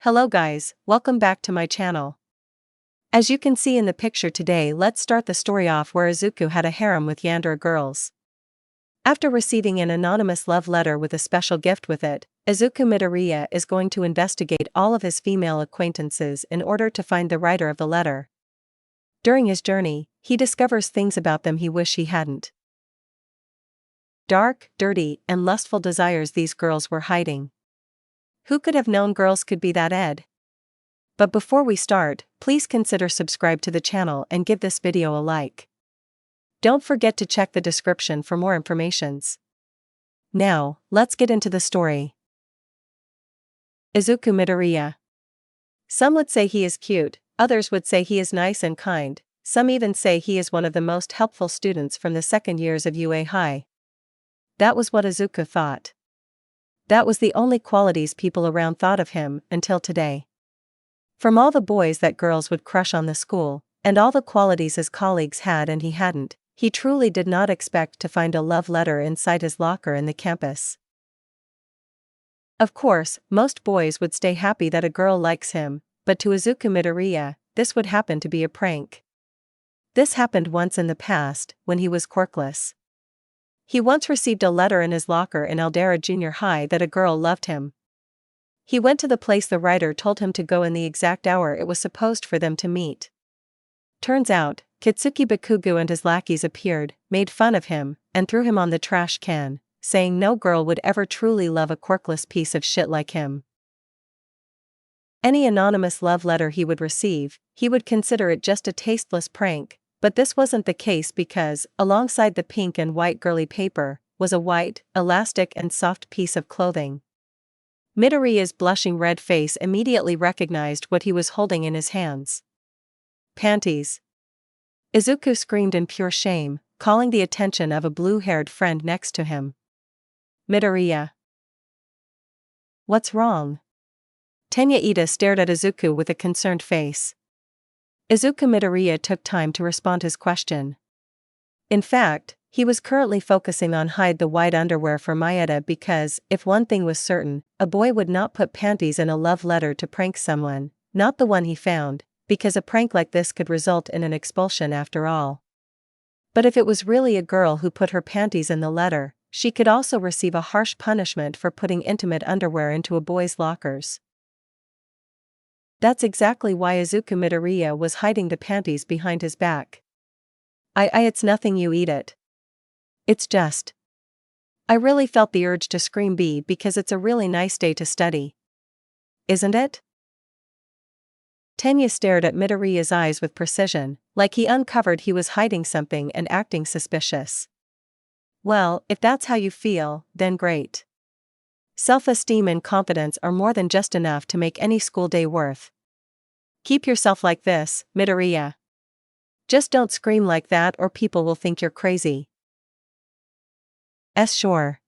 Hello guys, welcome back to my channel. As you can see in the picture today, let's start the story off where Izuku had a harem with Yandere girls. After receiving an anonymous love letter with a special gift with it, Izuku Midoriya is going to investigate all of his female acquaintances in order to find the writer of the letter. During his journey, he discovers things about them he wish he hadn't. Dark, dirty, and lustful desires these girls were hiding. Who could have known girls could be that ed? But before we start, please consider subscribe to the channel and give this video a like. Don't forget to check the description for more informations. Now, let's get into the story. Izuku Midoriya. Some would say he is cute, others would say he is nice and kind, some even say he is one of the most helpful students from the second years of UA High. That was what Izuku thought. That was the only qualities people around thought of him until today. From all the boys that girls would crush on the school, and all the qualities his colleagues had and he hadn't, he truly did not expect to find a love letter inside his locker in the campus. Of course, most boys would stay happy that a girl likes him, but to Izuku Midoriya, this would happen to be a prank. This happened once in the past, when he was quirkless. He once received a letter in his locker in Yandere Junior High that a girl loved him. He went to the place the writer told him to go in the exact hour it was supposed for them to meet. Turns out, Kitsuki Bakugo and his lackeys appeared, made fun of him, and threw him on the trash can, saying no girl would ever truly love a quirkless piece of shit like him. Any anonymous love letter he would receive, he would consider it just a tasteless prank. But this wasn't the case because, alongside the pink and white girly paper, was a white, elastic and soft piece of clothing. Midoriya's blushing red face immediately recognized what he was holding in his hands. Panties. Izuku screamed in pure shame, calling the attention of a blue-haired friend next to him. Midoriya. What's wrong? Tenya Ida stared at Izuku with a concerned face. Izuku Midoriya took time to respond to his question. In fact, he was currently focusing on hide the white underwear for Maeda because, if one thing was certain, a boy would not put panties in a love letter to prank someone, not the one he found, because a prank like this could result in an expulsion after all. But if it was really a girl who put her panties in the letter, she could also receive a harsh punishment for putting intimate underwear into a boy's lockers. That's exactly why Izuku Midoriya was hiding the panties behind his back. It's nothing, you eat it. It's just. I really felt the urge to scream B because it's a really nice day to study. Isn't it? Tenya stared at Midoriya's eyes with precision, like he uncovered he was hiding something and acting suspicious. Well, if that's how you feel, then great. Self-esteem and confidence are more than just enough to make any school day worth. Keep yourself like this, Midoriya. Just don't scream like that or people will think you're crazy. Sure.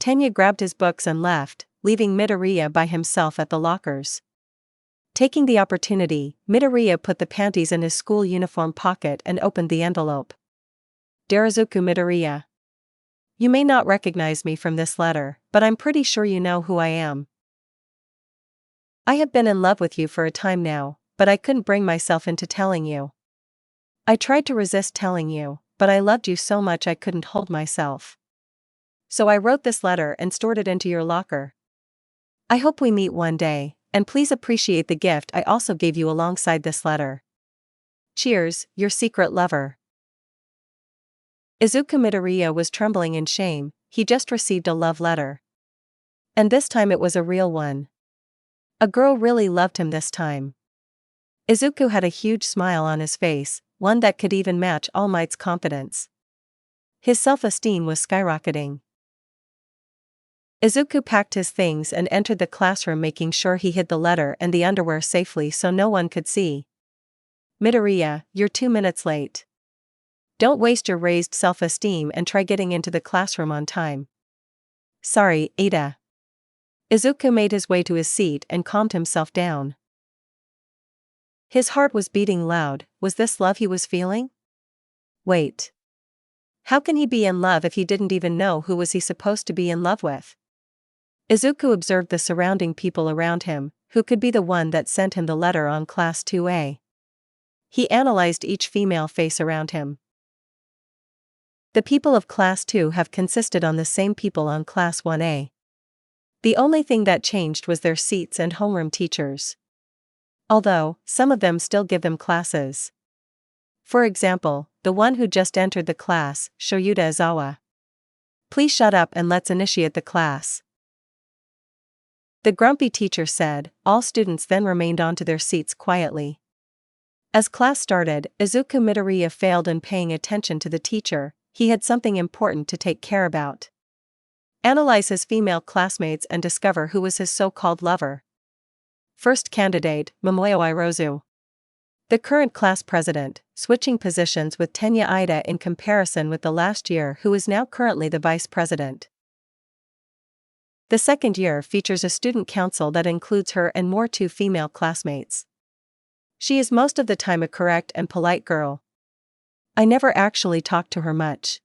Tenya grabbed his books and left, leaving Midoriya by himself at the lockers. Taking the opportunity, Midoriya put the panties in his school uniform pocket and opened the envelope. Dear Izuku Midoriya. You may not recognize me from this letter, but I'm pretty sure you know who I am. I have been in love with you for a time now, but I couldn't bring myself into telling you. I tried to resist telling you, but I loved you so much I couldn't hold myself. So I wrote this letter and stored it into your locker. I hope we meet one day, and please appreciate the gift I also gave you alongside this letter. Cheers, your secret lover. Izuku Midoriya was trembling in shame, he just received a love letter. And this time it was a real one. A girl really loved him this time. Izuku had a huge smile on his face, one that could even match All Might's confidence. His self-esteem was skyrocketing. Izuku packed his things and entered the classroom, making sure he hid the letter and the underwear safely so no one could see. Midoriya, you're 2 minutes late. Don't waste your raised self-esteem and try getting into the classroom on time. Sorry, Ada. Izuku made his way to his seat and calmed himself down. His heart was beating loud. Was this love he was feeling? Wait. How can he be in love if he didn't even know who was he supposed to be in love with? Izuku observed the surrounding people around him, who could be the one that sent him the letter on Class 2A. He analyzed each female face around him. The people of Class 2 have consisted on the same people on Class 1A. The only thing that changed was their seats and homeroom teachers. Although, some of them still give them classes. For example, the one who just entered the class, Shoyuta Izawa. Please shut up and let's initiate the class. The grumpy teacher said. All students then remained onto their seats quietly. As class started, Izuku Midoriya failed in paying attention to the teacher. He had something important to take care about. Analyze his female classmates and discover who was his so-called lover. First candidate, Momoyo Irozu. The current class president, switching positions with Tenya Ida in comparison with the last year, who is now currently the vice president. The second year features a student council that includes her and more two female classmates. She is most of the time a correct and polite girl. I never actually talked to her much.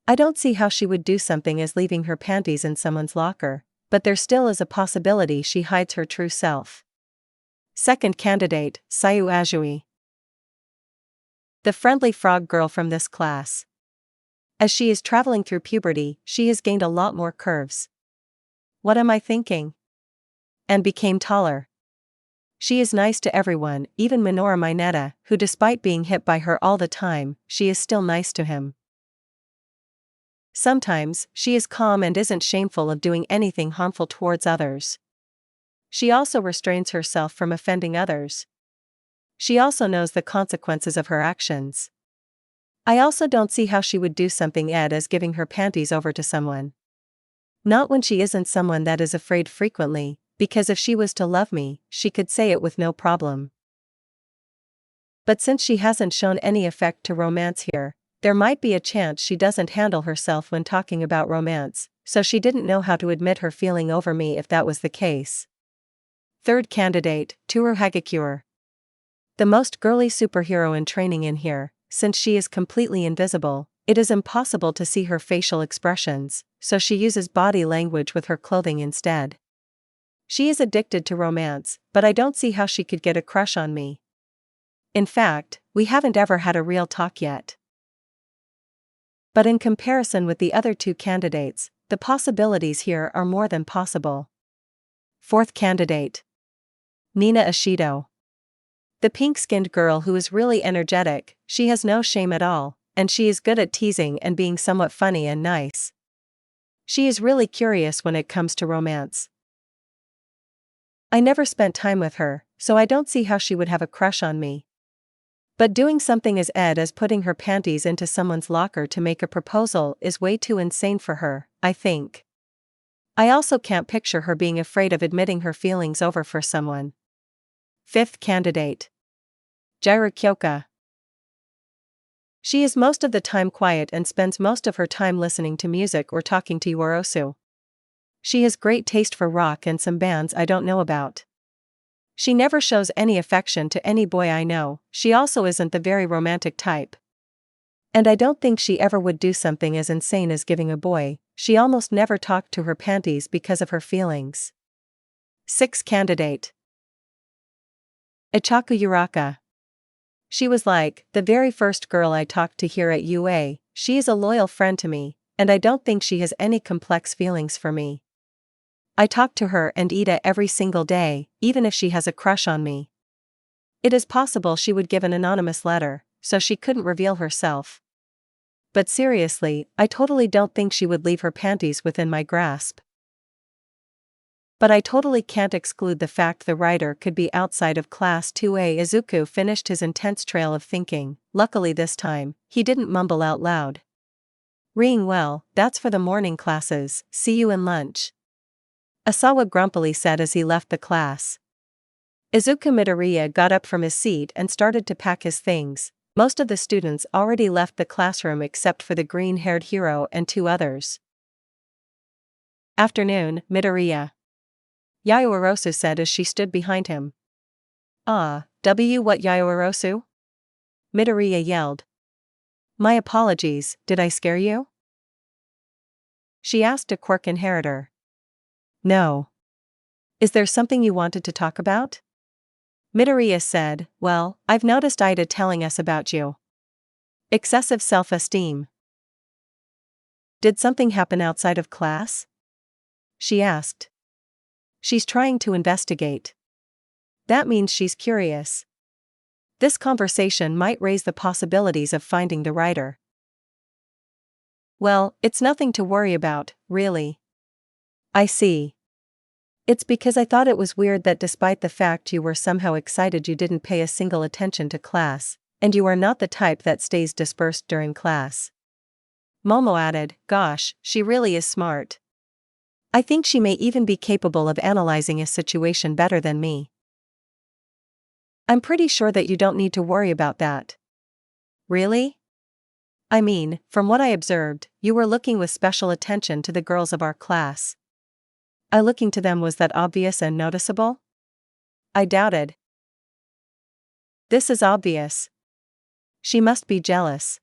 I don't see how she would do something as leaving her panties in someone's locker, but there still is a possibility she hides her true self. Second candidate, Sayu Ajui. The friendly frog girl from this class. As she is traveling through puberty, she has gained a lot more curves. What am I thinking? And became taller. She is nice to everyone, even Minoru Mineta, who despite being hit by her all the time, she is still nice to him. Sometimes, she is calm and isn't shameful of doing anything harmful towards others. She also restrains herself from offending others. She also knows the consequences of her actions. I also don't see how she would do something as giving her panties over to someone. Not when she isn't someone that is afraid frequently, because if she was to love me, she could say it with no problem. But since she hasn't shown any effect to romance here, there might be a chance she doesn't handle herself when talking about romance, so she didn't know how to admit her feeling over me if that was the case. Third candidate, Toru Hagakure. The most girly superhero in training in here. Since she is completely invisible, it is impossible to see her facial expressions, so she uses body language with her clothing instead. She is addicted to romance, but I don't see how she could get a crush on me. In fact, we haven't ever had a real talk yet. But in comparison with the other two candidates, the possibilities here are more than possible. Fourth candidate, Nina Ishido. The pink-skinned girl who is really energetic. She has no shame at all, and she is good at teasing and being somewhat funny and nice. She is really curious when it comes to romance. I never spent time with her, so I don't see how she would have a crush on me. But doing something as putting her panties into someone's locker to make a proposal is way too insane for her, I think. I also can't picture her being afraid of admitting her feelings over for someone. Fifth candidate, Jiro Kyoka. She is most of the time quiet and spends most of her time listening to music or talking to Yuorosu. She has great taste for rock and some bands I don't know about. She never shows any affection to any boy I know. She also isn't the very romantic type. And I don't think she ever would do something as insane as giving a boy. She almost never talked to her panties because of her feelings. Sixth candidate, Ichaku Yuraka. She was like the very first girl I talked to here at UA. She is a loyal friend to me, and I don't think she has any complex feelings for me. I talk to her and Ida every single day, even if she has a crush on me. It is possible she would give an anonymous letter, so she couldn't reveal herself. But seriously, I totally don't think she would leave her panties within my grasp. But I totally can't exclude the fact the writer could be outside of Class 2A. Izuku finished his intense trail of thinking. Luckily this time, he didn't mumble out loud. Reading well, that's for the morning classes, see you in lunch. Asawa grumpily said as he left the class. Izuku Midoriya got up from his seat and started to pack his things. Most of the students already left the classroom except for the green-haired hero and two others. Afternoon, Midoriya, Yaoyorosu said as she stood behind him. What Yaoyorosu? Midoriya yelled. My apologies, did I scare you? She asked a quirk inheritor. No. Is there something you wanted to talk about? Midoriya said, well, I've noticed Ida telling us about you. Excessive self-esteem. Did something happen outside of class? She asked. She's trying to investigate. That means she's curious. This conversation might raise the possibilities of finding the writer. Well, it's nothing to worry about, really. I see. It's because I thought it was weird that despite the fact you were somehow excited you didn't pay a single attention to class, and you are not the type that stays dispersed during class. Momo added, gosh, she really is smart. I think she may even be capable of analyzing a situation better than me. I'm pretty sure that you don't need to worry about that. Really? I mean, from what I observed, you were looking with special attention to the girls of our class. Looking to them, was that obvious and noticeable? I doubted. This is obvious. She must be jealous.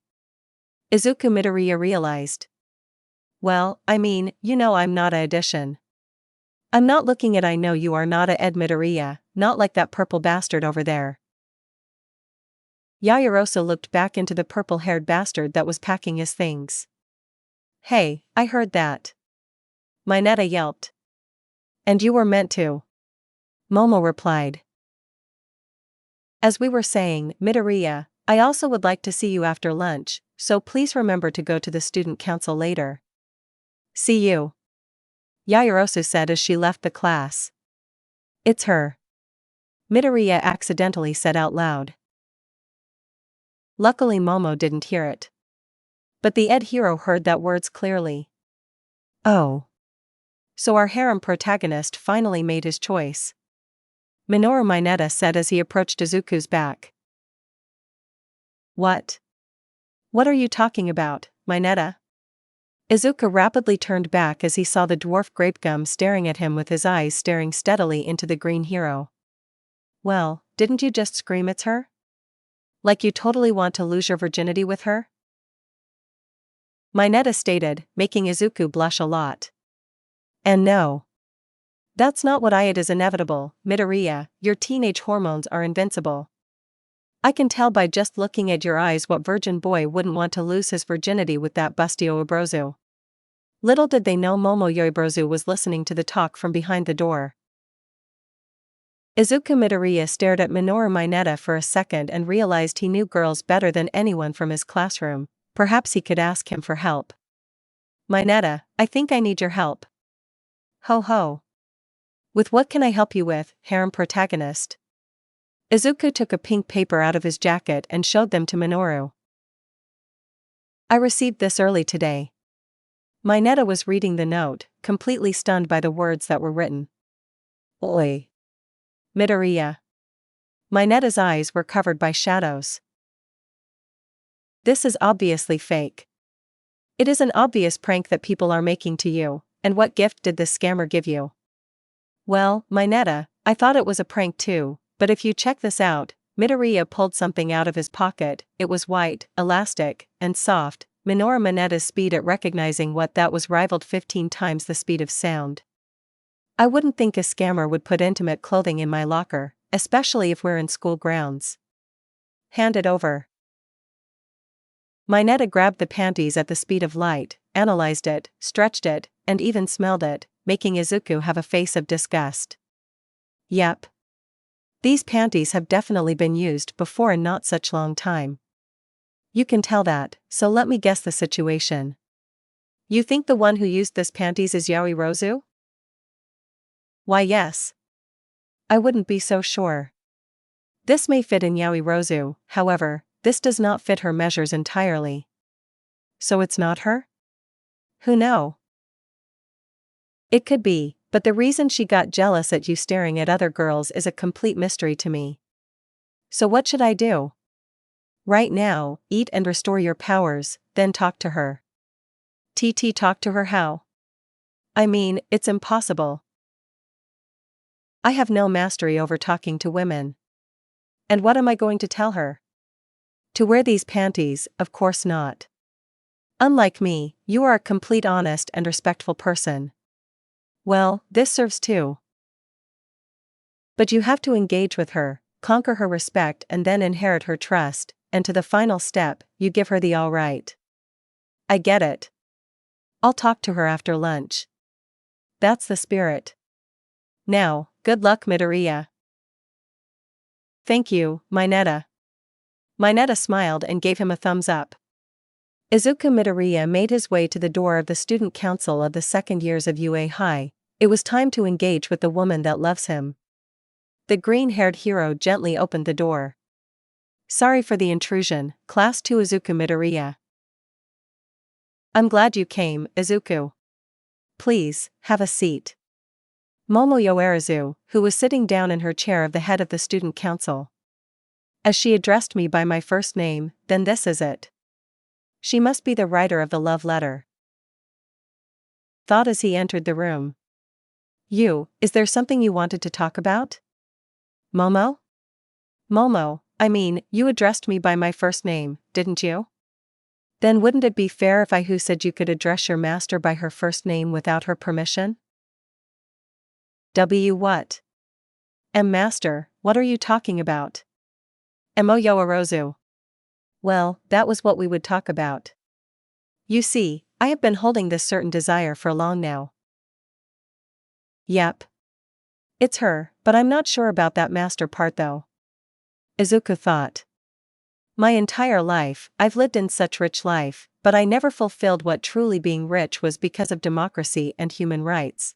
Izuku Midoriya realized. Well, I mean, I'm not a addition. I'm not looking at I know you are not a Ed Midoriya, not like that purple bastard over there. Yaoyorozu looked back into the purple-haired bastard that was packing his things. Hey, I heard that. Mineta yelped. And you were meant to. Momo replied. As we were saying, Midoriya, I also would like to see you after lunch, so please remember to go to the student council later. See you. Yaoyorozu said as she left the class. It's her. Midoriya accidentally said out loud. Luckily Momo didn't hear it. But the Ed hero heard that words clearly. Oh. So our harem protagonist finally made his choice. Minoru Mineta said as he approached Izuku's back. What? What are you talking about, Mineta? Izuku rapidly turned back as he saw the dwarf Grapegum staring at him with his eyes staring steadily into the green hero. Well, didn't you just scream it's her? Like you totally want to lose your virginity with her? Mineta stated, making Izuku blush a lot. And no. That's not what it is inevitable, Midoriya, your teenage hormones are invincible. I can tell by just looking at your eyes what virgin boy wouldn't want to lose his virginity with that busty Yoibrozu. Little did they know Momo Yoibrozu was listening to the talk from behind the door. Izuku Midoriya stared at Minoru Mineta for a second and realized he knew girls better than anyone from his classroom. Perhaps he could ask him for help. Mineta, I think I need your help. Ho ho. With what can I help you with, harem protagonist? Izuku took a pink paper out of his jacket and showed them to Minoru. I received this early today. Mineta was reading the note, completely stunned by the words that were written. Oi. Midoriya. Mineta's eyes were covered by shadows. This is obviously fake. It is an obvious prank that people are making to you, and what gift did this scammer give you? Well, Mineta, I thought it was a prank too, but if you check this out, Midoriya pulled something out of his pocket. It was white, elastic, and soft. Minoru Mineta's speed at recognizing what that was rivaled 15 times the speed of sound. I wouldn't think a scammer would put intimate clothing in my locker, especially if we're in school grounds. Hand it over. Mineta grabbed the panties at the speed of light, analyzed it, stretched it, and even smelled it, making Izuku have a face of disgust. Yep. These panties have definitely been used before in not such long time. You can tell that, so let me guess the situation. You think the one who used this panties is Yaoyorozu? Why yes. I wouldn't be so sure. This may fit in Yaoyorozu, however, this does not fit her measures entirely. So it's not her? Who knows? It could be, but the reason she got jealous at you staring at other girls is a complete mystery to me. So what should I do? Right now, eat and restore your powers, then talk to her. Talk to her how? I mean, it's impossible. I have no mastery over talking to women. And what am I going to tell her? To wear these panties, of course not. Unlike me, you are a complete honest and respectful person. Well, this serves too. But you have to engage with her, conquer her respect and then inherit her trust, and to the final step, you give her the all right. I get it. I'll talk to her after lunch. That's the spirit. Now, good luck Midoriya. Thank you, Mineta. Mineta smiled and gave him a thumbs up. Izuku Midoriya made his way to the door of the student council of the second years of UA High. It was time to engage with the woman that loves him. The green-haired hero gently opened the door. Sorry for the intrusion, Class 2 Izuku Midoriya. I'm glad you came, Izuku. Please, have a seat. Momo Yoarazu, who was sitting down in her chair of the head of the student council. As she addressed me by my first name, then this is it. She must be the writer of the love letter. Thought as he entered the room. Is there something you wanted to talk about? Momo? Momo, I mean, you addressed me by my first name, didn't you? Then wouldn't it be fair if I who said you could address your master by her first name without her permission? What? Master, what are you talking about? Mo Yoarazu. Well, that was what we would talk about. You see, I have been holding this certain desire for long now. Yep. It's her, but I'm not sure about that master part though. Izuku thought. My entire life, I've lived in such rich life, but I never fulfilled what truly being rich was because of democracy and human rights.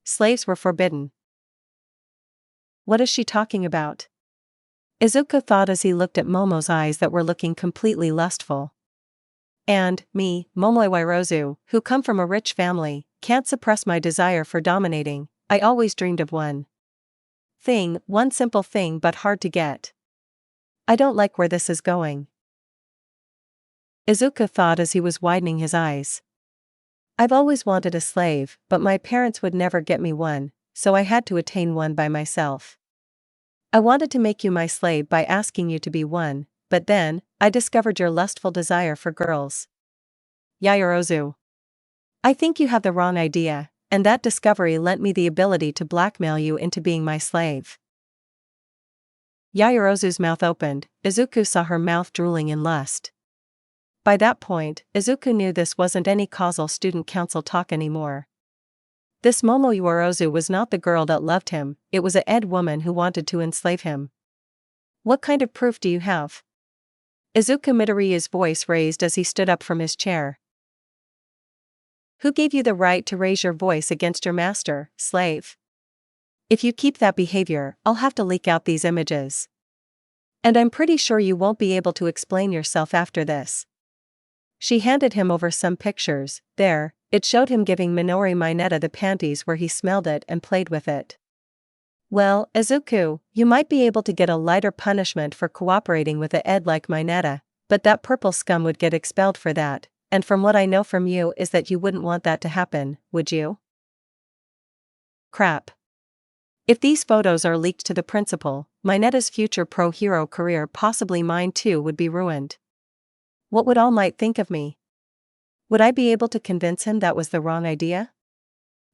Slaves were forbidden. What is she talking about? Izuku thought as he looked at Momo's eyes that were looking completely lustful. And, me, Momo Yoarazu, who come from a rich family, can't suppress my desire for dominating. I always dreamed of one simple thing but hard to get. I don't like where this is going. Izuku thought as he was widening his eyes. I've always wanted a slave, but my parents would never get me one, so I had to attain one by myself. I wanted to make you my slave by asking you to be one, but then, I discovered your lustful desire for girls. Yoarazu. I think you have the wrong idea, and that discovery lent me the ability to blackmail you into being my slave. Yoarazu's mouth opened. Izuku saw her mouth drooling in lust. By that point, Izuku knew this wasn't any causal student council talk anymore. This Momo Yoarazu was not the girl that loved him, it was a Ed woman who wanted to enslave him. What kind of proof do you have? Izuku Midoriya's voice raised as he stood up from his chair. Who gave you the right to raise your voice against your master, slave? If you keep that behavior, I'll have to leak out these images. And I'm pretty sure you won't be able to explain yourself after this. She handed him over some pictures. There, it showed him giving Minori Mineta the panties where he smelled it and played with it. Well, Izuku, you might be able to get a lighter punishment for cooperating with a Ed like Mineta, but that purple scum would get expelled for that, and from what I know from you is that you wouldn't want that to happen, would you? Crap. If these photos are leaked to the principal, Mineta's future pro-hero career, possibly mine too, would be ruined. What would All Might think of me? Would I be able to convince him that was the wrong idea?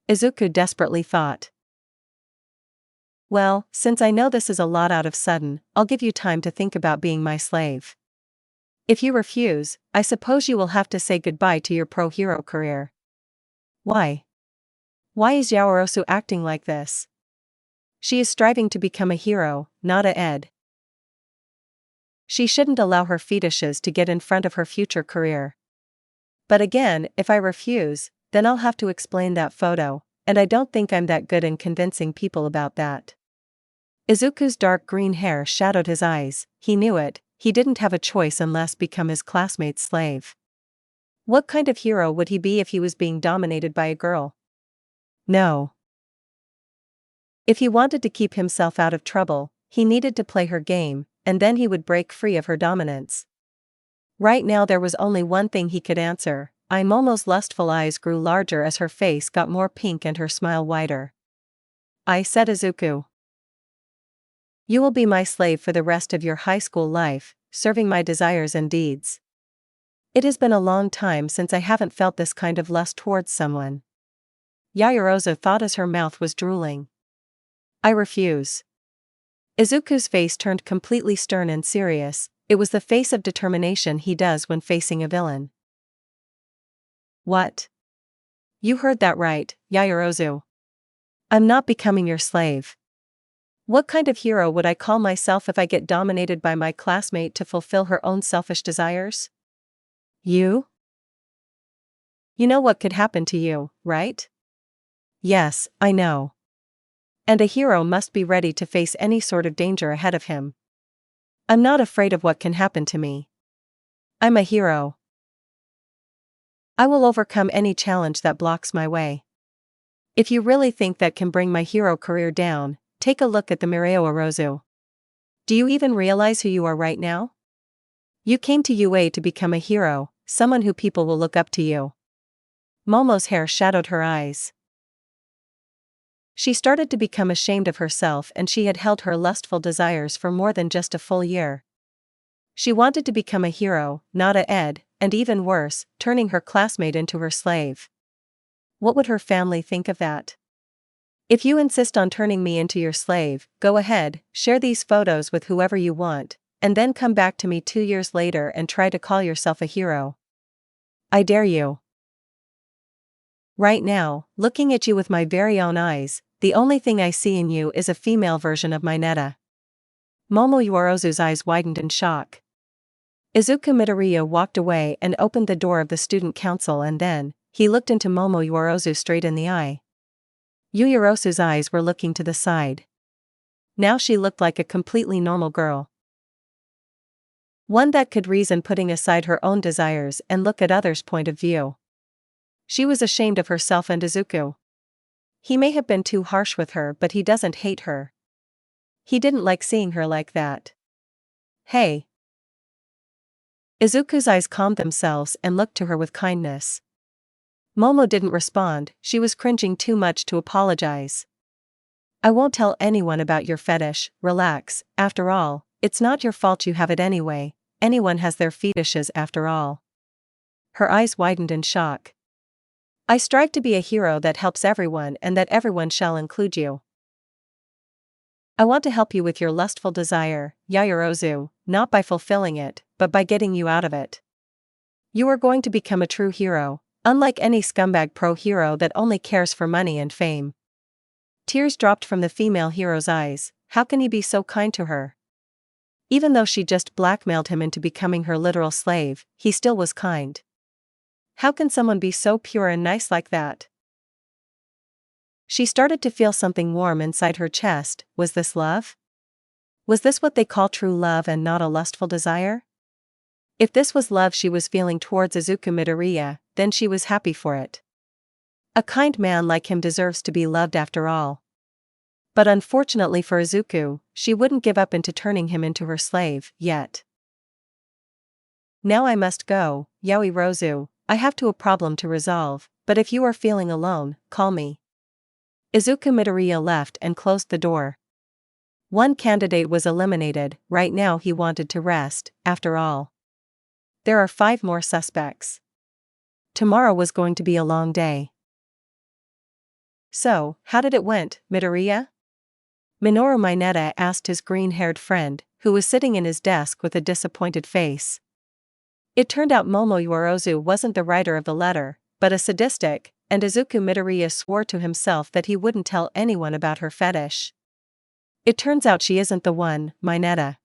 Izuku desperately thought. Well, since I know this is a lot out of sudden, I'll give you time to think about being my slave. If you refuse, I suppose you will have to say goodbye to your pro-hero career. Why? Why is Yoarazu acting like this? She is striving to become a hero, not a Ed. She shouldn't allow her fetishes to get in front of her future career. But again, if I refuse, then I'll have to explain that photo, and I don't think I'm that good in convincing people about that. Izuku's dark green hair shadowed his eyes. He knew it, he didn't have a choice unless become his classmate's slave. What kind of hero would he be if he was being dominated by a girl? No. If he wanted to keep himself out of trouble, he needed to play her game, and then he would break free of her dominance. Right now there was only one thing he could answer. Momo's lustful eyes grew larger as her face got more pink and her smile wider. I said Izuku. You will be my slave for the rest of your high school life, serving my desires and deeds. It has been a long time since I haven't felt this kind of lust towards someone. Yoarazu thought as her mouth was drooling. I refuse. Izuku's face turned completely stern and serious. It was the face of determination he does when facing a villain. What? You heard that right, Yaoyorozu. I'm not becoming your slave. What kind of hero would I call myself if I get dominated by my classmate to fulfill her own selfish desires? You? You know what could happen to you, right? Yes, I know. And a hero must be ready to face any sort of danger ahead of him. I'm not afraid of what can happen to me. I'm a hero. I will overcome any challenge that blocks my way. If you really think that can bring my hero career down, take a look at the Yaoyorozu. Do you even realize who you are right now? You came to UA to become a hero, someone who people will look up to you. Momo's hair shadowed her eyes. She started to become ashamed of herself, and she had held her lustful desires for more than just a full year. She wanted to become a hero, not a ed, and even worse, turning her classmate into her slave. What would her family think of that? If you insist on turning me into your slave, go ahead, share these photos with whoever you want, and then come back to me 2 years later and try to call yourself a hero. I dare you. Right now, looking at you with my very own eyes, the only thing I see in you is a female version of my Netta. Momo Yaoyorozu's eyes widened in shock. Izuku Midoriya walked away and opened the door of the student council, and then he looked into Momo Yaoyorozu straight in the eye. Yaoyorozu's eyes were looking to the side. Now she looked like a completely normal girl. One that could reason, putting aside her own desires and look at others' point of view. She was ashamed of herself and Izuku. He may have been too harsh with her, but he doesn't hate her. He didn't like seeing her like that. Hey. Izuku's eyes calmed themselves and looked to her with kindness. Momo didn't respond, she was cringing too much to apologize. I won't tell anyone about your fetish, relax, after all, it's not your fault you have it anyway, anyone has their fetishes after all. Her eyes widened in shock. I strive to be a hero that helps everyone and that everyone shall include you. I want to help you with your lustful desire, Yaoyorozu, not by fulfilling it, but by getting you out of it. You are going to become a true hero, unlike any scumbag pro-hero that only cares for money and fame. Tears dropped from the female hero's eyes. How can he be so kind to her? Even though she just blackmailed him into becoming her literal slave, he still was kind. How can someone be so pure and nice like that? She started to feel something warm inside her chest. Was this love? Was this what they call true love and not a lustful desire? If this was love she was feeling towards Izuku Midoriya, then she was happy for it. A kind man like him deserves to be loved after all. But unfortunately for Izuku, she wouldn't give up into turning him into her slave, yet. Now I must go, Yaoyorozu, I have a problem to resolve, but if you are feeling alone, call me. Izuku Midoriya left and closed the door. One candidate was eliminated, right now he wanted to rest, after all. There are 5 more suspects. Tomorrow was going to be a long day. So, how did it went, Midoriya? Minoru Mineta asked his green-haired friend, who was sitting in his desk with a disappointed face. It turned out Momo Yaoyorozu wasn't the writer of the letter, but a sadistic, and Izuku Midoriya swore to himself that he wouldn't tell anyone about her fetish. It turns out she isn't the one, Mineta.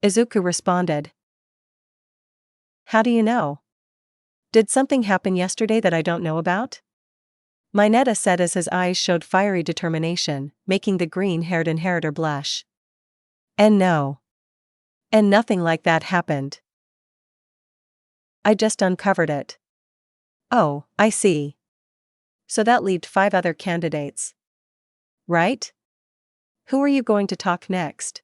Izuku responded. How do you know? Did something happen yesterday that I don't know about? Mineta said as his eyes showed fiery determination, making the green-haired inheritor blush. And no. And nothing like that happened. I just uncovered it. Oh, I see. So that leaved 5 other candidates. Right? Who are you going to talk next?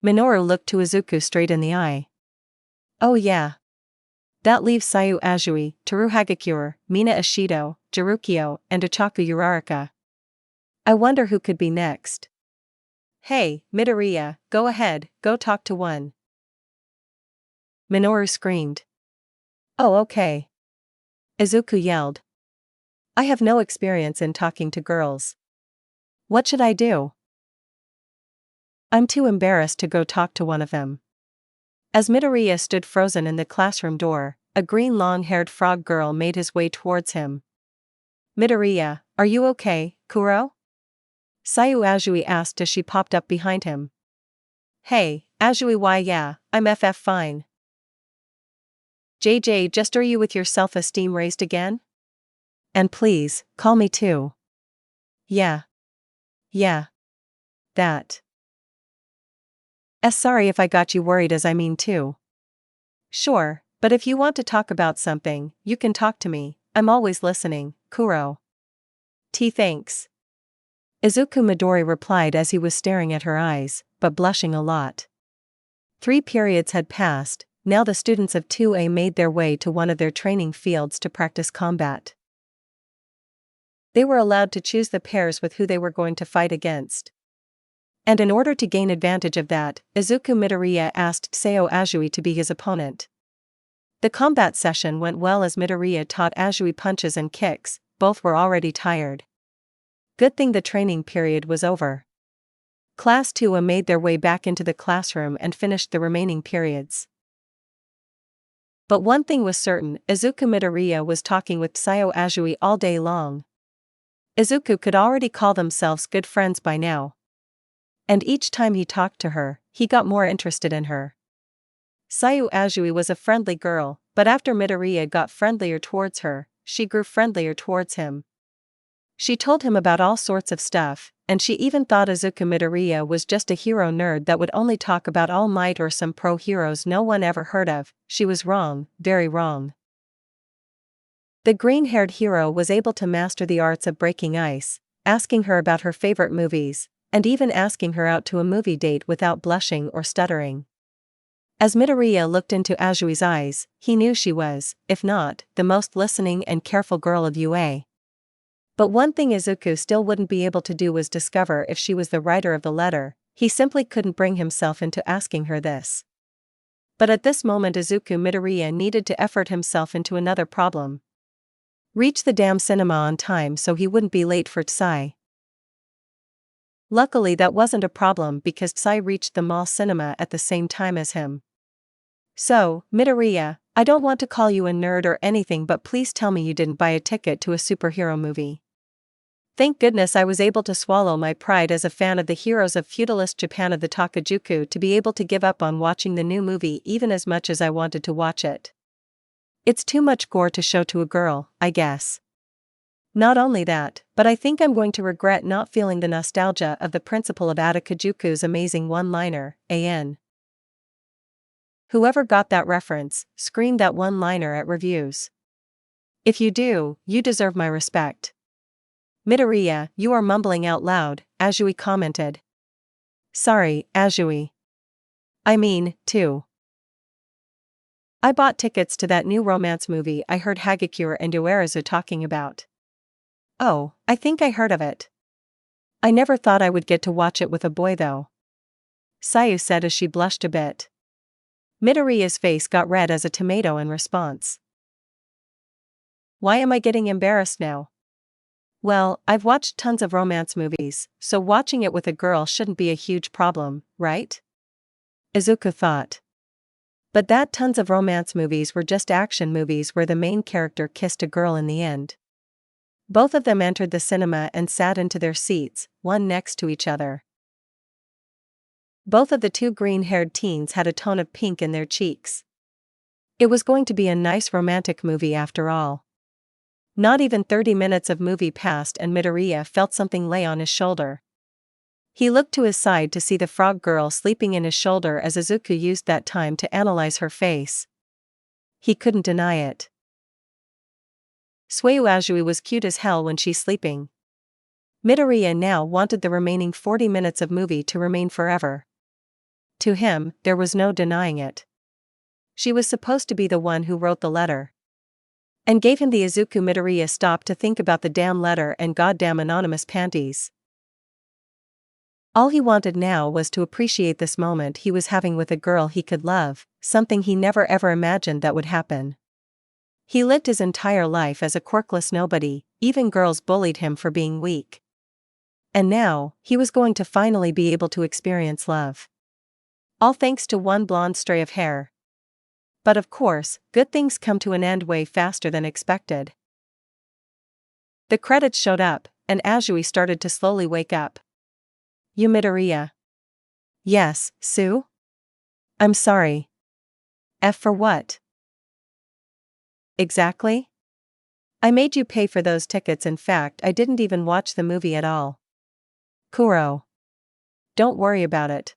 Minoru looked to Izuku straight in the eye. Oh yeah. That leaves Sayu Azui, Toru Hagakure, Mina Ishido, Jirukio, and Uchaku Uraraka. I wonder who could be next. Hey, Midoriya, go ahead, go talk to one. Minoru screamed. Oh okay. Izuku yelled. I have no experience in talking to girls. What should I do? I'm too embarrassed to go talk to one of them. As Midoriya stood frozen in the classroom door, a green long-haired frog girl made his way towards him. Midoriya, are you okay, Kuro? Sayu Azui asked as she popped up behind him. Hey, Azui, why yeah, I'm fine. JJ, just are you with your self-esteem raised again? And please, call me too. Yeah. That. Sorry if I got you worried as I mean too. Sure, but if you want to talk about something, you can talk to me, I'm always listening, Kuro. Thanks. Izuku Midoriya replied as he was staring at her eyes, but blushing a lot. 3 periods had passed, now the students of 2A made their way to one of their training fields to practice combat. They were allowed to choose the pairs with who they were going to fight against. And in order to gain advantage of that, Izuku Midoriya asked Sayu Azui to be his opponent. The combat session went well as Midoriya taught Azui punches and kicks, both were already tired. Good thing the training period was over. Class 2A made their way back into the classroom and finished the remaining periods. But one thing was certain, Izuku Midoriya was talking with Sayu Azui all day long. Izuku could already call themselves good friends by now. And each time he talked to her, he got more interested in her. Sayu Azui was a friendly girl, but after Midoriya got friendlier towards her, she grew friendlier towards him. She told him about all sorts of stuff, and she even thought Izuku Midoriya was just a hero nerd that would only talk about All Might or some pro heroes no one ever heard of. She was wrong, very wrong. The green-haired hero was able to master the arts of breaking ice, asking her about her favorite movies, and even asking her out to a movie date without blushing or stuttering. As Midoriya looked into Azui's eyes, he knew she was, if not, the most listening and careful girl of UA. But one thing Izuku still wouldn't be able to do was discover if she was the writer of the letter. He simply couldn't bring himself into asking her this. But at this moment Izuku Midoriya needed to effort himself into another problem. Reach the damn cinema on time so he wouldn't be late for Tsai. Luckily that wasn't a problem because Tsai reached the mall cinema at the same time as him. So, Midoriya, I don't want to call you a nerd or anything, but please tell me you didn't buy a ticket to a superhero movie. Thank goodness I was able to swallow my pride as a fan of the heroes of feudalist Japan of the Tokajuku to be able to give up on watching the new movie even as much as I wanted to watch it. It's too much gore to show to a girl, I guess. Not only that, but I think I'm going to regret not feeling the nostalgia of the principal of Atakajuku's amazing one-liner, AN. Whoever got that reference, scream that one-liner at reviews. If you do, you deserve my respect. Midoriya, you are mumbling out loud, Azui commented. Sorry, Azui. I mean, too. I bought tickets to that new romance movie I heard Hagakure and Yoarazu talking about. Oh, I think I heard of it. I never thought I would get to watch it with a boy though. Sayu said as she blushed a bit. Midoriya's face got red as a tomato in response. Why am I getting embarrassed now? Well, I've watched tons of romance movies, so watching it with a girl shouldn't be a huge problem, right? Izuku thought. But that tons of romance movies were just action movies where the main character kissed a girl in the end. Both of them entered the cinema and sat into their seats, one next to each other. Both of the 2 green-haired teens had a tone of pink in their cheeks. It was going to be a nice romantic movie after all. Not even 30 minutes of movie passed and Midoriya felt something lay on his shoulder. He looked to his side to see the frog girl sleeping in his shoulder as Izuku used that time to analyze her face. He couldn't deny it. Sayu Azui was cute as hell when she's sleeping. Midoriya now wanted the remaining 40 minutes of movie to remain forever. To him, there was no denying it. She was supposed to be the one who wrote the letter. And gave him the Izuku Midoriya stop to think about the damn letter and goddamn anonymous panties. All he wanted now was to appreciate this moment he was having with a girl he could love, something he never ever imagined that would happen. He lived his entire life as a quirkless nobody, even girls bullied him for being weak. And now, he was going to finally be able to experience love. All thanks to one blonde stray of hair. But of course, good things come to an end way faster than expected. The credits showed up, and Azui started to slowly wake up. You Midoriya? Yes, Sue? I'm sorry. F for what? Exactly? I made you pay for those tickets. In fact, I didn't even watch the movie at all. Kuro. Don't worry about it.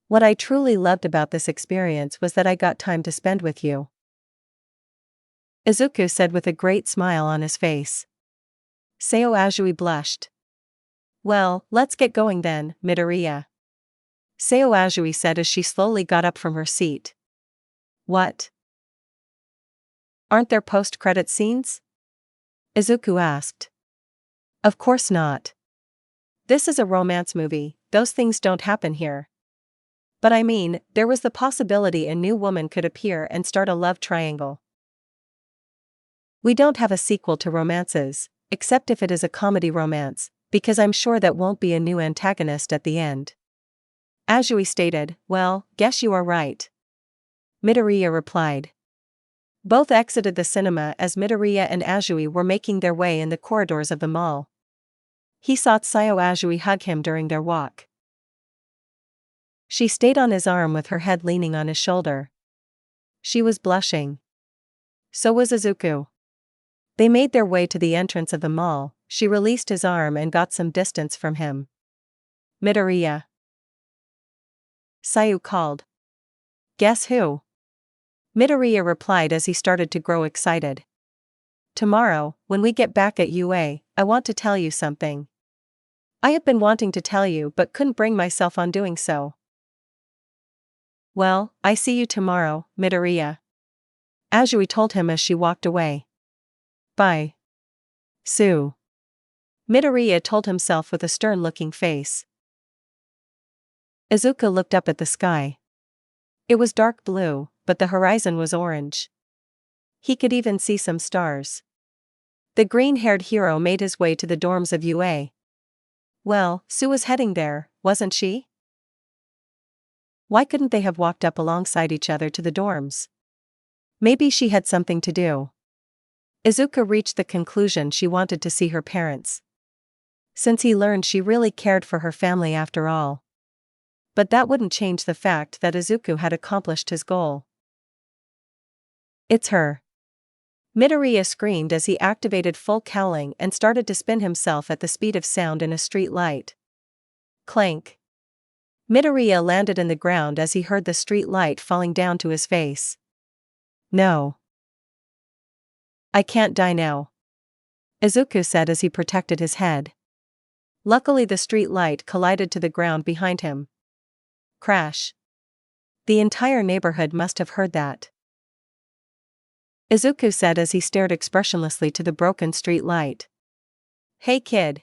What I truly loved about this experience was that I got time to spend with you. Izuku said with a great smile on his face. Sao Azui blushed. Well, let's get going then, Midoriya. Sao Azui said as she slowly got up from her seat. What? Aren't there post-credit scenes? Izuku asked. Of course not. This is a romance movie, those things don't happen here. But I mean, there was the possibility a new woman could appear and start a love triangle. We don't have a sequel to romances, except if it is a comedy romance, because I'm sure that won't be a new antagonist at the end. Azui stated, well, guess you are right. Midoriya replied. Both exited the cinema as Midoriya and Azui were making their way in the corridors of the mall. He saw Sao Azui hug him during their walk. She stayed on his arm with her head leaning on his shoulder. She was blushing. So was Izuku. They made their way to the entrance of the mall. She released his arm and got some distance from him. Midoriya. Sayu called. Guess who? Midoriya replied as he started to grow excited. Tomorrow, when we get back at UA, I want to tell you something. I have been wanting to tell you but couldn't bring myself on doing so. Well, I see you tomorrow, Midoriya. Azui told him as she walked away. Bye. Sue. Midoriya told himself with a stern-looking face. Izuku looked up at the sky. It was dark blue, but the horizon was orange. He could even see some stars. The green-haired hero made his way to the dorms of UA. Well, Sue was heading there, wasn't she? Why couldn't they have walked up alongside each other to the dorms? Maybe she had something to do. Izuku reached the conclusion she wanted to see her parents. Since he learned she really cared for her family after all. But that wouldn't change the fact that Izuku had accomplished his goal. It's her. Midoriya screamed as he activated full cowling and started to spin himself at the speed of sound in a street light. Clank. Midoriya landed in the ground as he heard the street light falling down to his face. No. I can't die now. Izuku said as he protected his head. Luckily the street light collided to the ground behind him. Crash. The entire neighborhood must have heard that. Izuku said as he stared expressionlessly to the broken street light. Hey kid.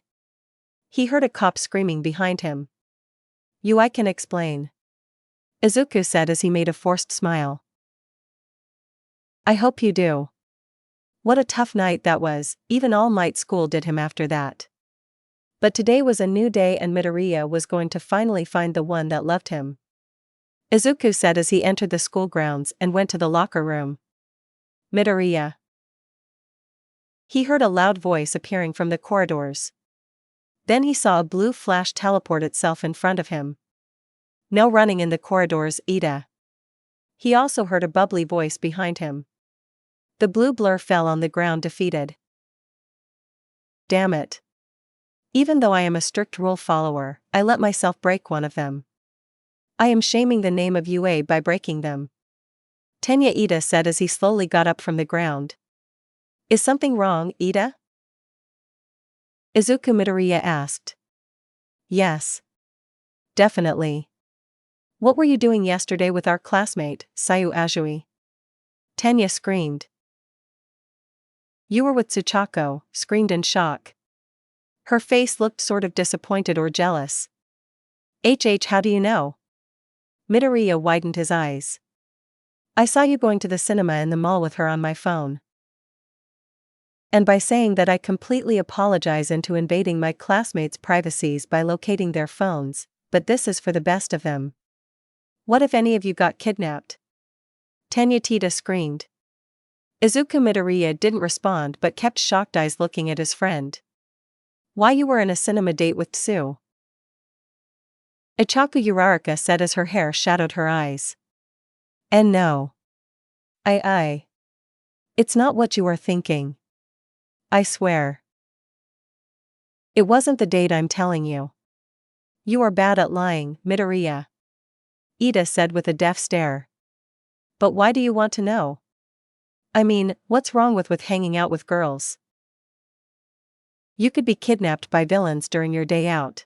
He heard a cop screaming behind him. I can explain. Izuku said as he made a forced smile. I hope you do. What a tough night that was, even all-night school did him after that. But today was a new day and Midoriya was going to finally find the one that loved him. Izuku said as he entered the school grounds and went to the locker room. Midoriya. He heard a loud voice appearing from the corridors. Then he saw a blue flash teleport itself in front of him. No running in the corridors, Ida. He also heard a bubbly voice behind him. The blue blur fell on the ground defeated. Damn it. Even though I am a strict rule follower, I let myself break one of them. I am shaming the name of UA by breaking them. Tenya Ida said as he slowly got up from the ground. Is something wrong, Ida? Izuku Midoriya asked. Yes. Definitely. What were you doing yesterday with our classmate, Sayu Azui? Tenya screamed. You were with Tsuchako, screamed in shock. Her face looked sort of disappointed or jealous. How do you know? Midoriya widened his eyes. I saw you going to the cinema in the mall with her on my phone. And by saying that I completely apologize into invading my classmates' privacies by locating their phones, but this is for the best of them. What if any of you got kidnapped? Tanya screamed. Izuku Midoriya didn't respond but kept shocked eyes looking at his friend. Why you were in a cinema date with Tsu? Ichaku Uraraka said as her hair shadowed her eyes. And no. It's not what you are thinking. I swear. It wasn't the date I'm telling you. You are bad at lying, Midoriya. Ida said with a deaf stare. But why do you want to know? I mean, what's wrong with hanging out with girls? You could be kidnapped by villains during your day out.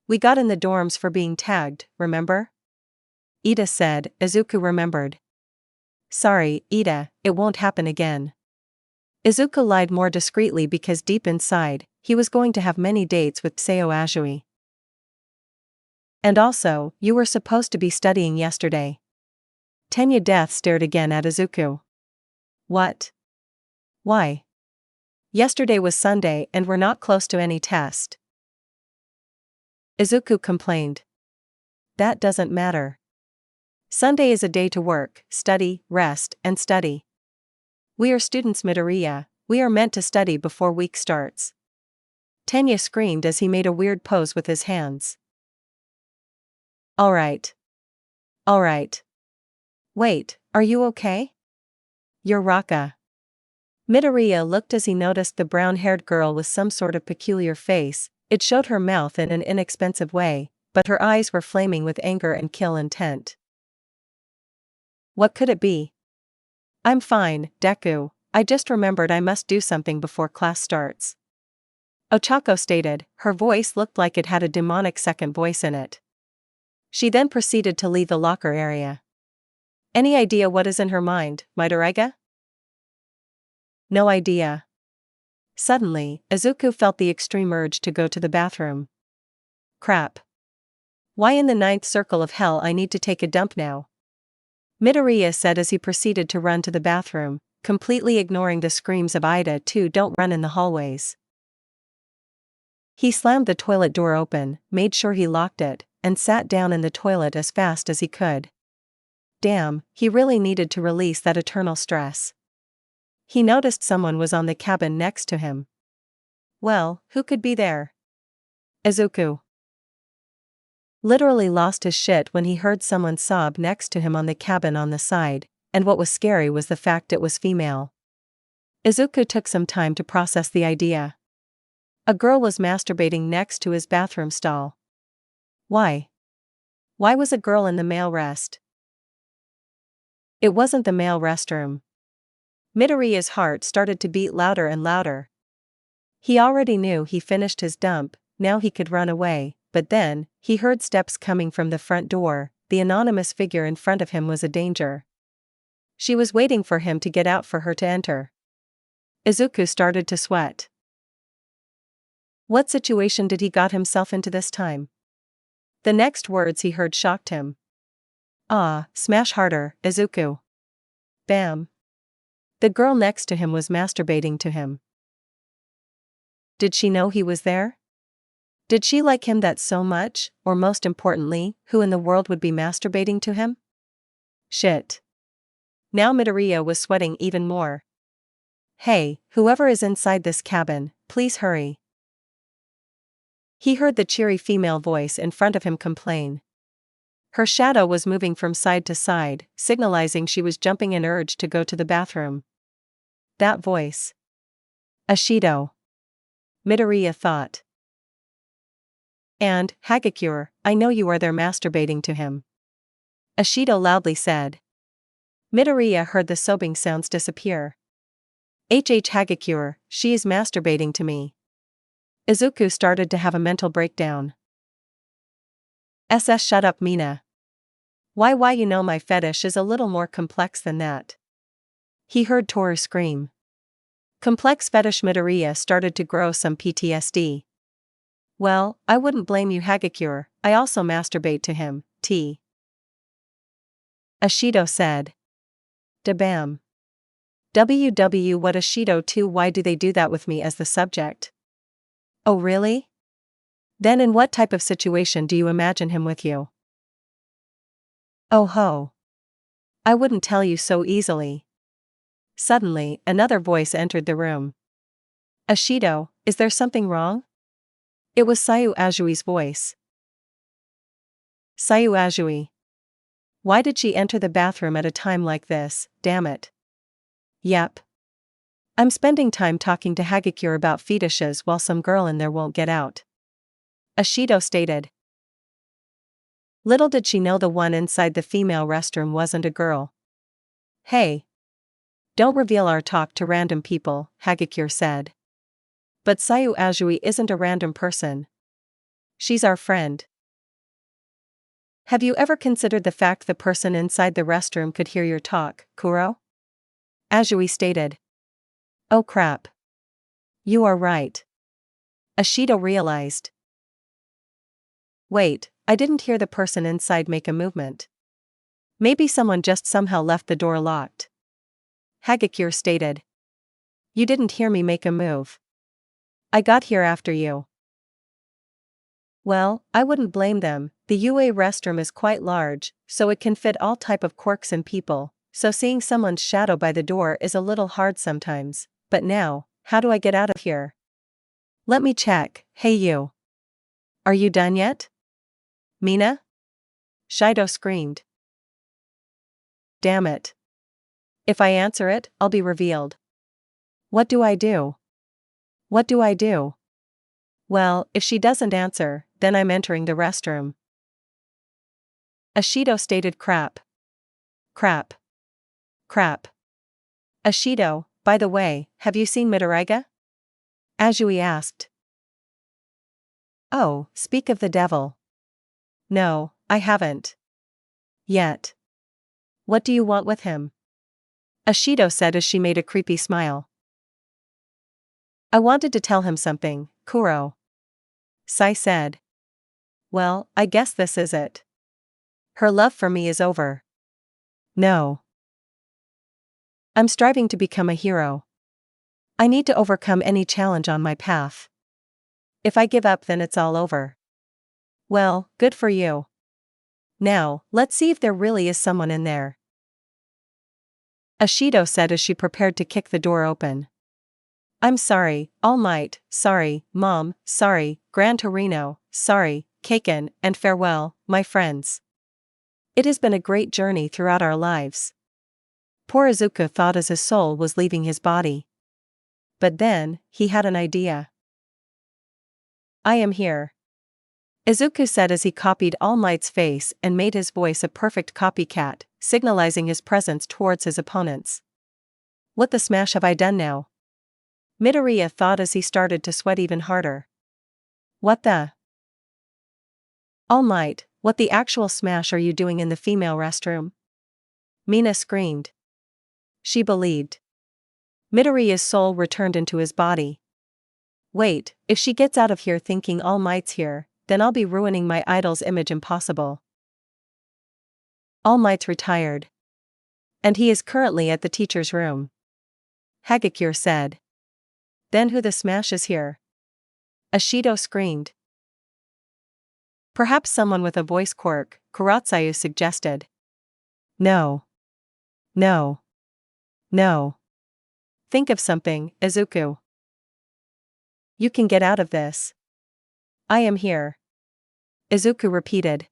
We got in the dorms for being tagged, remember? Ida said. Izuku remembered. Sorry, Ida, it won't happen again. Izuku lied more discreetly because deep inside, he was going to have many dates with Seo Azui. And also, you were supposed to be studying yesterday. Tenya Death stared again at Izuku. What? Why? Yesterday was Sunday and we're not close to any test. Izuku complained. That doesn't matter. Sunday is a day to work, study, rest, and study. We are students, Midoriya, we are meant to study before week starts. Tenya screamed as he made a weird pose with his hands. Alright. Wait, are you okay? You're Raka. Midoriya looked as he noticed the brown-haired girl with some sort of peculiar face. It showed her mouth in an inexpensive way, but her eyes were flaming with anger and kill intent. What could it be? I'm fine, Deku, I just remembered I must do something before class starts. Ochako stated, her voice looked like it had a demonic second voice in it. She then proceeded to leave the locker area. Any idea what is in her mind, Midoriya? No idea. Suddenly, Izuku felt the extreme urge to go to the bathroom. Crap. Why in the ninth circle of hell I need to take a dump now? Midoriya said as he proceeded to run to the bathroom, completely ignoring the screams of Ida to don't run in the hallways. He slammed the toilet door open, made sure he locked it, and sat down in the toilet as fast as he could. Damn, he really needed to release that eternal stress. He noticed someone was on the cabin next to him. Well, who could be there? Izuku. Literally lost his shit when he heard someone sob next to him on the cabin on the side, and what was scary was the fact it was female. Izuku took some time to process the idea. A girl was masturbating next to his bathroom stall. Why? Why was a girl in the male rest? It wasn't the male restroom. Midoriya's heart started to beat louder and louder. He already knew he finished his dump, now he could run away, but then, he heard steps coming from the front door. The anonymous figure in front of him was a danger. She was waiting for him to get out for her to enter. Izuku started to sweat. What situation did he got himself into this time? The next words he heard shocked him. Ah, smash harder, Izuku. Bam. The girl next to him was masturbating to him. Did she know he was there? Did she like him that so much, or most importantly, who in the world would be masturbating to him? Shit. Now Midoriya was sweating even more. Hey, whoever is inside this cabin, please hurry. He heard the cheery female voice in front of him complain. Her shadow was moving from side to side, signalizing she was jumping an urge to go to the bathroom. That voice. Ashido. Midoriya thought. And, Hagakure, I know you are there masturbating to him. Ashido loudly said. Midoriya heard the sobbing sounds disappear. Hagakure, she is masturbating to me. Izuku started to have a mental breakdown. Shut up, Mina. Why you know my fetish is a little more complex than that. He heard Toru scream. Complex fetish. Midoriya started to grow some PTSD. Well, I wouldn't blame you, Hagakure, I also masturbate to him, Ashido said. Da-bam. What Ashido too, why do they do that with me as the subject? Oh really? Then in what type of situation do you imagine him with you? Oh ho. I wouldn't tell you so easily. Suddenly, another voice entered the room. Ashido, is there something wrong? It was Sayu Ajui's voice. Sayu Ajui. Why did she enter the bathroom at a time like this, damn it? Yep. I'm spending time talking to Hagakure about fetishes while some girl in there won't get out. Ashido stated. Little did she know the one inside the female restroom wasn't a girl. Hey. Don't reveal our talk to random people, Hagakure said. But Sayu Ajui isn't a random person. She's our friend. Have you ever considered the fact the person inside the restroom could hear your talk, Kuro? Ajui stated. Oh crap. You are right. Ashido realized. Wait, I didn't hear the person inside make a movement. Maybe someone just somehow left the door locked. Hagakure stated. You didn't hear me make a move. I got here after you. Well, I wouldn't blame them. The UA restroom is quite large, so it can fit all type of quirks and people, so seeing someone's shadow by the door is a little hard sometimes. But now, how do I get out of here? Let me check. Hey you. Are you done yet? Mina? Shido screamed. Damn it. If I answer it, I'll be revealed. What do I do? What do I do? Well, if she doesn't answer, then I'm entering the restroom. Ashido stated crap. Crap. Crap. Ashido, by the way, have you seen Midoriya? Ajui asked. Oh, speak of the devil. No, I haven't. Yet. What do you want with him? Ashido said as she made a creepy smile. I wanted to tell him something, Kuro. Sai said. Well, I guess this is it. Her love for me is over. No. I'm striving to become a hero. I need to overcome any challenge on my path. If I give up, then it's all over. Well, good for you. Now, let's see if there really is someone in there. Ashido said as she prepared to kick the door open. I'm sorry, All Might, sorry, Mom, sorry, Gran Torino, sorry, Kaken, and farewell, my friends. It has been a great journey throughout our lives. Poor Izuku thought as his soul was leaving his body. But then, he had an idea. I am here. Izuku said as he copied All Might's face and made his voice a perfect copycat, signalizing his presence towards his opponents. What the smash have I done now? Midoriya thought as he started to sweat even harder. What the? All Might, what the actual smash are you doing in the female restroom? Mina screamed. She believed. Midoriya's soul returned into his body. Wait, if she gets out of here thinking All Might's here, then I'll be ruining my idol's image. Impossible. All Might's retired. And he is currently at the teacher's room. Hagakure said. Then who the smash is here? Ashido screamed. Perhaps someone with a voice quirk, Kuratsuyu suggested. No. No. No. Think of something, Izuku. You can get out of this. I am here. Izuku repeated.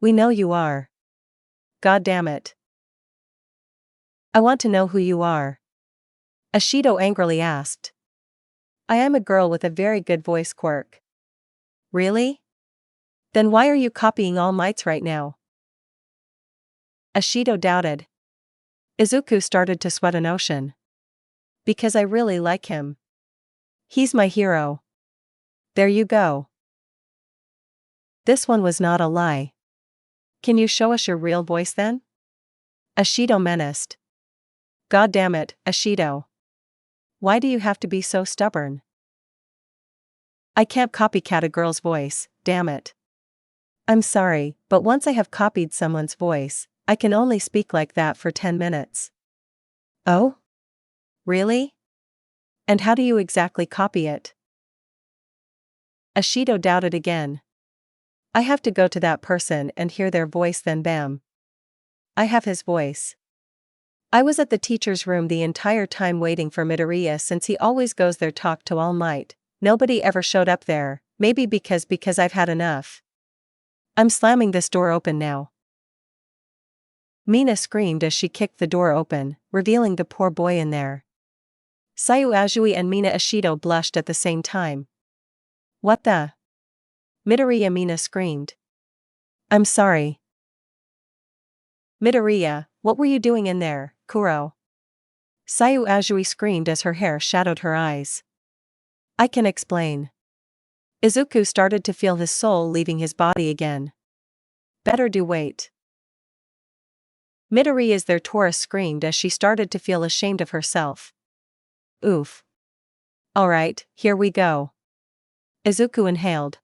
We know you are. God damn it. I want to know who you are. Ashido angrily asked. I am a girl with a very good voice quirk. Really? Then why are you copying All Might's right now? Ashido doubted. Izuku started to sweat an ocean. Because I really like him. He's my hero. There you go. This one was not a lie. Can you show us your real voice then? Ashido menaced. God damn it, Ashido. Why do you have to be so stubborn? I can't copycat a girl's voice, damn it. I'm sorry, but once I have copied someone's voice, I can only speak like that for 10 minutes. Oh? Really? And how do you exactly copy it? Ashido doubted again. I have to go to that person and hear their voice, then bam. I have his voice. I was at the teacher's room the entire time waiting for Midoriya since he always goes there talk to all night. Nobody ever showed up there, maybe because I've had enough. I'm slamming this door open now. Mina screamed as she kicked the door open, revealing the poor boy in there. Sayu Ajui and Mina Ashido blushed at the same time. What the? Midoriya, Mina screamed. I'm sorry. Midoriya, what were you doing in there, Kuro? Sayu Ajui screamed as her hair shadowed her eyes. I can explain. Izuku started to feel his soul leaving his body again. Better do wait. Midoriya's their Taurus screamed as she started to feel ashamed of herself. Oof. Alright, here we go. Izuku inhaled.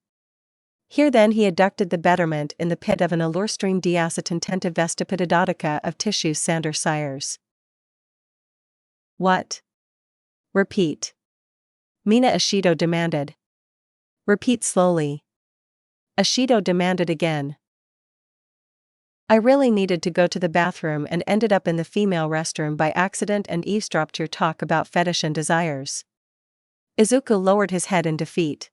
Here then he adducted the betterment in the pit of an allure stream diacetententive vestipidodotica of tissues sander sires. What? Repeat. Mina Ashido demanded. Repeat slowly. Ashido demanded again. I really needed to go to the bathroom and ended up in the female restroom by accident and eavesdropped your talk about fetish and desires. Izuku lowered his head in defeat.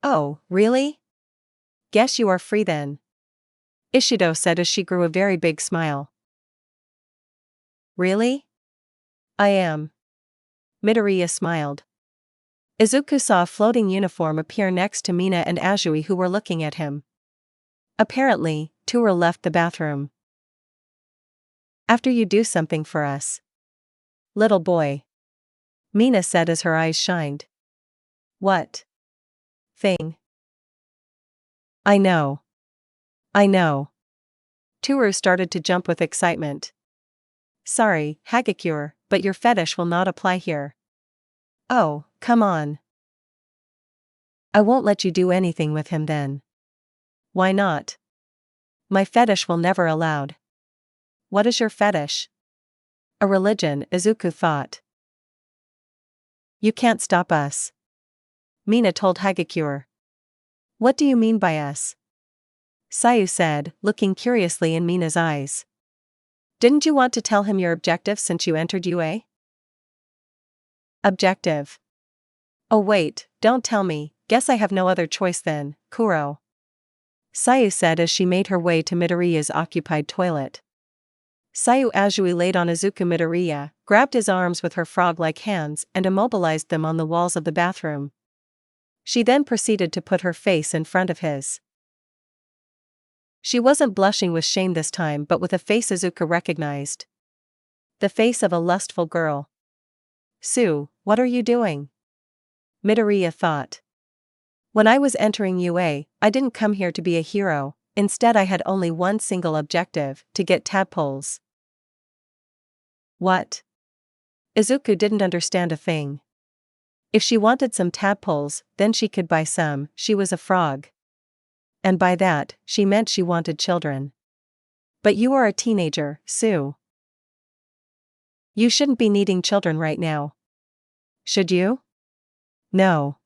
Oh, really? Guess you are free then. Ishido said as she grew a very big smile. Really? I am. Midoriya smiled. Izuku saw a floating uniform appear next to Mina and Ajui, who were looking at him. Apparently, Tura left the bathroom. After you do something for us. Little boy. Mina said as her eyes shined. What? Thing. I know. I know. Toru started to jump with excitement. Sorry, Hagakure, but your fetish will not apply here. Oh, come on. I won't let you do anything with him then. Why not? My fetish will never allowed. What is your fetish? A religion, Izuku thought. You can't stop us. Mina told Hagakure. What do you mean by us? Sayu said, looking curiously in Mina's eyes. Didn't you want to tell him your objective since you entered UA? Objective. Oh wait, don't tell me, guess I have no other choice then, Kuro. Sayu said as she made her way to Midoriya's occupied toilet. Sayu Ajui laid on Izuku Midoriya, grabbed his arms with her frog-like hands and immobilized them on the walls of the bathroom. She then proceeded to put her face in front of his. She wasn't blushing with shame this time but with a face Izuku recognized. The face of a lustful girl. Sue, what are you doing? Midoriya thought. When I was entering UA, I didn't come here to be a hero, instead I had only one single objective, to get tadpoles. What? Izuku didn't understand a thing. If she wanted some tadpoles, then she could buy some, she was a frog. And by that, she meant she wanted children. But you are a teenager, Sue. You shouldn't be needing children right now. Should you? No.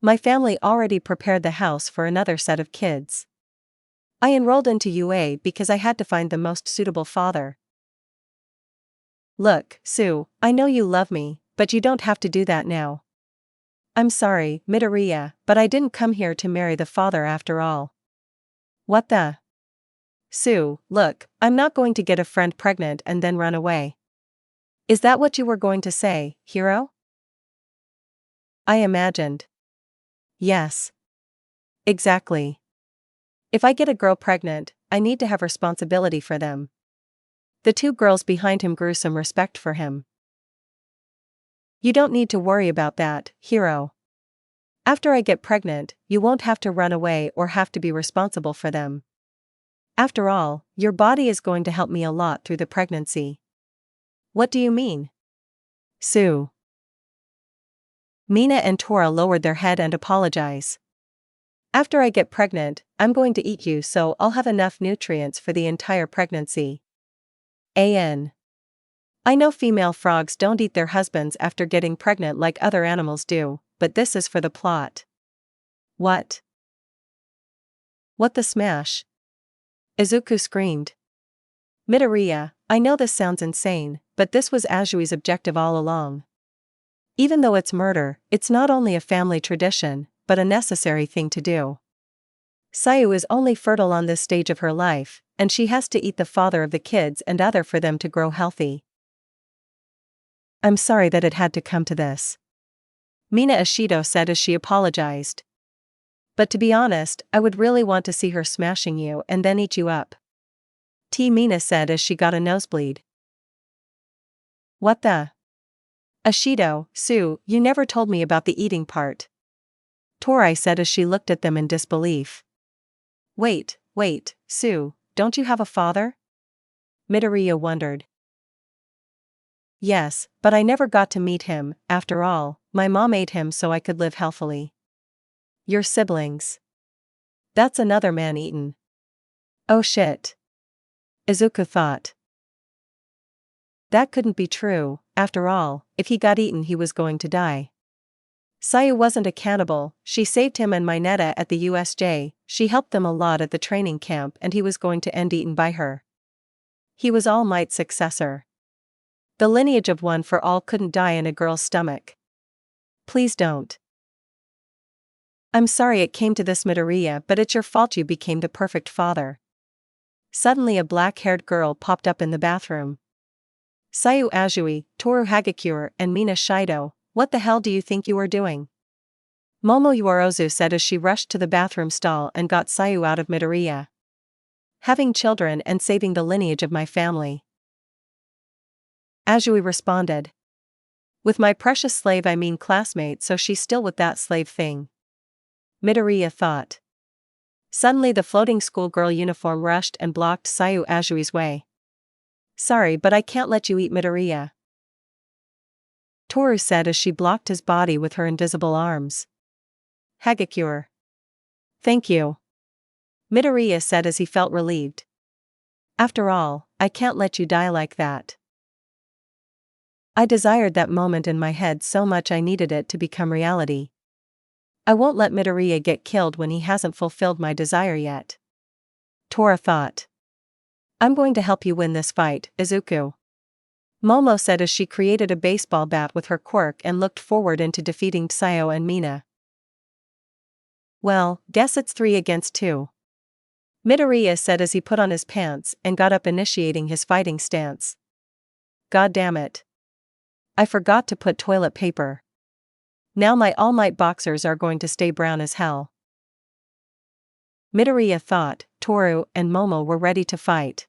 My family already prepared the house for another set of kids. I enrolled into UA because I had to find the most suitable father. Look, Sue, I know you love me, but you don't have to do that now. I'm sorry, Midoriya, but I didn't come here to marry the father after all. What the? Sue, look, I'm not going to get a friend pregnant and then run away. Is that what you were going to say, hero? I imagined. Yes. Exactly. If I get a girl pregnant, I need to have responsibility for them. The two girls behind him grew some respect for him. You don't need to worry about that, hero. After I get pregnant, you won't have to run away or have to be responsible for them. After all, your body is going to help me a lot through the pregnancy. What do you mean? Sue. Mina and Tora lowered their head and apologize. After I get pregnant, I'm going to eat you so I'll have enough nutrients for the entire pregnancy. AN. I know female frogs don't eat their husbands after getting pregnant like other animals do, but this is for the plot. What? What the smash? Izuku screamed. Midoriya, I know this sounds insane, but this was Azui's objective all along. Even though it's murder, it's not only a family tradition, but a necessary thing to do. Sayu is only fertile on this stage of her life, and she has to eat the father of the kids and other for them to grow healthy. I'm sorry that it had to come to this. Mina Ishido said as she apologized. But to be honest, I would really want to see her smashing you and then eat you up. Mina said as she got a nosebleed. What the? Ishido, Sue, you never told me about the eating part. Torai said as she looked at them in disbelief. Wait, Sue, don't you have a father? Midoriya wondered. Yes, but I never got to meet him. After all, my mom ate him so I could live healthily. Your siblings. That's another man eaten. Oh shit. Izuku thought. That couldn't be true. After all, if he got eaten he was going to die. Sayu wasn't a cannibal, she saved him and Mineta at the USJ, she helped them a lot at the training camp and he was going to end eaten by her. He was All Might's successor. The lineage of one for all couldn't die in a girl's stomach. Please don't. I'm sorry it came to this, Midoriya, but it's your fault you became the perfect father. Suddenly a black-haired girl popped up in the bathroom. Sayu Azui, Toru Hagakure and Mina Shido, what the hell do you think you are doing? Momo Yuarozu said as she rushed to the bathroom stall and got Sayu out of Midoriya. Having children and saving the lineage of my family. Azui responded. With my precious slave I mean classmate, so she's still with that slave thing. Midoriya thought. Suddenly the floating schoolgirl uniform rushed and blocked Sayu Azui's way. Sorry, but I can't let you eat Midoriya. Toru said as she blocked his body with her invisible arms. Hagakure. Thank you. Midoriya said as he felt relieved. After all, I can't let you die like that. I desired that moment in my head so much I needed it to become reality. I won't let Midoriya get killed when he hasn't fulfilled my desire yet. Tora thought. I'm going to help you win this fight, Izuku. Momo said as she created a baseball bat with her quirk and looked forward into defeating Sayu and Mina. Well, guess it's 3 against 2. Midoriya said as he put on his pants and got up, initiating his fighting stance. God damn it. I forgot to put toilet paper. Now my All Might boxers are going to stay brown as hell. Midoriya thought. Toru and Momo were ready to fight.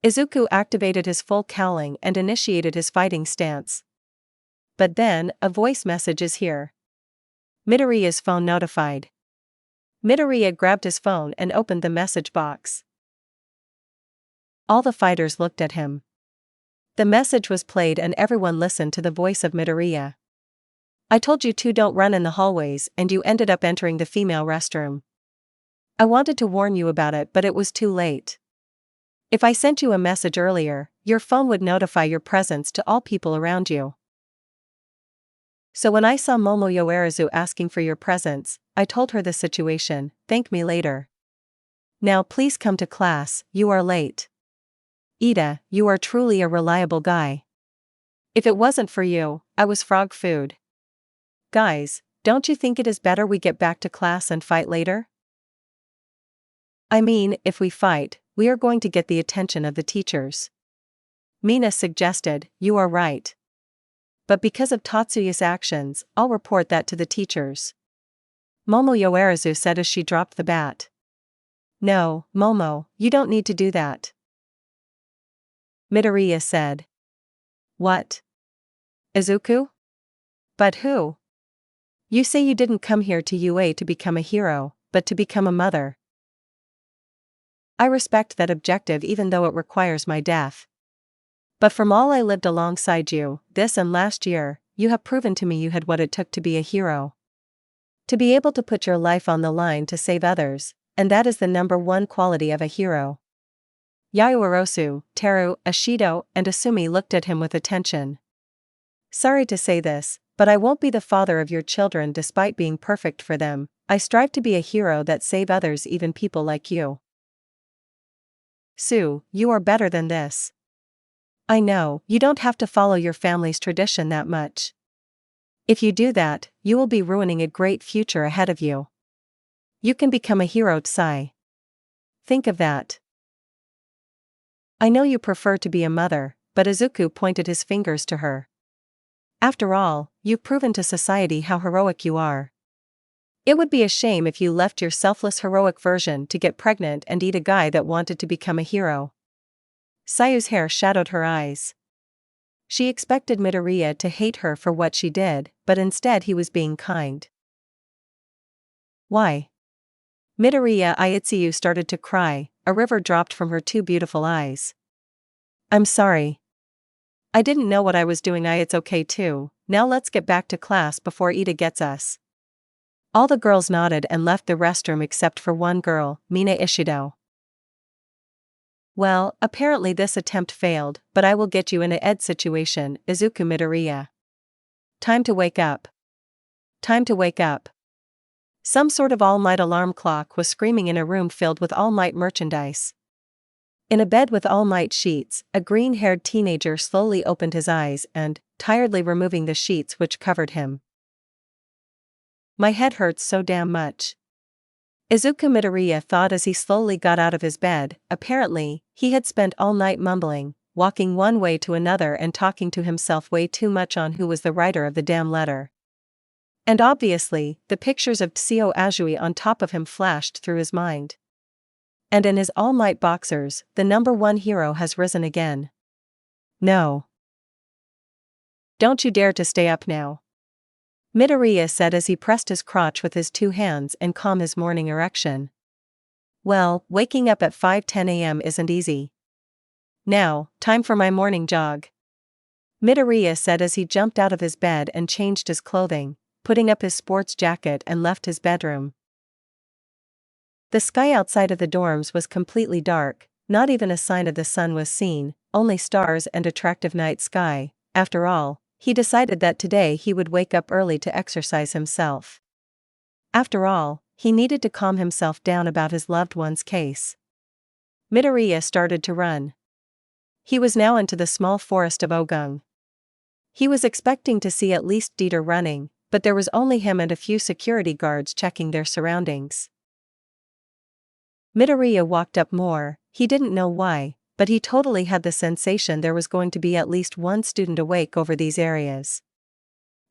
Izuku activated his full cowling and initiated his fighting stance. But then, a voice message is here. Midoriya's phone notified. Midoriya grabbed his phone and opened the message box. All the fighters looked at him. The message was played and everyone listened to the voice of Midoriya. I told you to don't run in the hallways and you ended up entering the female restroom. I wanted to warn you about it, but it was too late. If I sent you a message earlier, your phone would notify your presence to all people around you. So when I saw Momo Yoarazu asking for your presence, I told her the situation. Thank me later. Now please come to class, you are late. Ida, you are truly a reliable guy. If it wasn't for you, I was frog food. Guys, don't you think it is better we get back to class and fight later? I mean, if we fight, we are going to get the attention of the teachers. Mina suggested. You are right. But because of Tatsuya's actions, I'll report that to the teachers. Momo Yoarazu said as she dropped the bat. No, Momo, you don't need to do that. Midoriya said. What? Izuku? But who? You say you didn't come here to UA to become a hero, but to become a mother. I respect that objective even though it requires my death. But from all I lived alongside you, this and last year, you have proven to me you had what it took to be a hero. To be able to put your life on the line to save others, and that is the #1 quality of a hero. Yaoyorozu, Teru, Ashido, and Asumi looked at him with attention. Sorry to say this, but I won't be the father of your children despite being perfect for them. I strive to be a hero that save others, even people like you. Sue, you are better than this. I know, you don't have to follow your family's tradition that much. If you do that, you will be ruining a great future ahead of you. You can become a hero, Tsai. Think of that. I know you prefer to be a mother, but Izuku pointed his fingers to her. After all, you've proven to society how heroic you are. It would be a shame if you left your selfless heroic version to get pregnant and eat a guy that wanted to become a hero. Sayu's hair shadowed her eyes. She expected Midoriya to hate her for what she did, but instead he was being kind. Why? Midoriya Ayatsuyu started to cry, a river dropped from her two beautiful eyes. I'm sorry. I didn't know what I was doing. It's okay too, now let's get back to class before Ida gets us. All the girls nodded and left the restroom except for one girl, Mina Ishido. Well, apparently this attempt failed, but I will get you in a ed situation, Izuku Midoriya. Time to wake up. Time to wake up. Some sort of all-night alarm clock was screaming in a room filled with all-night merchandise. In a bed with all-night sheets, a green-haired teenager slowly opened his eyes and, tiredly removing the sheets which covered him. My head hurts so damn much. Izuku Midoriya thought as he slowly got out of his bed. Apparently, he had spent all night mumbling, walking one way to another and talking to himself way too much on who was the writer of the damn letter. And obviously, the pictures of Tsio Azui on top of him flashed through his mind. And in his all-night boxers, the number one hero has risen again. No. Don't you dare to stay up now. Midoriya said as he pressed his crotch with his two hands and calmed his morning erection. Well, waking up at 5:10 a.m. isn't easy. Now, time for my morning jog. Midoriya said as he jumped out of his bed and changed his clothing, putting up his sports jacket and left his bedroom. The sky outside of the dorms was completely dark, not even a sign of the sun was seen, only stars and attractive night sky. After all, he decided that today he would wake up early to exercise himself. After all, he needed to calm himself down about his loved one's case. Midoriya started to run. He was now into the small forest of Ogung. He was expecting to see at least Dieter running, but there was only him and a few security guards checking their surroundings. Midoriya walked up more, he didn't know why, but he totally had the sensation there was going to be at least one student awake over these areas.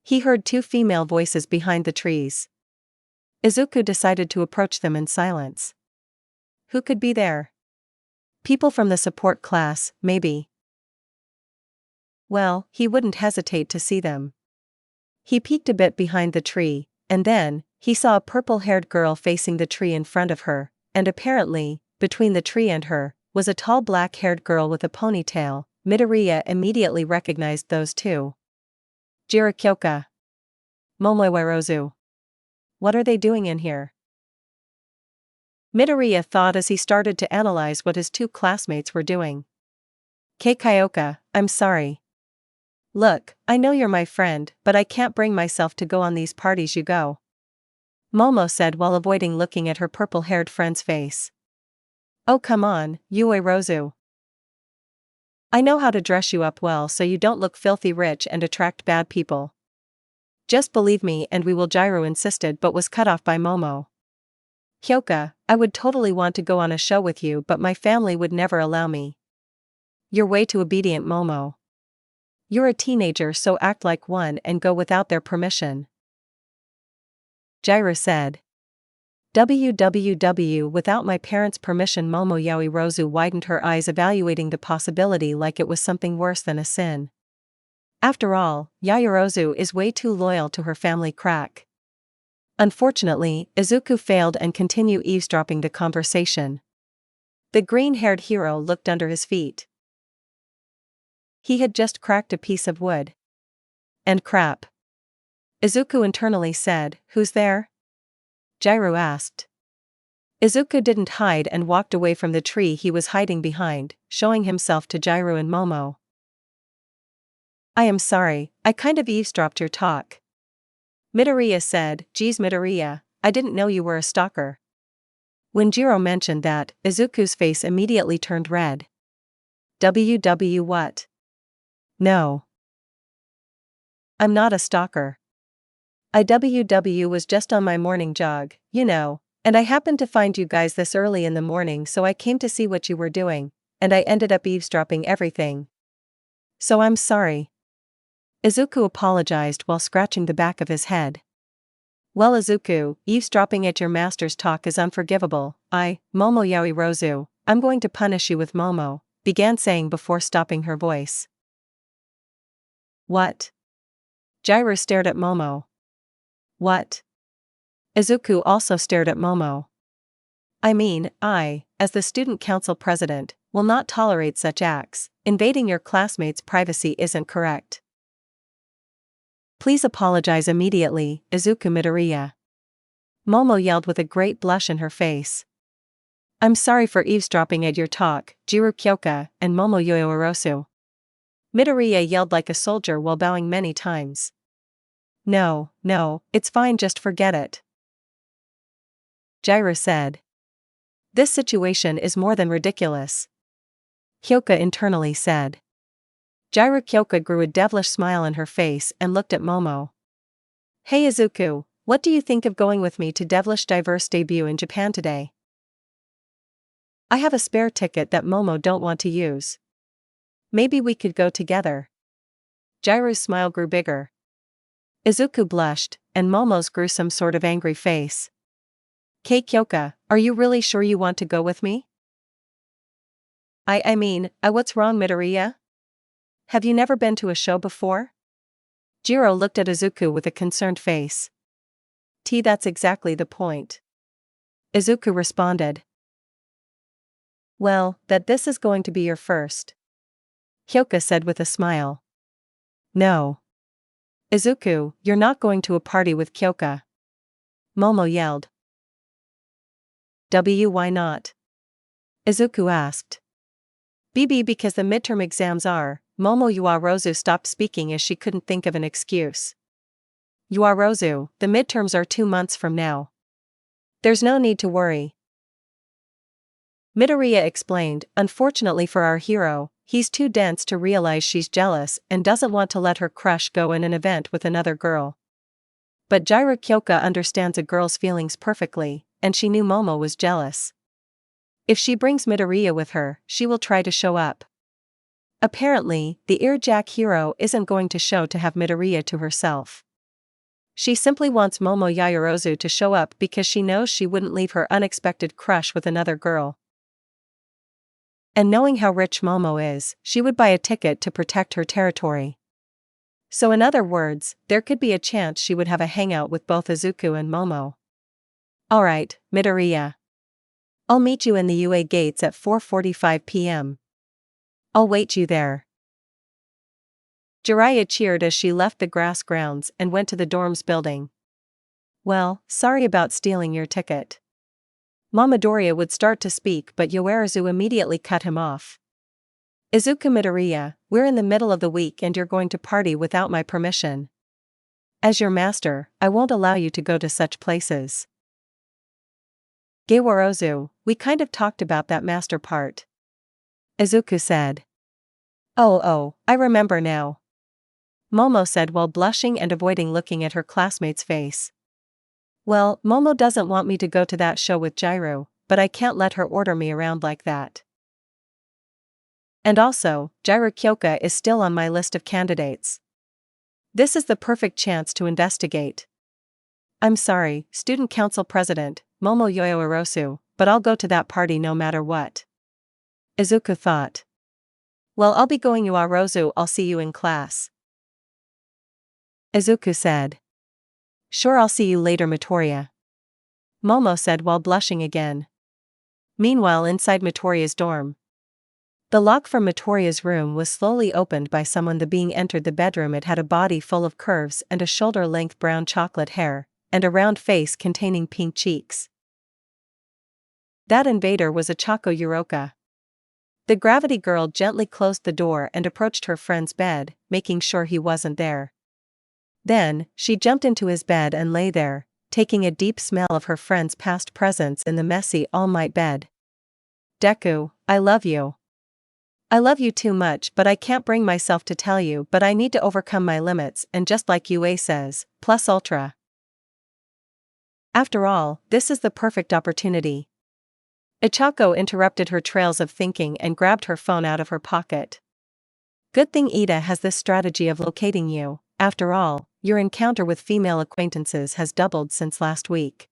He heard two female voices behind the trees. Izuku decided to approach them in silence. Who could be there? People from the support class, maybe. Well, he wouldn't hesitate to see them. He peeked a bit behind the tree, and then, he saw a purple-haired girl facing the tree in front of her, and apparently, between the tree and her, was a tall black-haired girl with a ponytail. Midoriya immediately recognized those two. Jirokyoka. Momoirozu. What are they doing in here? Midoriya thought as he started to analyze what his two classmates were doing. Keikaioka, I'm sorry. Look, I know you're my friend, but I can't bring myself to go on these parties you go. Momo said while avoiding looking at her purple-haired friend's face. Oh come on, Uerozu. I know how to dress you up well so you don't look filthy rich and attract bad people. Just believe me and we will. Jiro insisted but was cut off by Momo. Hyoka, I would totally want to go on a show with you but my family would never allow me. You're way too obedient, Momo. You're a teenager so act like one and go without their permission. Jiro said. Without my parents' permission. Momo Yaoyorozu widened her eyes evaluating the possibility like it was something worse than a sin. After all, Yaoyorozu is way too loyal to her family crack. Unfortunately, Izuku failed and continued eavesdropping the conversation. The green-haired hero looked under his feet. He had just cracked a piece of wood. And crap. Izuku internally said, Who's there? Jiro asked. Izuku didn't hide and walked away from the tree he was hiding behind, showing himself to Jiro and Momo. I am sorry, I kind of eavesdropped your talk. Midoriya said, Geez Midoriya, I didn't know you were a stalker. When Jiro mentioned that, Izuku's face immediately turned red. WW what? No. I'm not a stalker. IWW was just on my morning jog, you know, and I happened to find you guys this early in the morning, so I came to see what you were doing, and I ended up eavesdropping everything. So I'm sorry. Izuku apologized while scratching the back of his head. Well Izuku, eavesdropping at your master's talk is unforgivable. Momo Yaoirozu, I'm going to punish you with Momo, began saying before stopping her voice. What? Jiro stared at Momo. What? Izuku also stared at Momo. I mean, I, as the student council president, will not tolerate such acts. Invading your classmates' privacy isn't correct. Please apologize immediately, Izuku Midoriya. Momo yelled with a great blush in her face. I'm sorry for eavesdropping at your talk, Jiro Kyoka and Momo Yoyoorosu. Midoriya yelled like a soldier while bowing many times. No, it's fine, just forget it. Jiro said. This situation is more than ridiculous. Kyoka internally said. Jiro Kyoka grew a devilish smile on her face and looked at Momo. Hey Izuku, what do you think of going with me to Devilish Diverse debut in Japan today? I have a spare ticket that Momo don't want to use. Maybe we could go together. Jiro's smile grew bigger. Izuku blushed, and Momo's grew some sort of angry face. Kei Kyoka, are you really sure you want to go with me? What's wrong Midoriya? Have you never been to a show before? Jiro looked at Izuku with a concerned face. That's exactly the point. Izuku responded. Well, that this is going to be your first. Kyoka said with a smile. No. Izuku, you're not going to a party with Kyoka. Momo yelled. Why not? Izuku asked. Because the midterm exams are. Momo Yaoirozu stopped speaking as she couldn't think of an excuse. Yaoirozu, the midterms are 2 months from now. There's no need to worry. Midoriya explained, unfortunately for our hero, he's too dense to realize she's jealous and doesn't want to let her crush go in an event with another girl. But Jiro Kyoka understands a girl's feelings perfectly, and she knew Momo was jealous. If she brings Midoriya with her, she will try to show up. Apparently, the earjack hero isn't going to show to have Midoriya to herself. She simply wants Momo Yaoirozu to show up because she knows she wouldn't leave her unexpected crush with another girl. And knowing how rich Momo is, she would buy a ticket to protect her territory. So in other words, there could be a chance she would have a hangout with both Izuku and Momo. Alright, Midoriya. I'll meet you in the UA gates at 4:45 p.m. I'll wait you there. Jiraiya cheered as she left the grass grounds and went to the dorms building. Well, sorry about stealing your ticket. Midoriya would start to speak, but Yaoirozu immediately cut him off. Izuku Midoriya, we're in the middle of the week and you're going to party without my permission. As your master, I won't allow you to go to such places. Yaoirozu, we kind of talked about that master part. Izuku said. Oh, I remember now. Momo said while blushing and avoiding looking at her classmate's face. Well, Momo doesn't want me to go to that show with Jiro, but I can't let her order me around like that. And also, Jiro Kyoka is still on my list of candidates. This is the perfect chance to investigate. I'm sorry, Student Council President, Momo Yaoirozu, but I'll go to that party no matter what. Izuku thought. Well, I'll be going Yaoirozu, I'll see you in class. Izuku said. Sure, I'll see you later Midoriya. Momo said while blushing again. Meanwhile inside Midoriya's dorm. The lock from Midoriya's room was slowly opened by someone. The being entered the bedroom. It had a body full of curves and a shoulder-length brown chocolate hair, and a round face containing pink cheeks. That invader was Ochako Yuroka. The gravity girl gently closed the door and approached her friend's bed, making sure he wasn't there. Then, she jumped into his bed and lay there, taking a deep smell of her friend's past presence in the messy all-night bed. Deku, I love you. I love you too much, but I can't bring myself to tell you, but I need to overcome my limits, and just like Yue says, plus ultra. After all, this is the perfect opportunity. Ochako interrupted her trails of thinking and grabbed her phone out of her pocket. Good thing Ida has this strategy of locating you. After all, your encounter with female acquaintances has doubled since last week.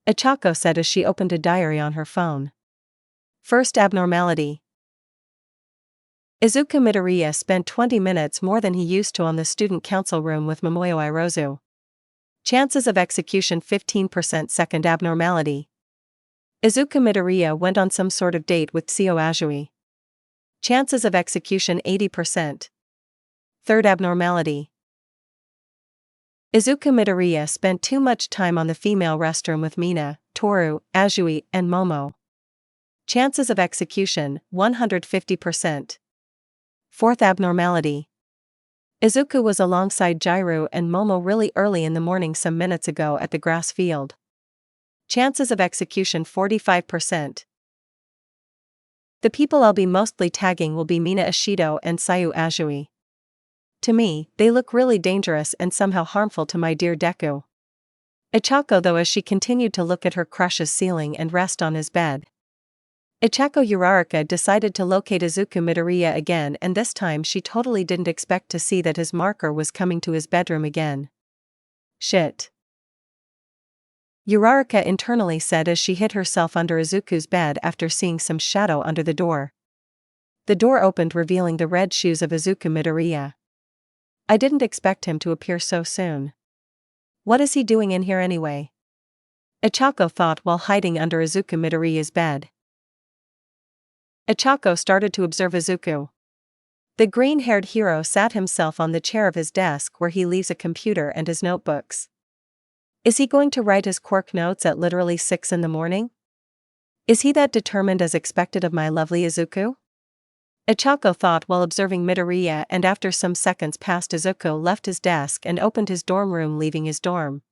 Ochako said as she opened a diary on her phone. First abnormality. Izuku Midoriya spent 20 minutes more than he used to on the student council room with Momoyo Irozu. Chances of execution 15%. Second abnormality. Izuku Midoriya went on some sort of date with Seo Azui. Chances of execution 80%. Third abnormality. Izuku Midoriya spent too much time on the female restroom with Mina, Toru, Azui, and Momo. Chances of execution 150%. Fourth abnormality. Izuku was alongside Jairu and Momo really early in the morning some minutes ago at the grass field. Chances of execution 45%. The people I'll be mostly tagging will be Mina Ishido and Sayu Azui. To me, they look really dangerous and somehow harmful to my dear Deku. Ochako though as she continued to look at her crush's ceiling and rest on his bed. Ochako Uraraka decided to locate Izuku Midoriya again, and this time she totally didn't expect to see that his marker was coming to his bedroom again. Shit. Uraraka internally said as she hid herself under Izuku's bed after seeing some shadow under the door. The door opened revealing the red shoes of Izuku Midoriya. I didn't expect him to appear so soon. What is he doing in here anyway? Ochako thought while hiding under Izuku Midoriya's bed. Ochako started to observe Izuku. The green-haired hero sat himself on the chair of his desk where he leaves a computer and his notebooks. Is he going to write his quirk notes at literally 6 in the morning? Is he that determined as expected of my lovely Izuku? Ochako thought while observing Midoriya, and after some seconds passed Izuku left his desk and opened his dorm room, leaving his dorm.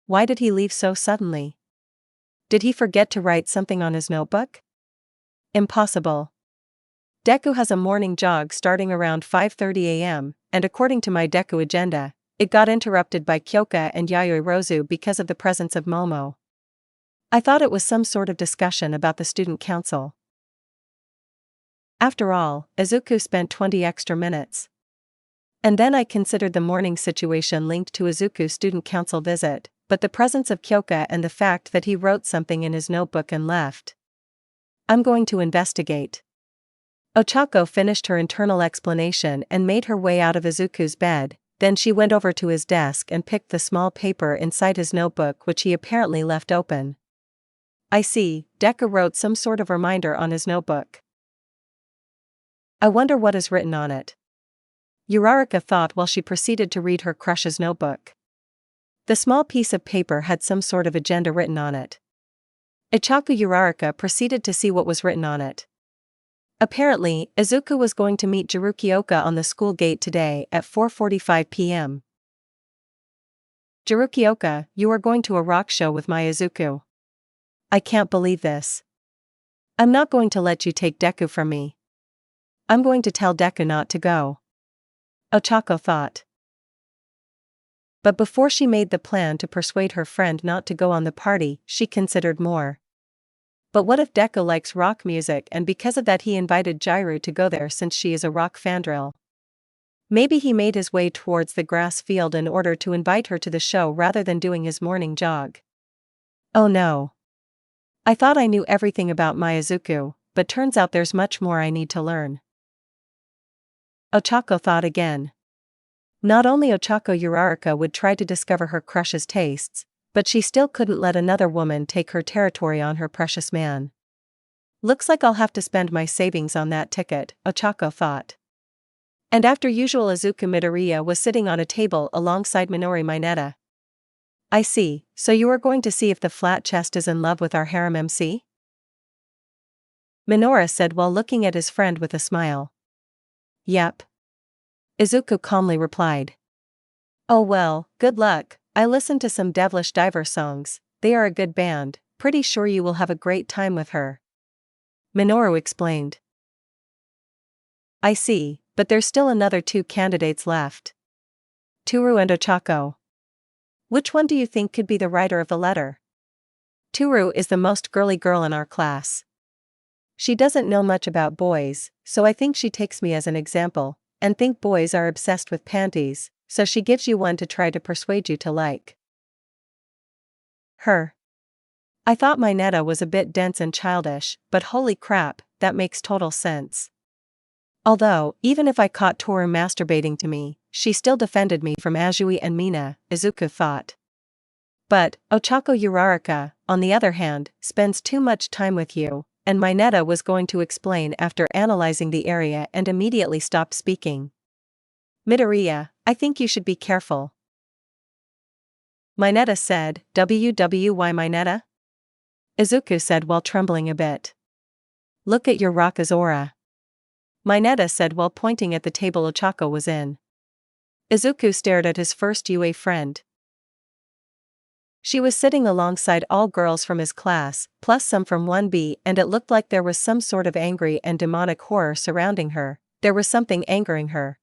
Why did he leave so suddenly? Did he forget to write something on his notebook? Impossible. Deku has a morning jog starting around 5:30 a.m., and according to my Deku agenda, it got interrupted by Kyoka and Yayoi Rozu because of the presence of Momo. I thought it was some sort of discussion about the student council. After all, Izuku spent 20 extra minutes. And then I considered the morning situation linked to Izuku's student council visit, but the presence of Kyoka and the fact that he wrote something in his notebook and left. I'm going to investigate. Ochako finished her internal explanation and made her way out of Izuku's bed, then she went over to his desk and picked the small paper inside his notebook which he apparently left open. I see, Deku wrote some sort of reminder on his notebook. I wonder what is written on it. Uraraka thought while she proceeded to read her crush's notebook. The small piece of paper had some sort of agenda written on it. Ochako Uraraka proceeded to see what was written on it. Apparently, Izuku was going to meet Jirukioka on the school gate today at 4:45 p.m. Jirukioka, you are going to a rock show with my Izuku. I can't believe this. I'm not going to let you take Deku from me. I'm going to tell Deku not to go. Ochako thought. But before she made the plan to persuade her friend not to go on the party, she considered more. But what if Deku likes rock music and because of that he invited Jairu to go there since she is a rock fangirl? Maybe he made his way towards the grass field in order to invite her to the show rather than doing his morning jog. Oh no. I thought I knew everything about my Izuku, but turns out there's much more I need to learn. Ochako thought again. Not only Ochako Uraraka would try to discover her crush's tastes, but she still couldn't let another woman take her territory on her precious man. Looks like I'll have to spend my savings on that ticket, Ochako thought. And after usual Izuku Midoriya was sitting on a table alongside Minori Mineta. I see, so you are going to see if the flat chest is in love with our harem MC? Minoru said while looking at his friend with a smile. Yep. Izuku calmly replied. Oh well, good luck. I listened to some devilish diver songs, they are a good band, pretty sure you will have a great time with her. Minoru explained. I see, but there's still another 2 candidates left. Toru and Ochako. Which one do you think could be the writer of the letter? Toru is the most girly girl in our class. She doesn't know much about boys, so I think she takes me as an example, and think boys are obsessed with panties, so she gives you one to try to persuade you to like her. I thought Mineta was a bit dense and childish, but holy crap, that makes total sense. Although, even if I caught Toru masturbating to me, she still defended me from Azui and Mina, Izuku thought. But, Ochako Uraraka, on the other hand, spends too much time with you, and Mineta was going to explain after analyzing the area and immediately stopped speaking. Midoriya, I think you should be careful. Mineta said, why Mineta? Izuku said while trembling a bit. Look at your Raka's aura. Mineta said while pointing at the table Ochako was in. Izuku stared at his first UA friend. She was sitting alongside all girls from his class, plus some from 1B, and it looked like there was some sort of angry and demonic horror surrounding her. There was something angering her.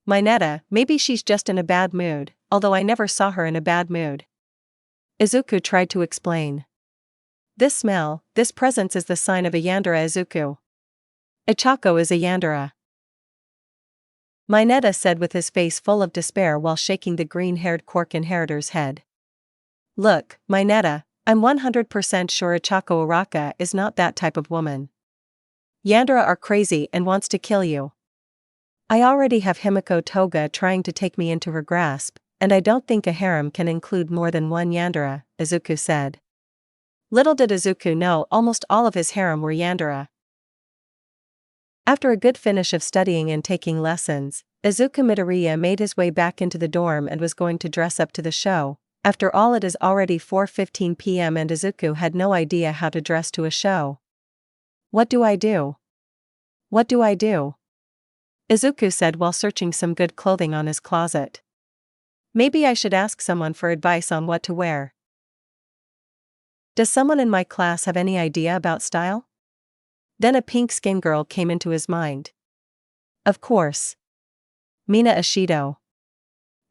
Mineta, maybe she's just in a bad mood, although I never saw her in a bad mood. Izuku tried to explain. This smell, this presence is the sign of a Yandere Izuku. Ochako is a Yandere. Mineta said with his face full of despair while shaking the green-haired Quark inheritor's head. Look, Mineta, I'm 100% sure Ochako Uraka is not that type of woman. Yandere are crazy and wants to kill you. I already have Himiko Toga trying to take me into her grasp, and I don't think a harem can include more than one Yandere, Izuku said. Little did Izuku know almost all of his harem were Yandere. After a good finish of studying and taking lessons, Izuku Midoriya made his way back into the dorm and was going to dress up to the show. After all, it is already 4:15 p.m. and Izuku had no idea how to dress to a show. What do I do? What do I do? Izuku said while searching some good clothing on his closet. Maybe I should ask someone for advice on what to wear. Does someone in my class have any idea about style? Then a pink-skinned girl came into his mind. Of course. Mina Ishido.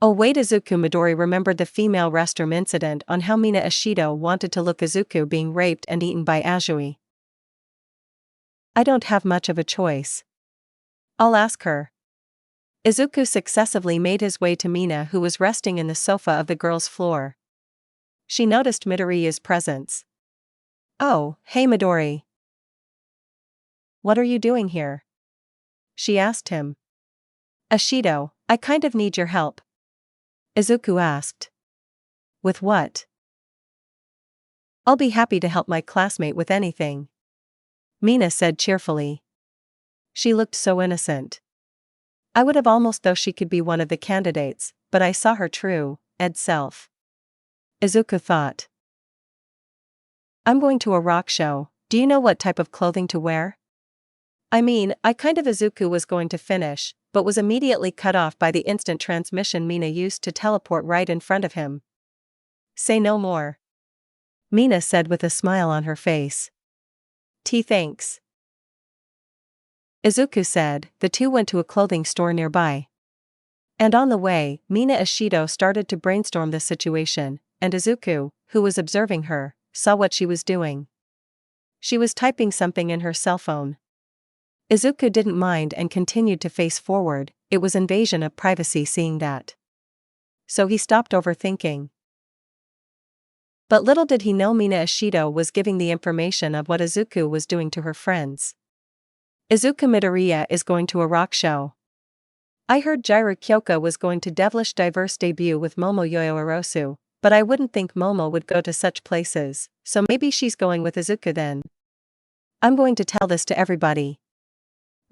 Oh wait, Izuku Midori remembered the female restroom incident on how Mina Ishido wanted to look Izuku being raped and eaten by Azui. I don't have much of a choice. I'll ask her. Izuku successively made his way to Mina, who was resting in the sofa of the girls' floor. She noticed Midoriya's presence. Oh, hey Midori. What are you doing here? She asked him. Ishido, I kind of need your help. Izuku asked. With what? I'll be happy to help my classmate with anything. Mina said cheerfully. She looked so innocent. I would have almost thought she could be one of the candidates, but I saw her true, ed self. Izuku thought. I'm going to a rock show, do you know what type of clothing to wear? I mean, Izuku was going to finish, but was immediately cut off by the instant transmission Mina used to teleport right in front of him. Say no more. Mina said with a smile on her face. Thanks. Izuku said. The two went to a clothing store nearby. And on the way, Mina Ishido started to brainstorm the situation, and Izuku, who was observing her, saw what she was doing. She was typing something in her cell phone. Izuku didn't mind and continued to face forward. It was invasion of privacy seeing that. So he stopped overthinking. But little did he know Mina Ishido was giving the information of what Izuku was doing to her friends. Izuku Midoriya is going to a rock show. I heard Jiru Kyoka was going to Devilish Diverse debut with Momo Yoyoerosu, but I wouldn't think Momo would go to such places, so maybe she's going with Izuku then. I'm going to tell this to everybody.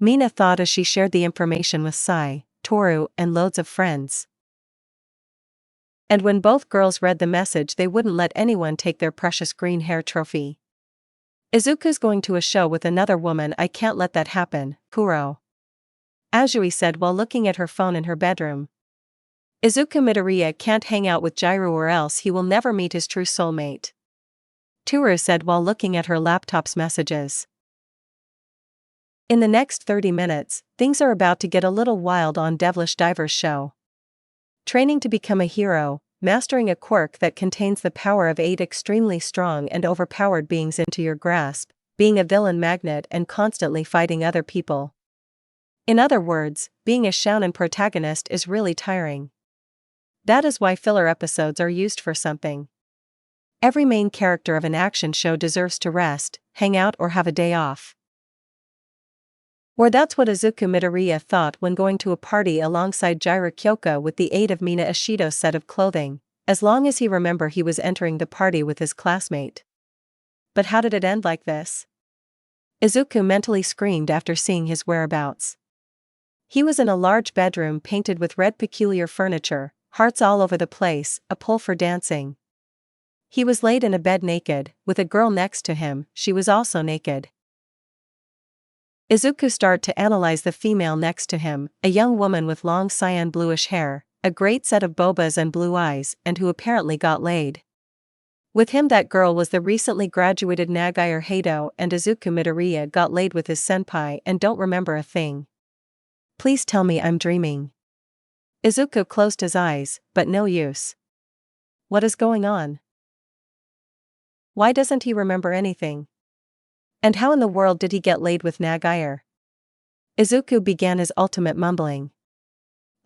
Mina thought as she shared the information with Sai, Toru, and loads of friends. And when both girls read the message, they wouldn't let anyone take their precious green hair trophy. Izuku's going to a show with another woman. I can't let that happen, Kuro. Azui said while looking at her phone in her bedroom. Izuku Midoriya can't hang out with Jiraiya or else he will never meet his true soulmate. Toru said while looking at her laptop's messages. In the next 30 minutes, things are about to get a little wild on Devilish Diver's show. Training to become a hero, mastering a quirk that contains the power of 8 extremely strong and overpowered beings into your grasp, being a villain magnet and constantly fighting other people. In other words, being a shounen protagonist is really tiring. That is why filler episodes are used for something. Every main character of an action show deserves to rest, hang out or have a day off. Or that's what Izuku Midoriya thought when going to a party alongside Jiraiya Kyoka with the aid of Mina Ishido's set of clothing, as long as he remembered he was entering the party with his classmate. But how did it end like this? Izuku mentally screamed after seeing his whereabouts. He was in a large bedroom painted with red peculiar furniture, hearts all over the place, a pole for dancing. He was laid in a bed naked, with a girl next to him. She was also naked. Izuku started to analyze the female next to him, a young woman with long cyan bluish hair, a great set of bobas and blue eyes, and who apparently got laid. With him that girl was the recently graduated Nagaire Hado, and Izuku Midoriya got laid with his senpai and don't remember a thing. Please tell me I'm dreaming. Izuku closed his eyes, but no use. What is going on? Why doesn't he remember anything? And how in the world did he get laid with Nagaire? Izuku began his ultimate mumbling.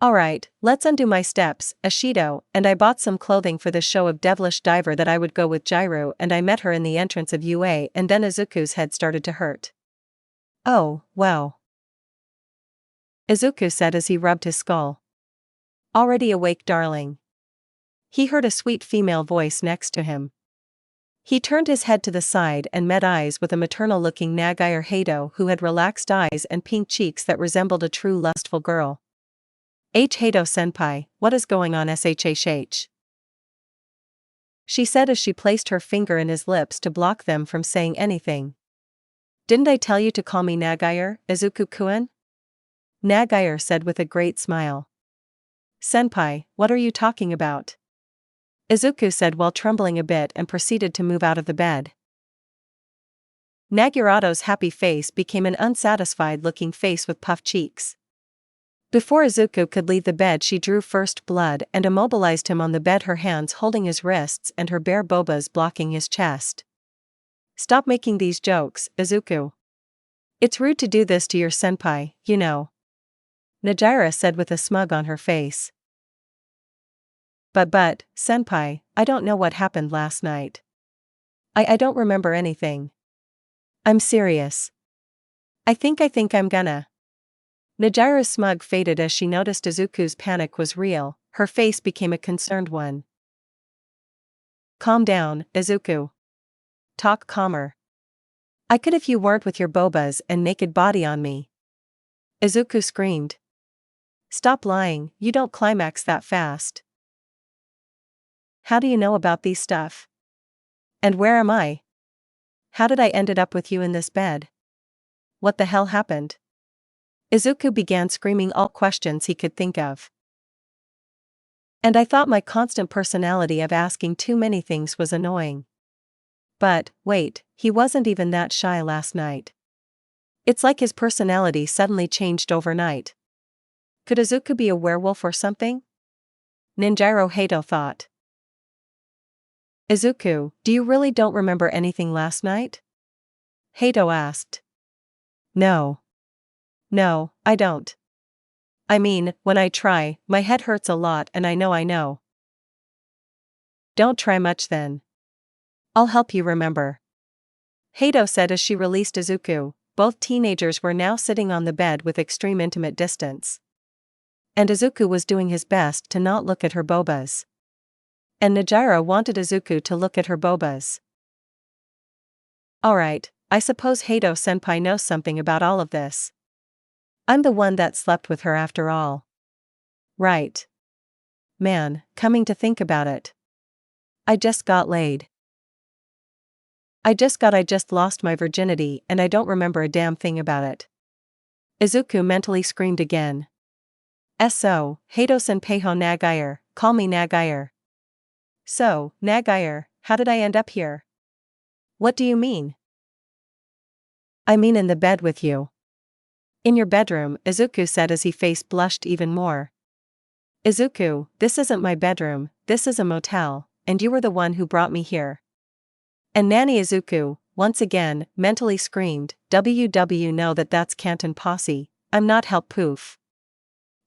Alright, let's undo my steps, Ishido, and I bought some clothing for the show of Devilish Diver that I would go with Jiraiya, and I met her in the entrance of UA, and then Izuku's head started to hurt. Oh, wow. Izuku said as he rubbed his skull. Already awake, darling. He heard a sweet female voice next to him. He turned his head to the side and met eyes with a maternal-looking Nagaire Hado who had relaxed eyes and pink cheeks that resembled a true lustful girl. Hado-senpai, what is going on shhh? She said as she placed her finger in his lips to block them from saying anything. Didn't I tell you to call me Nagaire, Izuku-kun? Nagaire said with a great smile. Senpai, what are you talking about? Izuku said while trembling a bit and proceeded to move out of the bed. Nagirato's happy face became an unsatisfied-looking face with puffed cheeks. Before Izuku could leave the bed, she drew first blood and immobilized him on the bed, her hands holding his wrists and her bare bobas blocking his chest. Stop making these jokes, Izuku. It's rude to do this to your senpai, you know. Najira said with a smug on her face. But, senpai, I don't know what happened last night. I don't remember anything. I'm serious. I think I'm gonna. Najira's smug faded as she noticed Izuku's panic was real. Her face became a concerned one. Calm down, Izuku. Talk calmer. I could if you weren't with your bobas and naked body on me. Izuku screamed. Stop lying, you don't climax that fast. How do you know about these stuff? And where am I? How did I ended up with you in this bed? What the hell happened? Izuku began screaming all questions he could think of. And I thought my constant personality of asking too many things was annoying. But, wait, he wasn't even that shy last night. It's like his personality suddenly changed overnight. Could Izuku be a werewolf or something? Ninjiro Hado thought. Izuku, do you really don't remember anything last night? Hado asked. No, I don't. I mean, when I try, my head hurts a lot and I know. Don't try much then. I'll help you remember. Hado said as she released Izuku. Both teenagers were now sitting on the bed with extreme intimate distance. And Izuku was doing his best to not look at her bobas. And Najira wanted Izuku to look at her bobas. Alright, I suppose Hado-senpai knows something about all of this. I'm the one that slept with her after all. Right. man, coming to think about it. I just got laid. I just lost my virginity and I don't remember a damn thing about it. Izuku mentally screamed again. So, Hato-san Peiho Nagaire, call me Nagaire. So, Nagaire, how did I end up here? What do you mean? I mean in the bed with you. In your bedroom, Izuku said as his face blushed even more. Izuku, this isn't my bedroom, this is a motel, and you were the one who brought me here. And Nanny Izuku, once again, mentally screamed, WW know that's Canton Posse, I'm not help poof.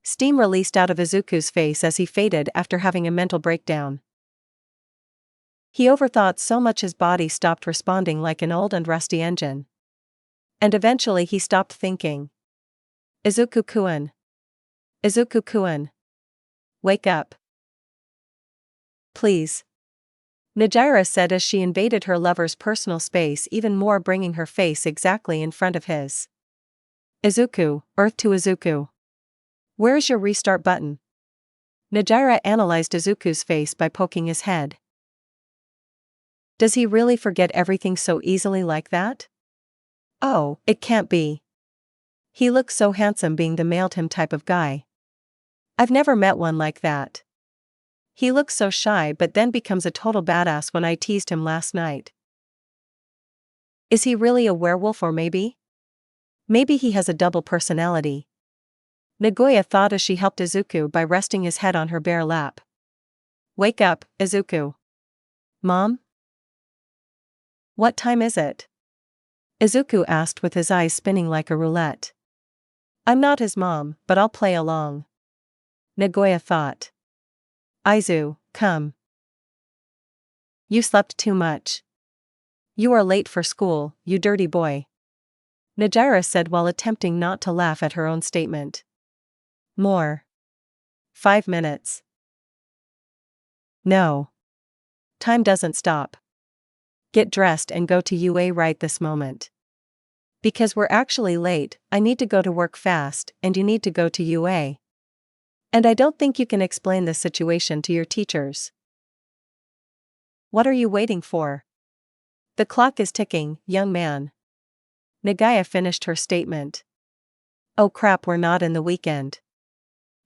Steam released out of Izuku's face as he faded after having a mental breakdown. He overthought so much his body stopped responding like an old and rusty engine. And eventually he stopped thinking. Izuku-kun. Izuku-kun. Wake up. Please. Najira said as she invaded her lover's personal space even more, bringing her face exactly in front of his. Izuku, Earth to Izuku. Where's your restart button? Najira analyzed Izuku's face by poking his head. Does he really forget everything so easily like that? Oh, it can't be. He looks so handsome, being the mailed him type of guy. I've never met one like that. He looks so shy but then becomes a total badass when I teased him last night. Is he really a werewolf, or maybe he has a double personality? Nagoya thought as she helped Izuku by resting his head on her bare lap. Wake up, Izuku. Mom? What time is it? Izuku asked with his eyes spinning like a roulette. I'm not his mom, but I'll play along. Nagoya thought. Izu, come. You slept too much. You are late for school, you dirty boy. Najira said while attempting not to laugh at her own statement. More. 5 minutes. No. Time doesn't stop. Get dressed and go to UA right this moment. Because we're actually late, I need to go to work fast, and you need to go to UA. And I don't think you can explain this situation to your teachers. What are you waiting for? The clock is ticking, young man. Nagaya finished her statement. Oh crap, we're not in the weekend.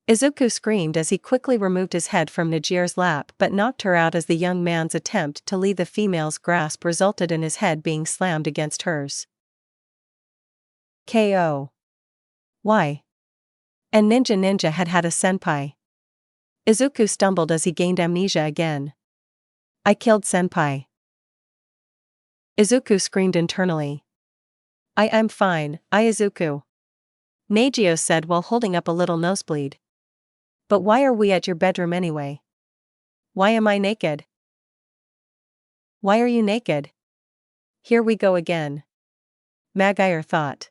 Izuku screamed as he quickly removed his head from Najira's lap but knocked her out as the young man's attempt to leave the female's grasp resulted in his head being slammed against hers. KO. Why? And Ninja had a senpai. Izuku stumbled as he gained amnesia again. I killed senpai. Izuku screamed internally. I'm fine, Izuku. Neigio said while holding up a little nosebleed. But why are we at your bedroom anyway? Why am I naked? Why are you naked? Here we go again. Nagaire thought.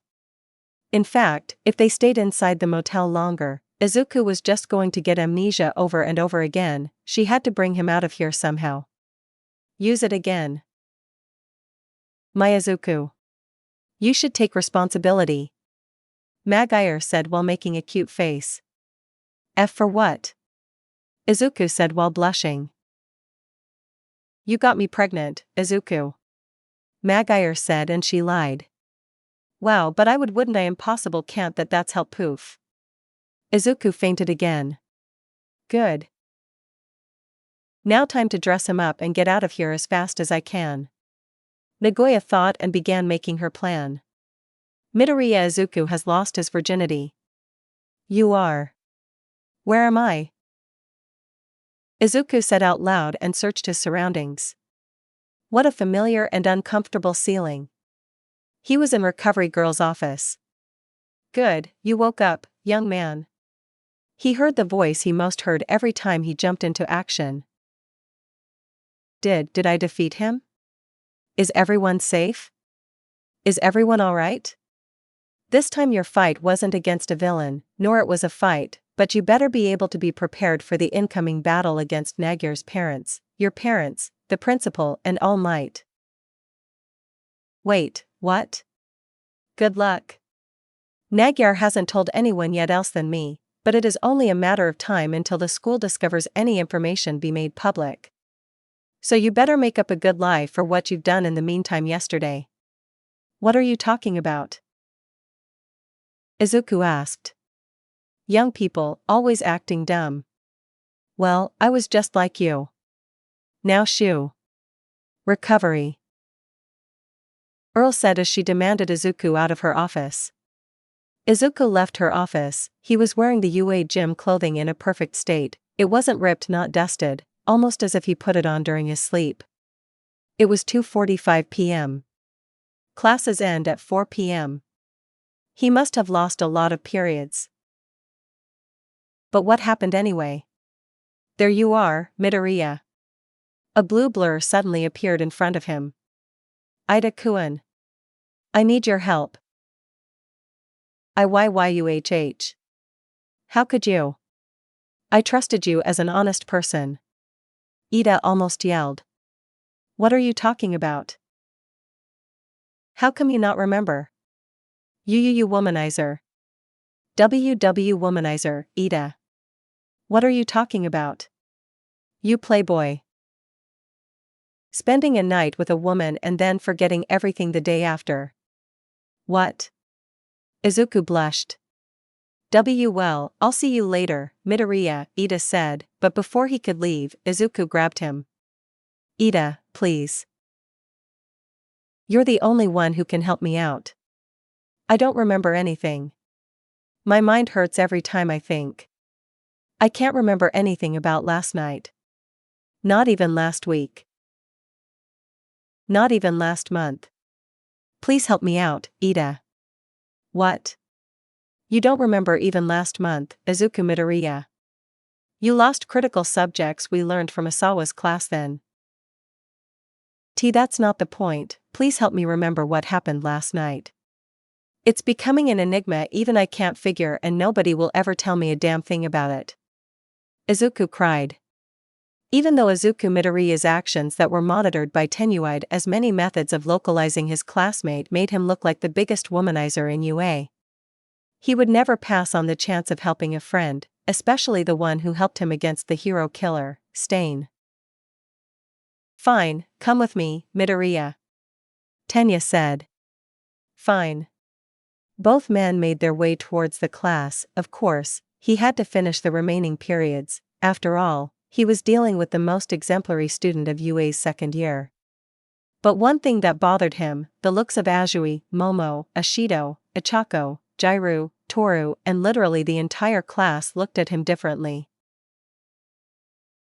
In fact, if they stayed inside the motel longer, Izuku was just going to get amnesia over and over again. She had to bring him out of here somehow. Use it again. My Izuku. You should take responsibility. Nagaire said while making a cute face. F for what? Izuku said while blushing. You got me pregnant, Izuku. Nagaire said, and she lied. Wow, but I wouldn't I impossible can't that's help poof. Izuku fainted again. Good. Now time to dress him up and get out of here as fast as I can. Nagoya thought and began making her plan. Midoriya Izuku has lost his virginity. You are. Where am I? Izuku said out loud and searched his surroundings. What a familiar and uncomfortable ceiling. He was in Recovery Girl's office. Good, you woke up, young man. He heard the voice he most heard every time he jumped into action. Did I defeat him? Is everyone safe? Is everyone alright? This time your fight wasn't against a villain, nor it was a fight, but you better be able to be prepared for the incoming battle against Nagyar's parents, your parents, the principal and All Might. Wait, what? Good luck. Nagyar hasn't told anyone yet else than me, But it is only a matter of time until the school discovers any information be made public. So you better make up a good lie for what you've done in the meantime yesterday. What are you talking about? Izuku asked. Young people, always acting dumb. Well, I was just like you. Now shoo. Recovery. Earl said as she demanded Izuku out of her office. Izuku left her office. He was wearing the UA gym clothing in a perfect state. It wasn't ripped, not dusted, almost as if he put it on during his sleep. It was 2:45 p.m. Classes end at 4 p.m. He must have lost a lot of periods. But what happened anyway? There you are, Midoriya. A blue blur suddenly appeared in front of him. Ida-kun. I need your help. IYYUHH. How could you? I trusted you as an honest person. Ida almost yelled. What are you talking about? How come you not remember? You womanizer. WW womanizer, Ida. What are you talking about? You playboy. Spending a night with a woman and then forgetting everything the day after. What? Izuku blushed. Well, I'll see you later, Midoriya, Ida said, but before he could leave, Izuku grabbed him. Ida, please. You're the only one who can help me out. I don't remember anything. My mind hurts every time I think. I can't remember anything about last night. Not even last week. Not even last month. Please help me out, Ida. What? You don't remember even last month, Izuku Midoriya. You lost critical subjects we learned from Asawa's class then. That's not the point, please help me remember what happened last night. It's becoming an enigma even I can't figure and nobody will ever tell me a damn thing about it. Izuku cried. Even though Izuku Midoriya's actions that were monitored by Tenuide as many methods of localizing his classmate made him look like the biggest womanizer in UA. He would never pass on the chance of helping a friend, especially the one who helped him against the hero killer, Stain. Fine, come with me, Midoriya. Tenya said. Fine. Both men made their way towards the class. Of course, he had to finish the remaining periods. After all, he was dealing with the most exemplary student of UA's second year. But one thing that bothered him, the looks of Azui, Momo, Ashido, Ichako, Jairu, Toru, and literally the entire class looked at him differently.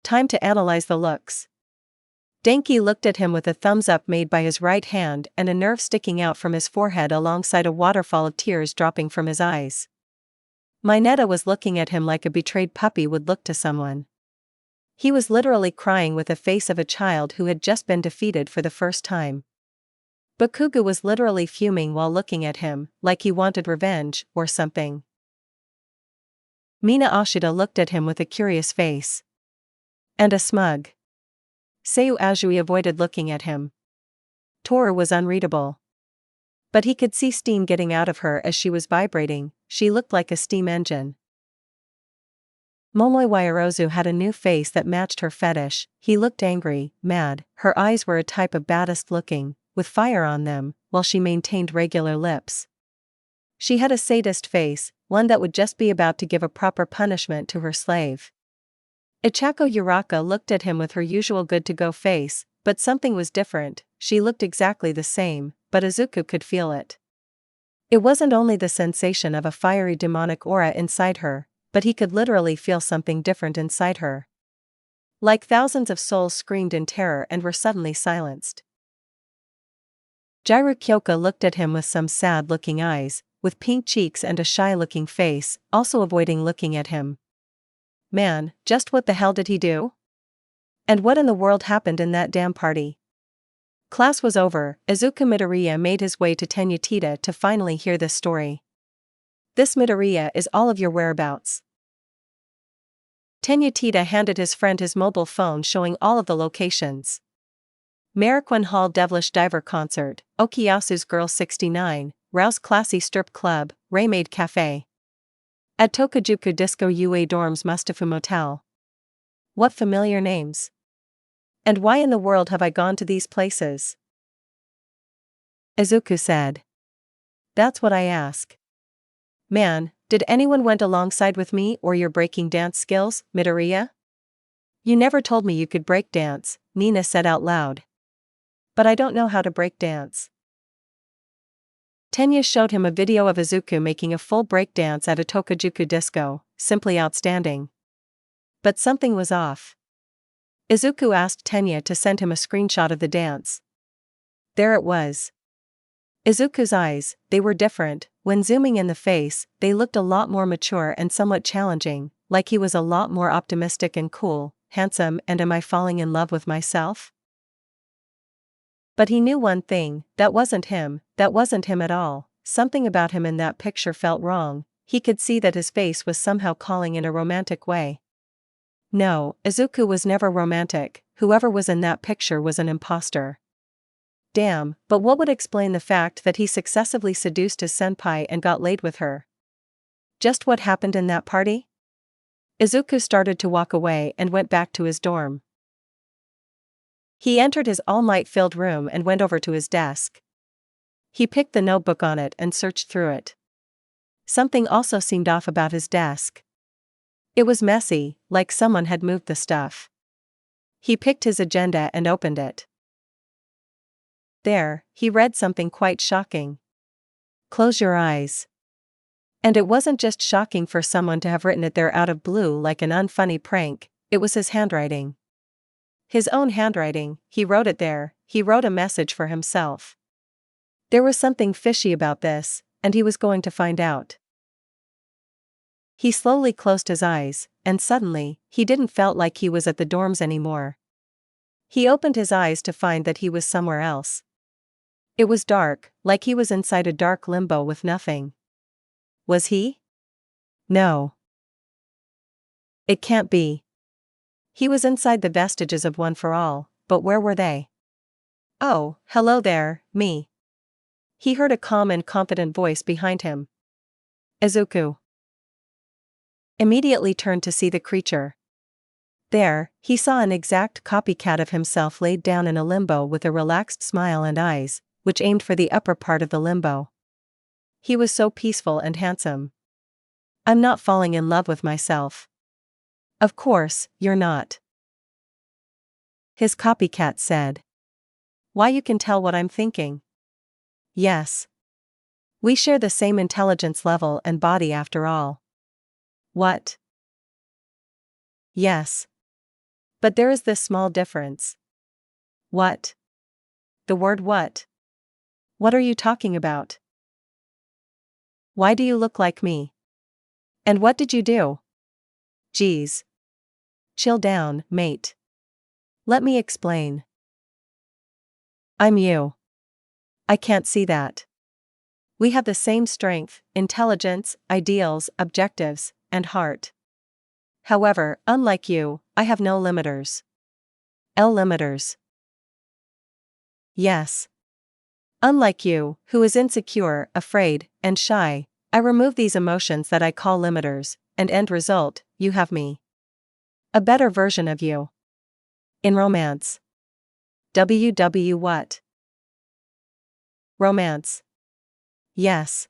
Time to analyze the looks. Denki looked at him with a thumbs up made by his right hand and a nerve sticking out from his forehead alongside a waterfall of tears dropping from his eyes. Mineta was looking at him like a betrayed puppy would look to someone. He was literally crying with the face of a child who had just been defeated for the first time. Bakugo was literally fuming while looking at him, like he wanted revenge, or something. Mina Ashida looked at him with a curious face. And a smug. Seiyu Azui avoided looking at him. Toru was unreadable. But he could see steam getting out of her as she was vibrating, she looked like a steam engine. Momoi Wairozu had a new face that matched her fetish, he looked angry, mad, her eyes were a type of baddest looking, with fire on them, while she maintained regular lips. She had a sadist face, one that would just be about to give a proper punishment to her slave. Ichako Uraka looked at him with her usual good-to-go face, but something was different, she looked exactly the same, but Izuku could feel it. It wasn't only the sensation of a fiery demonic aura inside her, but he could literally feel something different inside her. Like thousands of souls screamed in terror and were suddenly silenced. Jairu Kyoka looked at him with some sad-looking eyes, with pink cheeks and a shy-looking face, also avoiding looking at him. Man, just what the hell did he do? And what in the world happened in that damn party? Class was over, Izuku Midoriya made his way to Tenyutita to finally hear this story. This Midoriya is all of your whereabouts. Tenyutita handed his friend his mobile phone showing all of the locations. Mariquin Hall Devilish Diver Concert, Okiyasu's Girl 69, Rouse Classy Strip Club, Raymaid Cafe. At Tokajuku Disco UA Dorms Mustafu Motel. What familiar names. And why in the world have I gone to these places? Izuku said. That's what I ask. Man, did anyone went alongside with me or your breaking dance skills, Midoriya? You never told me you could break dance, Nina said out loud. But I don't know how to break dance. Tenya showed him a video of Izuku making a full break dance at a Tokajuku disco, simply outstanding. But something was off. Izuku asked Tenya to send him a screenshot of the dance. There it was. Izuku's eyes, they were different. When zooming in the face, they looked a lot more mature and somewhat challenging, like he was a lot more optimistic and cool, handsome, and am I falling in love with myself? But he knew one thing, that wasn't him at all. Something about him in that picture felt wrong. He could see that his face was somehow calling in a romantic way. No, Izuku was never romantic, whoever was in that picture was an imposter. Damn, but what would explain the fact that he successively seduced his senpai and got laid with her? Just what happened in that party? Izuku started to walk away and went back to his dorm. He entered his all-light-filled room and went over to his desk. He picked the notebook on it and searched through it. Something also seemed off about his desk. It was messy, like someone had moved the stuff. He picked his agenda and opened it. There, he read something quite shocking. Close your eyes. And it wasn't just shocking for someone to have written it there out of blue like an unfunny prank, it was his handwriting. His own handwriting, he wrote it there, he wrote a message for himself. There was something fishy about this, and he was going to find out. He slowly closed his eyes, and suddenly, he didn't felt like he was at the dorms anymore. He opened his eyes to find that he was somewhere else. It was dark, like he was inside a dark limbo with nothing. Was he? No. It can't be. He was inside the vestiges of One for All, but where were they? Oh, hello there, me. He heard a calm and confident voice behind him. Izuku. Immediately turned to see the creature. There, he saw an exact copycat of himself laid down in a limbo with a relaxed smile and eyes, which aimed for the upper part of the limbo. He was so peaceful and handsome. I'm not falling in love with myself. Of course, you're not. His copycat said. Why, you can tell what I'm thinking. Yes. We share the same intelligence level and body after all. What? Yes. But there is this small difference. What? The word what? What are you talking about? Why do you look like me? And what did you do? Geez. Chill down, mate. Let me explain. I'm you. I can't see that. We have the same strength, intelligence, ideals, objectives, and heart. However, unlike you, I have no limiters. Limiters. Yes. Unlike you, who is insecure, afraid, and shy, I remove these emotions that I call limiters, and end result, you have me. A better version of you. In romance. WW what? Romance. Yes.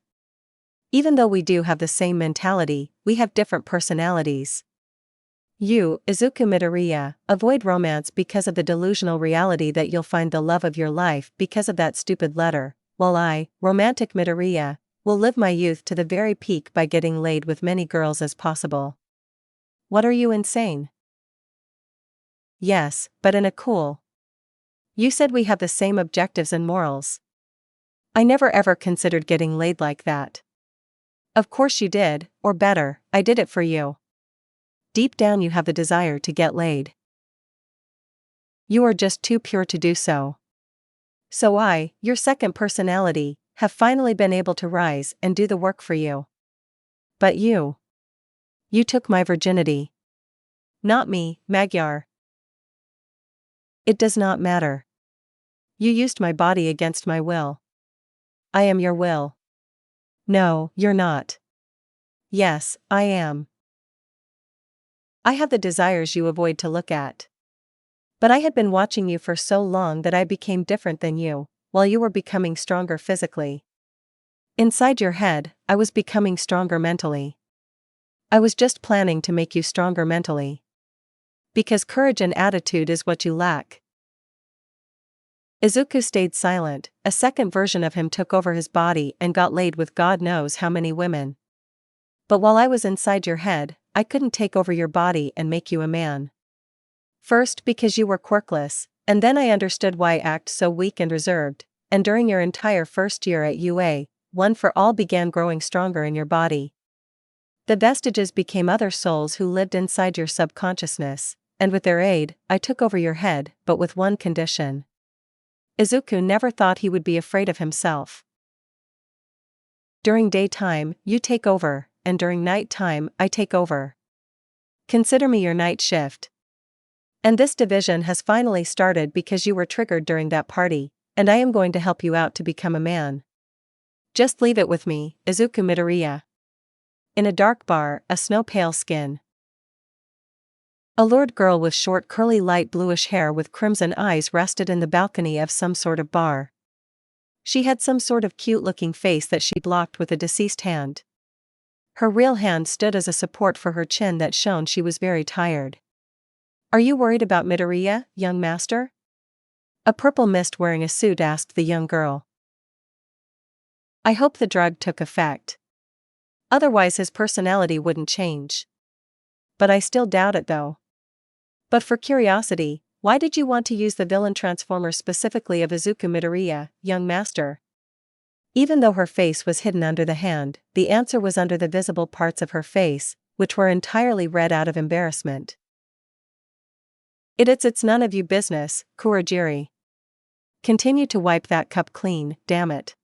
Even though we do have the same mentality, we have different personalities. You, Izuku Midoriya, avoid romance because of the delusional reality that you'll find the love of your life because of that stupid letter, while I, romantic Midoriya, will live my youth to the very peak by getting laid with many girls as possible. What are you, insane? Yes, but in a cool. You said we have the same objectives and morals. I never ever considered getting laid like that. Of course you did, or better, I did it for you. Deep down you have the desire to get laid. You are just too pure to do so. So I, your second personality, have finally been able to rise and do the work for you. But you took my virginity. Not me, Magyar. It does not matter. You used my body against my will. I am your will. No, you're not. Yes, I am. I have the desires you avoid to look at. But I had been watching you for so long that I became different than you, while you were becoming stronger physically. Inside your head, I was becoming stronger mentally. I was just planning to make you stronger mentally. Because courage and attitude is what you lack. Izuku stayed silent. A second version of him took over his body and got laid with God knows how many women. But while I was inside your head, I couldn't take over your body and make you a man. First because you were quirkless, and then I understood why you act so weak and reserved, and during your entire first year at UA, One for All began growing stronger in your body. The vestiges became other souls who lived inside your subconsciousness, and with their aid, I took over your head, but with one condition. Izuku never thought he would be afraid of himself. During daytime, you take over, and during nighttime, I take over. Consider me your night shift. And this division has finally started because you were triggered during that party, and I am going to help you out to become a man. Just leave it with me, Izuku Midoriya. In a dark bar, a snow-pale skin. A lured girl with short curly light bluish hair with crimson eyes rested in the balcony of some sort of bar. She had some sort of cute-looking face that she blocked with a deceased hand. Her real hand stood as a support for her chin that shone she was very tired. Are you worried about Midoriya, young master? A purple mist wearing a suit asked the young girl. I hope the drug took effect. Otherwise his personality wouldn't change. But I still doubt it though. But for curiosity, why did you want to use the villain transformer specifically of Izuku Midoriya, young master? Even though her face was hidden under the hand, the answer was under the visible parts of her face, which were entirely red out of embarrassment. It's none of you business, Kurogiri. Continue to wipe that cup clean, damn it.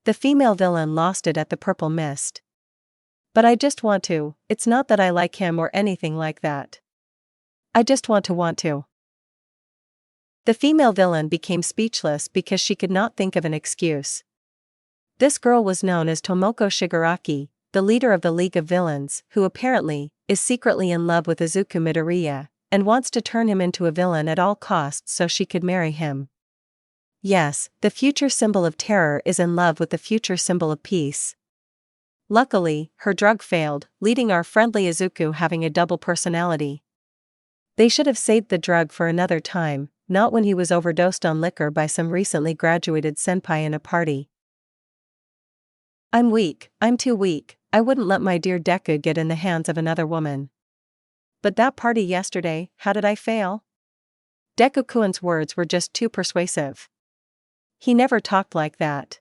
The female villain lost it at the purple mist. But I just want to, it's not that I like him or anything like that. I just want to. The female villain became speechless because she could not think of an excuse. This girl was known as Tomoko Shigaraki, the leader of the League of Villains, who apparently is secretly in love with Izuku Midoriya, and wants to turn him into a villain at all costs so she could marry him. Yes, the future symbol of terror is in love with the future symbol of peace. Luckily, her drug failed, leading our friendly Izuku having a double personality. They should have saved the drug for another time, not when he was overdosed on liquor by some recently graduated senpai in a party. I'm weak, I'm too weak, I wouldn't let my dear Deku get in the hands of another woman. But that party yesterday, how did I fail? Deku-kun's words were just too persuasive. He never talked like that.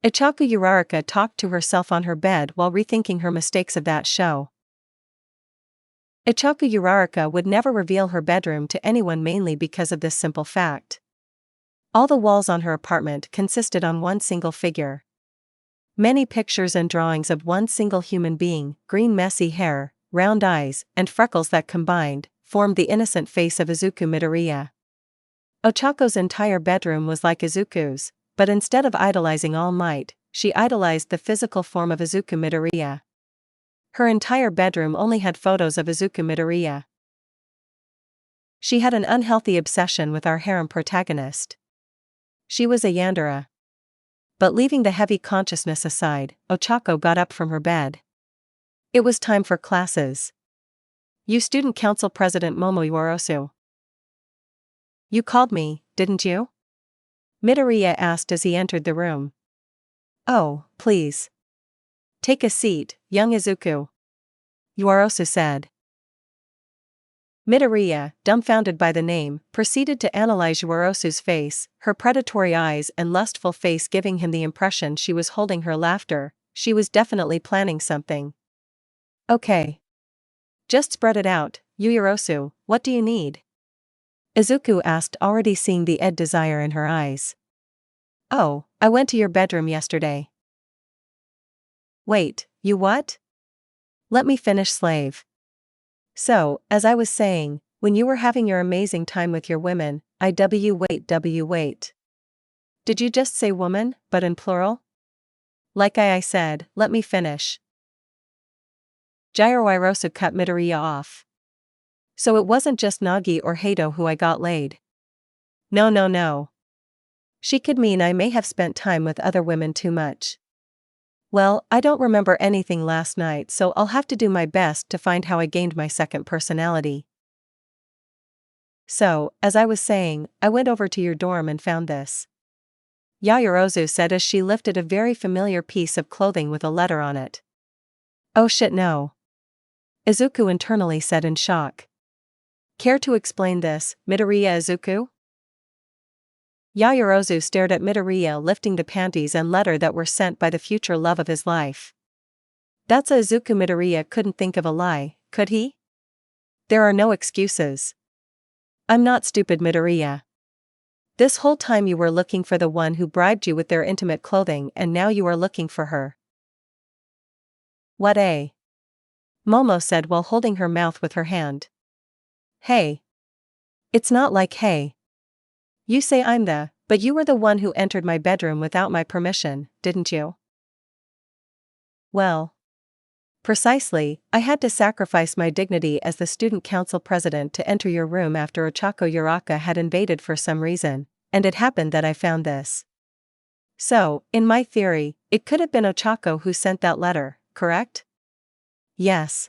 Ichaku Uraraka talked to herself on her bed while rethinking her mistakes of that show. Ichaku Uraraka would never reveal her bedroom to anyone mainly because of this simple fact. All the walls on her apartment consisted on one single figure. Many pictures and drawings of one single human being, green messy hair, round eyes, and freckles that combined, formed the innocent face of Izuku Midoriya. Ochako's entire bedroom was like Izuku's, but instead of idolizing All Might, she idolized the physical form of Izuku Midoriya. Her entire bedroom only had photos of Izuku Midoriya. She had an unhealthy obsession with our harem protagonist. She was a Yandere. But leaving the heavy consciousness aside, Ochako got up from her bed. It was time for classes. You Student Council President Momo Yuarosu. You called me, didn't you? Midoriya asked as he entered the room. Oh, please. Take a seat, young Izuku. Yuarosu said. Midoriya, dumbfounded by the name, proceeded to analyze Yuarosu's face, her predatory eyes and lustful face giving him the impression she was holding her laughter. She was definitely planning something. Okay. Just spread it out, Yuarosu, what do you need? Izuku asked, already seeing the desire in her eyes. Oh, I went to your bedroom yesterday. Wait, you what? Let me finish, slave. So, as I was saying, when you were having your amazing time with your women, wait. Did you just say woman, but in plural? Like I said, let me finish. Jirairosu cut Midoriya off. So it wasn't just Nagi or Hato who I got laid. No. She could mean I may have spent time with other women too much. Well, I don't remember anything last night, so I'll have to do my best to find how I gained my second personality. So, as I was saying, I went over to your dorm and found this. Yaoyorozu said as she lifted a very familiar piece of clothing with a letter on it. Oh shit, no. Izuku internally said in shock. Care to explain this, Midoriya Izuku? Yaoyorozu stared at Midoriya lifting the panties and letter that were sent by the future love of his life. That's a Izuku. Midoriya couldn't think of a lie, could he? There are no excuses. I'm not stupid, Midoriya. This whole time you were looking for the one who bribed you with their intimate clothing, and now you are looking for her. What a? Momo said while holding her mouth with her hand. Hey. It's not like hey. You say I'm but you were the one who entered my bedroom without my permission, didn't you? Well. Precisely, I had to sacrifice my dignity as the student council president to enter your room after Ochako Uraka had invaded for some reason, and it happened that I found this. So, in my theory, it could have been Ochako who sent that letter, correct? Yes.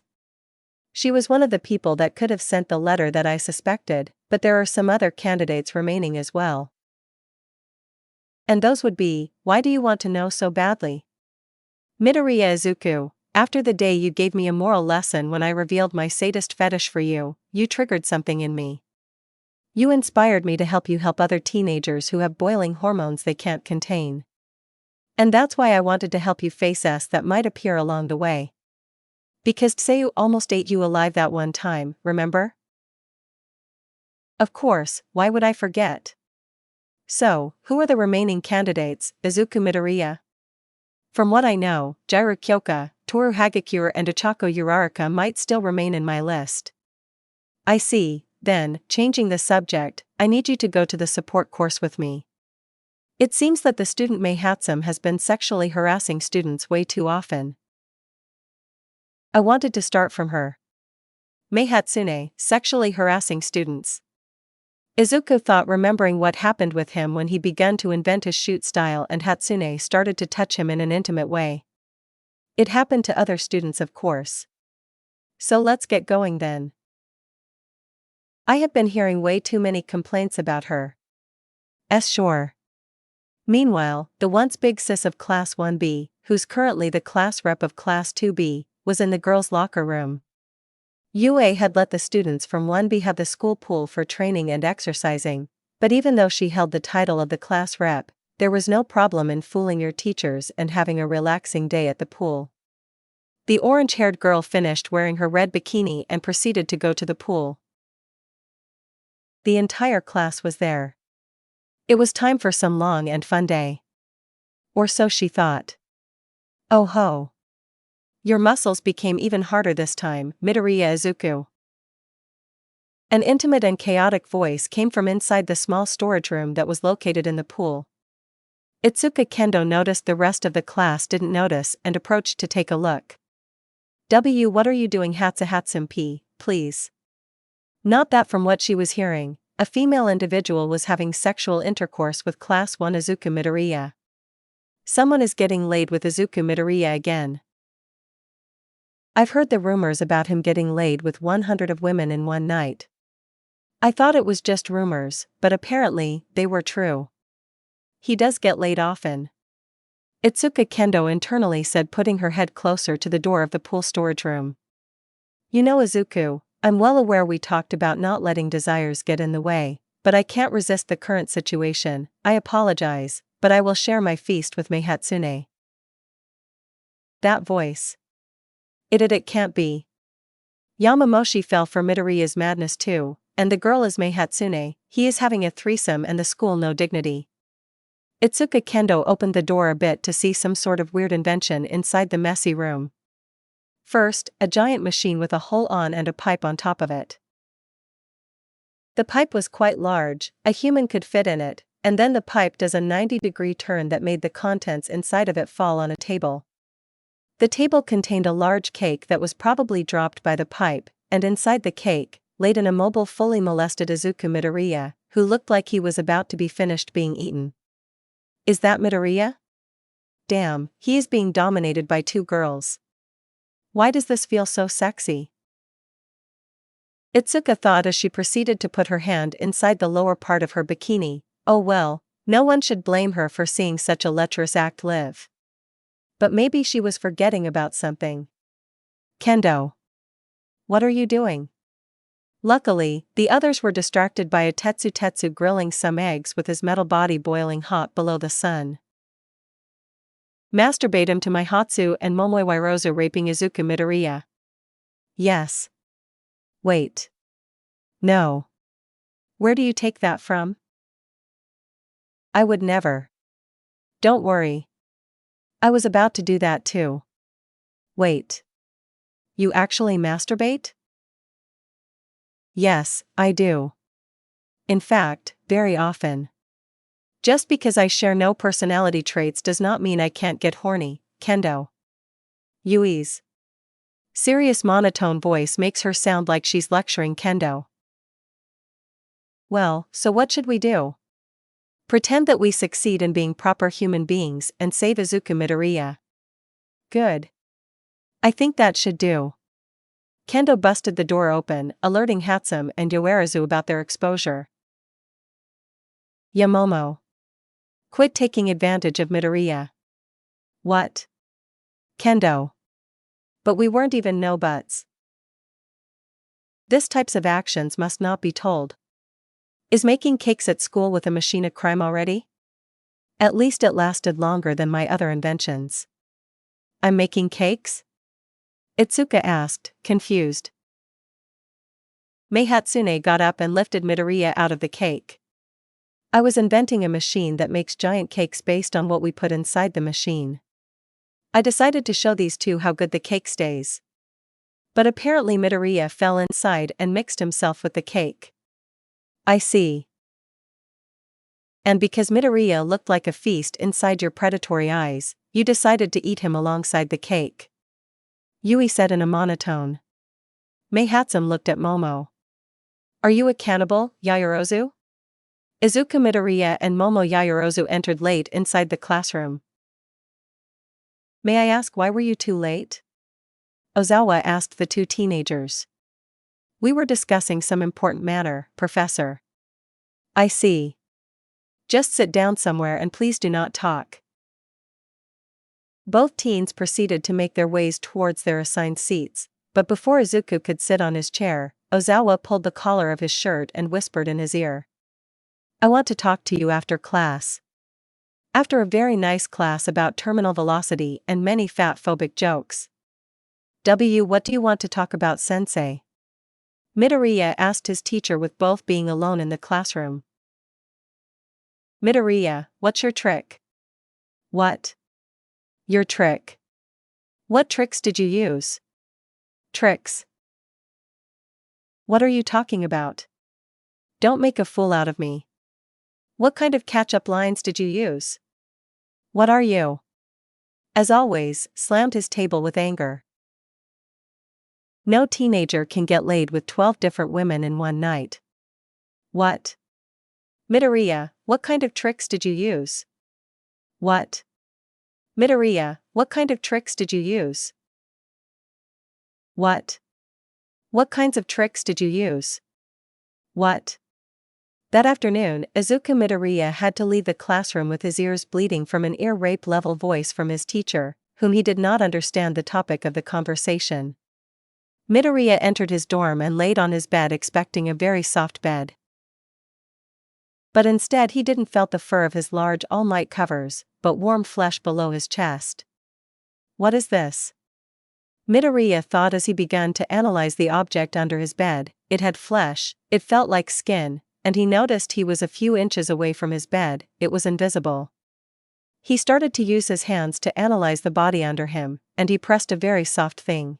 She was one of the people that could have sent the letter that I suspected, but there are some other candidates remaining as well. And those would be, why do you want to know so badly? Midoriya Izuku, after the day you gave me a moral lesson when I revealed my sadist fetish for you, you triggered something in me. You inspired me to help you help other teenagers who have boiling hormones they can't contain. And that's why I wanted to help you face us that might appear along the way. Because Tseyu almost ate you alive that one time, remember? Of course, why would I forget? So, who are the remaining candidates, Izuku Midoriya? From what I know, Jiru Kyoka, Toru Hagakure and Ochako Uraraka might still remain in my list. I see, then, changing the subject, I need you to go to the support course with me. It seems that the student Mei Hatsum has been sexually harassing students way too often. I wanted to start from her. Mei Hatsune, sexually harassing students. Izuku thought, remembering what happened with him when he began to invent his shoot style and Hatsune started to touch him in an intimate way. It happened to other students, of course. So let's get going then. I have been hearing way too many complaints about her. Sure. Meanwhile, the once big sis of Class 1B, who's currently the class rep of Class 2B, was in the girls' locker room. UA had let the students from 1B have the school pool for training and exercising, but even though she held the title of the class rep, there was no problem in fooling your teachers and having a relaxing day at the pool. The orange-haired girl finished wearing her red bikini and proceeded to go to the pool. The entire class was there. It was time for some long and fun day. Or so she thought. Oh ho. Your muscles became even harder this time, Midoriya Izuku. An intimate and chaotic voice came from inside the small storage room that was located in the pool. Itsuka Kendo noticed the rest of the class didn't notice and approached to take a look. What are you doing, Hatsum-P, please? Not that. From what she was hearing, a female individual was having sexual intercourse with Class 1 Izuku Midoriya. Someone is getting laid with Izuku Midoriya again. I've heard the rumors about him getting laid with 100 of women in one night. I thought it was just rumors, but apparently, they were true. He does get laid often. Itsuka Kendo internally said, putting her head closer to the door of the pool storage room. You know, Izuku, I'm well aware we talked about not letting desires get in the way, but I can't resist the current situation. I apologize, but I will share my feast with Mei Hatsune. That voice. It can't be. Yamamoshi fell for Midoriya's madness too, and the girl is Mei Hatsune. He is having a threesome and the school no dignity. Itsuka Kendo opened the door a bit to see some sort of weird invention inside the messy room. First, a giant machine with a hole on and a pipe on top of it. The pipe was quite large, a human could fit in it, and then the pipe does a 90-degree turn that made the contents inside of it fall on a table. The table contained a large cake that was probably dropped by the pipe, and inside the cake, laid an immobile fully molested Izuku Midoriya, who looked like he was about to be finished being eaten. Is that Midoriya? Damn, he is being dominated by two girls. Why does this feel so sexy? Itsuka thought as she proceeded to put her hand inside the lower part of her bikini. Oh well, no one should blame her for seeing such a lecherous act live. But maybe she was forgetting about something. Kendo. What are you doing? Luckily, the others were distracted by a Tetsu grilling some eggs with his metal body boiling hot below the sun. Masturbate him to my Hatsu and Momoi Wairozu raping Izuku Midoriya. Yes. Wait. No. Where do you take that from? I would never. Don't worry. I was about to do that too. Wait. You actually masturbate? Yes, I do. In fact, very often. Just because I share no personality traits does not mean I can't get horny, Kendo. Yui's serious monotone voice makes her sound like she's lecturing Kendo. Well, so what should we do? Pretend that we succeed in being proper human beings and save Izuku Midoriya. Good. I think that should do. Kendo busted the door open, alerting Hatsum and Yoarazu about their exposure. Yamomo. Quit taking advantage of Midoriya. What? Kendo. But we weren't even no buts. This types of actions must not be told. Is making cakes at school with a machine a crime already? At least it lasted longer than my other inventions. I'm making cakes? Itsuka asked, confused. Mei Hatsune got up and lifted Midoriya out of the cake. I was inventing a machine that makes giant cakes based on what we put inside the machine. I decided to show these two how good the cake stays. But apparently Midoriya fell inside and mixed himself with the cake. I see. And because Midoriya looked like a feast inside your predatory eyes, you decided to eat him alongside the cake. Yui said in a monotone. Mei Hatsum looked at Momo. Are you a cannibal, Yaoyorozu? Izuku Midoriya and Momo Yaoyorozu entered late inside the classroom. May I ask why were you too late? Ozawa asked the two teenagers. We were discussing some important matter, Professor. I see. Just sit down somewhere and please do not talk. Both teens proceeded to make their ways towards their assigned seats, but before Izuku could sit on his chair, Ozawa pulled the collar of his shirt and whispered in his ear. I want to talk to you after class. After a very nice class about terminal velocity and many fat-phobic jokes. What do you want to talk about, sensei? Midoriya asked his teacher with both being alone in the classroom. Midoriya, what's your trick? What? Your trick. What tricks did you use? Tricks. What are you talking about? Don't make a fool out of me. What kind of catch-up lines did you use? What are you? As always, slammed his table with anger. No teenager can get laid with 12 different women in one night. What? Midoriya, what kind of tricks did you use? What? Midoriya, what kind of tricks did you use? What? What kinds of tricks did you use? What? That afternoon, Izuku Midoriya had to leave the classroom with his ears bleeding from an ear rape level voice from his teacher, whom he did not understand the topic of the conversation. Midoriya entered his dorm and laid on his bed expecting a very soft bed. But instead he didn't felt the fur of his large all-night covers, but warm flesh below his chest. What is this? Midoriya thought as he began to analyze the object under his bed. It had flesh, it felt like skin, and he noticed he was a few inches away from his bed. It was invisible. He started to use his hands to analyze the body under him, and he pressed a very soft thing.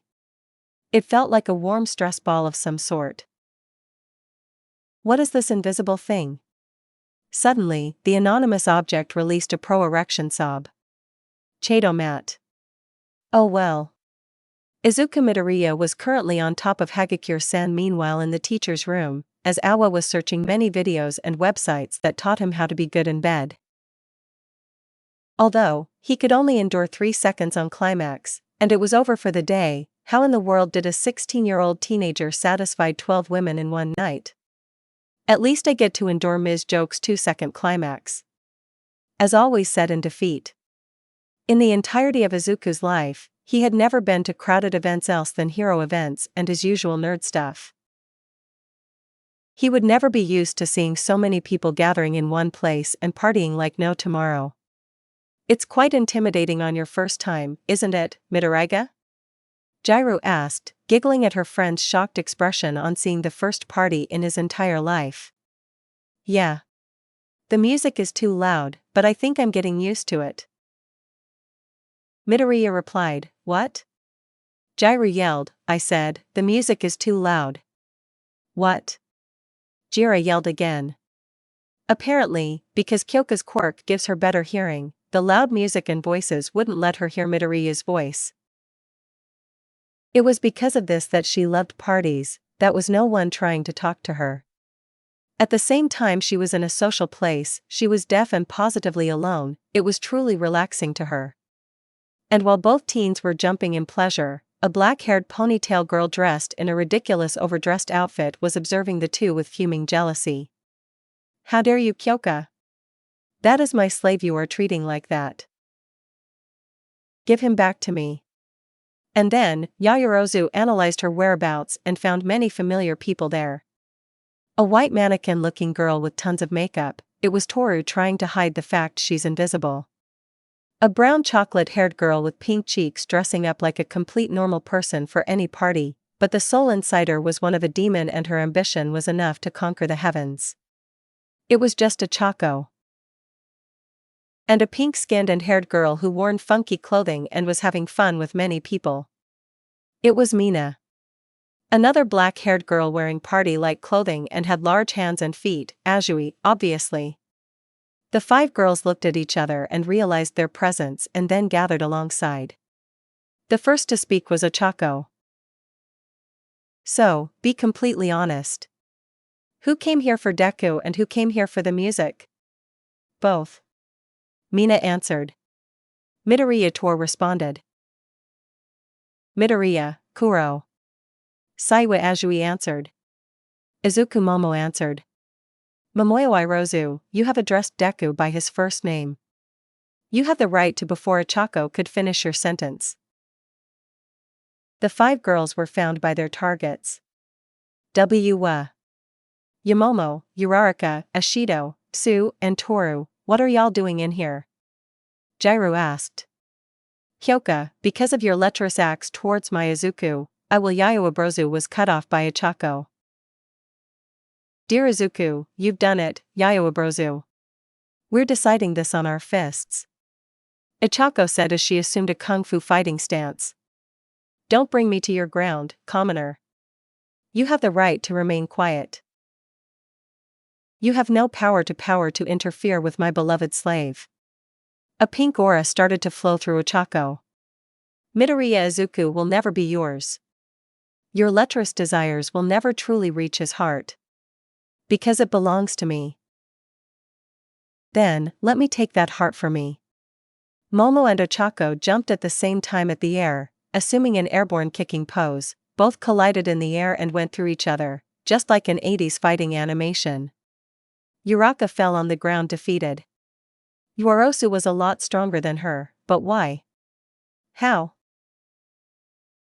It felt like a warm stress ball of some sort. What is this invisible thing? Suddenly, the anonymous object released a pro-erection sob. Chado Mat. Oh well. Izuku Midoriya was currently on top of Hagakure-san meanwhile in the teacher's room, as Awa was searching many videos and websites that taught him how to be good in bed. Although, he could only endure 3 seconds on climax, and it was over for the day, how in the world did a 16-year-old teenager satisfy 12 women in one night? At least I get to endure Ms. Joke's 2-second climax. As always said in defeat. In the entirety of Izuku's life, he had never been to crowded events else than hero events and his usual nerd stuff. He would never be used to seeing so many people gathering in one place and partying like no tomorrow. It's quite intimidating on your first time, isn't it, Midoriya? Jiro asked, giggling at her friend's shocked expression on seeing the first party in his entire life. Yeah. The music is too loud, but I think I'm getting used to it. Midoriya replied, What? Jiro yelled, I said, the music is too loud. What? Jira yelled again. Apparently, because Kyoka's quirk gives her better hearing, the loud music and voices wouldn't let her hear Midoriya's voice. It was because of this that she loved parties, that was no one trying to talk to her. At the same time she was in a social place, she was deaf and positively alone, it was truly relaxing to her. And while both teens were jumping in pleasure, a black-haired ponytail girl dressed in a ridiculous overdressed outfit was observing the two with fuming jealousy. How dare you, Kyoka? That is my slave you are treating like that. Give him back to me. And then, Yaoyorozu analyzed her whereabouts and found many familiar people there. A white mannequin-looking girl with tons of makeup, it was Toru trying to hide the fact she's invisible. A brown chocolate-haired girl with pink cheeks dressing up like a complete normal person for any party, but the soul inside her was one of a demon and her ambition was enough to conquer the heavens. It was just a Choco. And a pink-skinned and haired girl who wore funky clothing and was having fun with many people. It was Mina. Another black-haired girl wearing party-like clothing and had large hands and feet, Azui, obviously. The 5 girls looked at each other and realized their presence and then gathered alongside. The first to speak was Ochako. So, be completely honest. Who came here for Deku and who came here for the music? Both. Mina answered. Midoriya Tor responded. Midoriya, Kuro. Saiwa Azui answered. Izuku Momo answered. Momoyo Irozu, you have addressed Deku by his first name. You have the right to before Ochako could finish your sentence. The 5 girls were found by their targets. Yamomo, Uraraka, Ashido, Tsu, and Toru, what are y'all doing in here? Jiro asked. Kyoka, because of your lecherous acts towards my Izuku, Yaoyorozu was cut off by Ochako. Dear Izuku, you've done it, Yaoyorozu. We're deciding this on our fists. Ochako said as she assumed a kung fu fighting stance. Don't bring me to your ground, commoner. You have the right to remain quiet. You have no power to interfere with my beloved slave. A pink aura started to flow through Ochako. Midoriya Izuku will never be yours. Your lecherous desires will never truly reach his heart. Because it belongs to me. Then, let me take that heart for me. Momo and Ochako jumped at the same time at the air, assuming an airborne kicking pose, both collided in the air and went through each other, just like an 80s fighting animation. Uraraka fell on the ground defeated. Yuarosu was a lot stronger than her, but why? How?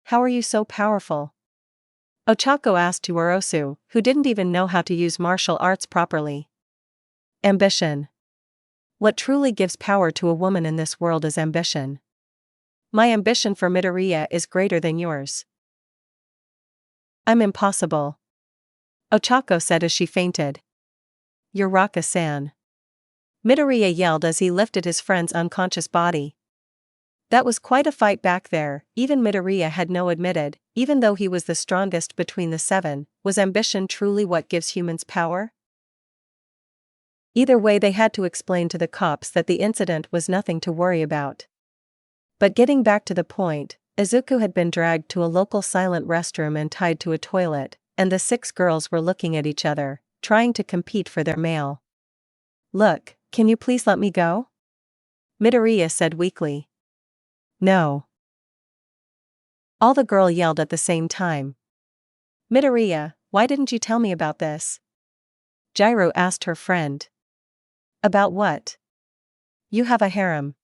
How are you so powerful? Ochako asked Yuarosu, who didn't even know how to use martial arts properly. Ambition. What truly gives power to a woman in this world is ambition. My ambition for Midoriya is greater than yours. I'm impossible. Ochako said as she fainted. Uraraka-san. Midoriya yelled as he lifted his friend's unconscious body. That was quite a fight back there, even Midoriya had admitted, even though he was the strongest between the 7, was ambition truly what gives humans power? Either way they had to explain to the cops that the incident was nothing to worry about. But getting back to the point, Izuku had been dragged to a local silent restroom and tied to a toilet, and the 6 girls were looking at each other, trying to compete for their male. "Look, can you please let me go?" Midoriya said weakly. "No." All the girl yelled at the same time. "Midoriya, why didn't you tell me about this?" Gyro asked her friend. "About what?" "You have a harem."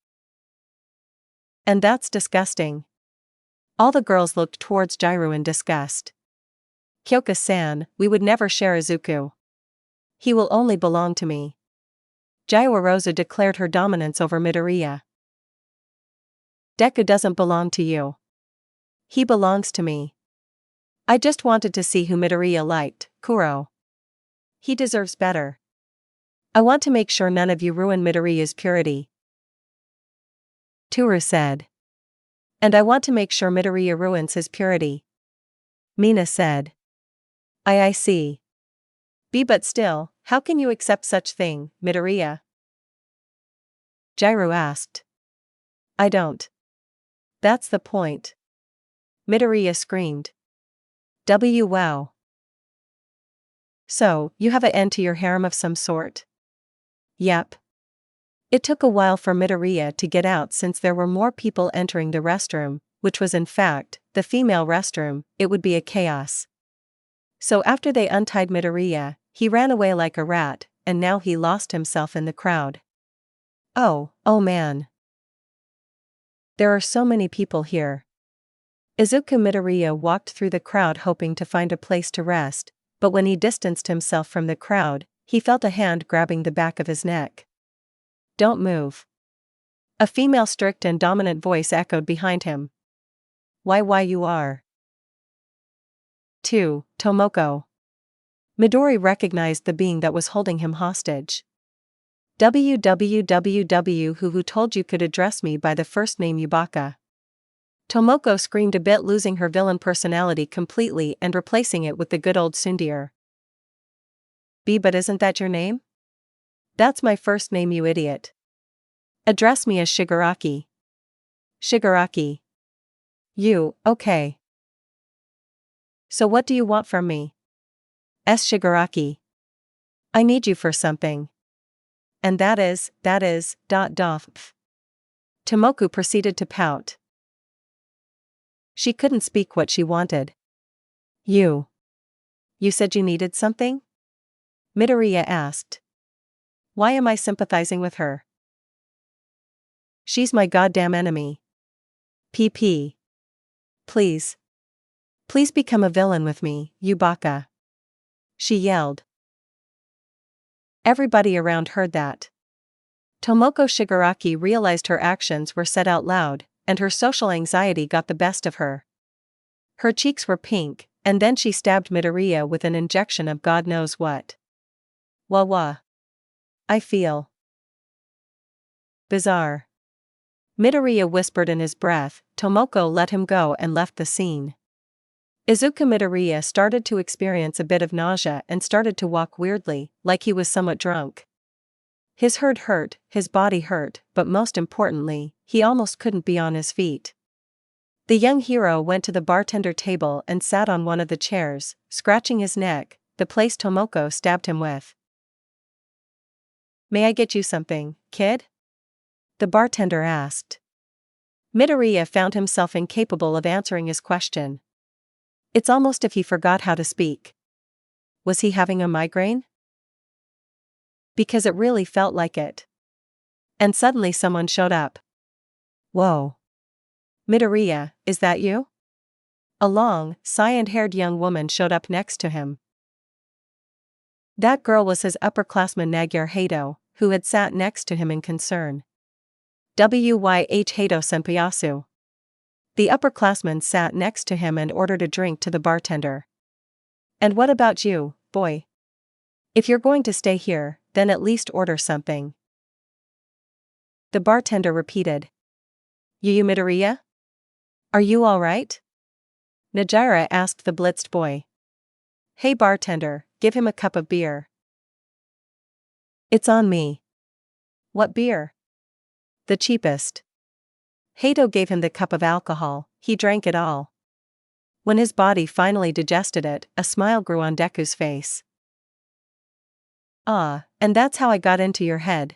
"And that's disgusting." All the girls looked towards Gyro in disgust. "Kyoka-san, we would never share Izuku. He will only belong to me." Gyro declared her dominance over Midoriya. "Deku doesn't belong to you. He belongs to me. I just wanted to see who Midoriya liked, Kuro. He deserves better. I want to make sure none of you ruin Midoriya's purity." Toru said. "And I want to make sure Midoriya ruins his purity." Mina said. I see. But still, how can you accept such thing, Midoriya?" Gyro asked. "I don't. That's the point." Midoriya screamed. Wow. "So, you have an end to your harem of some sort?" "Yep." It took a while for Midoriya to get out since there were more people entering the restroom, which was in fact, the female restroom. It would be a chaos. So after they untied Midoriya, he ran away like a rat, and now he lost himself in the crowd. Oh man. There are so many people here. Izuku Midoriya walked through the crowd hoping to find a place to rest, but when he distanced himself from the crowd, he felt a hand grabbing the back of his neck. "Don't move." A female strict and dominant voice echoed behind him. Why you are?" 2. Tomoko. Midori recognized the being that was holding him hostage. Who told you could address me by the first name Yubaka?" Tomoko screamed a bit, losing her villain personality completely and replacing it with the good old tsundere. But isn't that your name?" "That's my first name, you idiot. Address me as Shigaraki." "Shigaraki. You, okay. So what do you want from me?" Shigaraki. "I need you for something. And that is. Tomoku proceeded to pout. She couldn't speak what she wanted. You said you needed something?" Midoriya asked. "Why am I sympathizing with her? She's my goddamn enemy. PP. Please become a villain with me, Yubaka," she yelled. Everybody around heard that. Tomoko Shigaraki realized her actions were said out loud, and her social anxiety got the best of her. Her cheeks were pink, and then she stabbed Midoriya with an injection of God knows what. Wah. I feel bizarre. Midoriya whispered in his breath. Tomoko let him go and left the scene. Izuku Midoriya started to experience a bit of nausea and started to walk weirdly, like he was somewhat drunk. His head hurt, his body hurt, but most importantly, he almost couldn't be on his feet. The young hero went to the bartender table and sat on one of the chairs, scratching his neck, the place Tomoko stabbed him with. "May I get you something, kid?" the bartender asked. Midoriya found himself incapable of answering his question. It's almost if he forgot how to speak. Was he having a migraine? Because it really felt like it. And suddenly someone showed up. Whoa. Midoriya, is that you? A long, cyan-haired young woman showed up next to him. That girl was his upperclassman Magyar Hato, who had sat next to him in concern. Hato Senpaiyasu. The upperclassman sat next to him and ordered a drink to the bartender. "And what about you, boy? If you're going to stay here, then at least order something." The bartender repeated. "You Midoriya? Are you alright?" Najira asked the blitzed boy. "Hey bartender, give him a cup of beer." "It's on me." "What beer?" "The cheapest." Hato gave him the cup of alcohol, he drank it all. When his body finally digested it, a smile grew on Deku's face. Ah, and that's how I got into your head.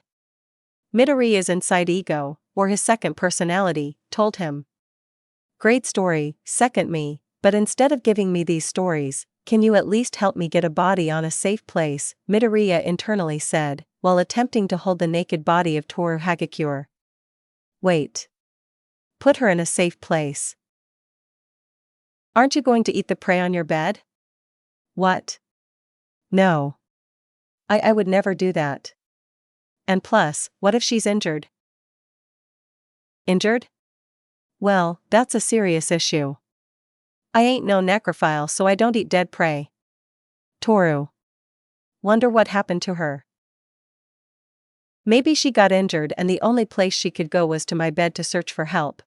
Midoriya's inside ego, or his second personality, told him. Great story, second me, but instead of giving me these stories, can you at least help me get a body on a safe place, Midoriya internally said, while attempting to hold the naked body of Toru Hagakure. Wait. Put her in a safe place. Aren't you going to eat the prey on your bed? What? No. I would never do that. And plus, what if she's injured? Injured? Well, that's a serious issue. I ain't no necrophile, so I don't eat dead prey. Toru. Wonder what happened to her. Maybe she got injured and the only place she could go was to my bed to search for help.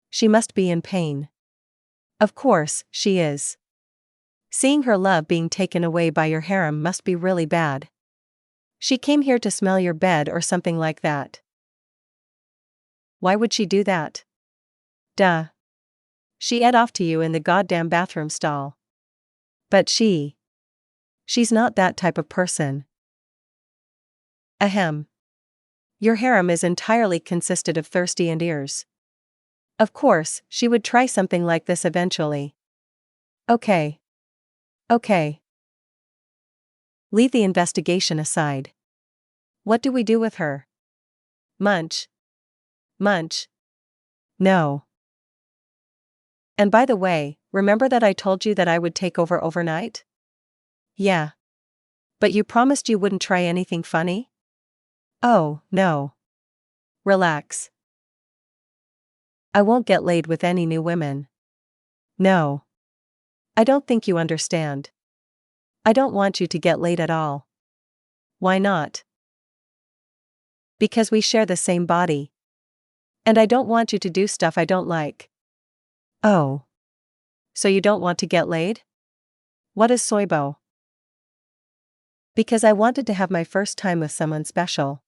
She must be in pain. Of course, she is. Seeing her love being taken away by your harem must be really bad. She came here to smell your bed or something like that. Why would she do that? Duh. She ate off to you in the goddamn bathroom stall. But she's not that type of person. Ahem. Your harem is entirely consisted of thirsty and ears. Of course, she would try something like this eventually. Okay. Okay. Leave the investigation aside. What do we do with her? Munch. Munch. No. And by the way, remember that I told you that I would take over overnight? Yeah. But you promised you wouldn't try anything funny? Oh, no. Relax. I won't get laid with any new women. No. I don't think you understand. I don't want you to get laid at all. Why not? Because we share the same body. And I don't want you to do stuff I don't like. Oh. So you don't want to get laid? What is soybo? Because I wanted to have my first time with someone special.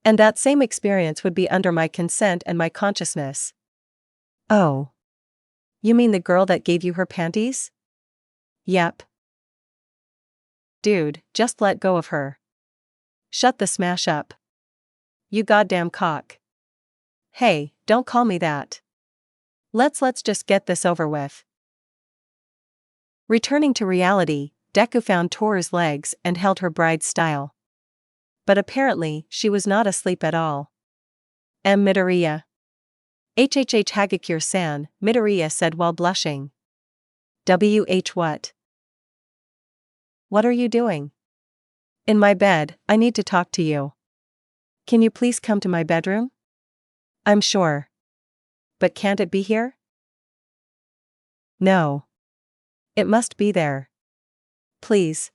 And that same experience would be under my consent and my consciousness. Oh. You mean the girl that gave you her panties? Yep. Dude, just let go of her. Shut the smash up. You goddamn cock. Hey, don't call me that. Let's just get this over with. Returning to reality, Deku found Toru's legs and held her bride style. But apparently, she was not asleep at all. Midoriya. HHH Hagakure-san, Midoriya said while blushing. What? What are you doing? In my bed, I need to talk to you. Can you please come to my bedroom? I'm sure. But can't it be here? No. It must be there. Please.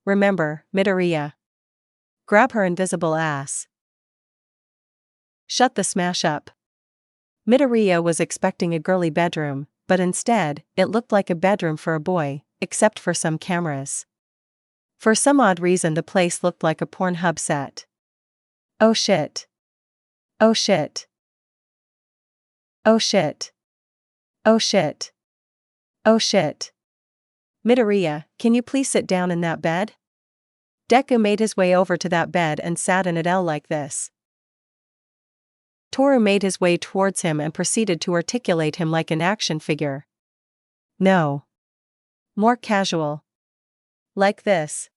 Remember, Midoriya. Grab her invisible ass. Shut the smash up. Midoriya was expecting a girly bedroom, but instead, it looked like a bedroom for a boy, except for some cameras. For some odd reason the place looked like a Pornhub set. Oh shit. Oh shit. Oh shit. Oh shit. Oh shit. Midoriya, can you please sit down in that bed? Deku made his way over to that bed and sat in it L like this. Toru made his way towards him and proceeded to articulate him like an action figure. No. More casual. Like this.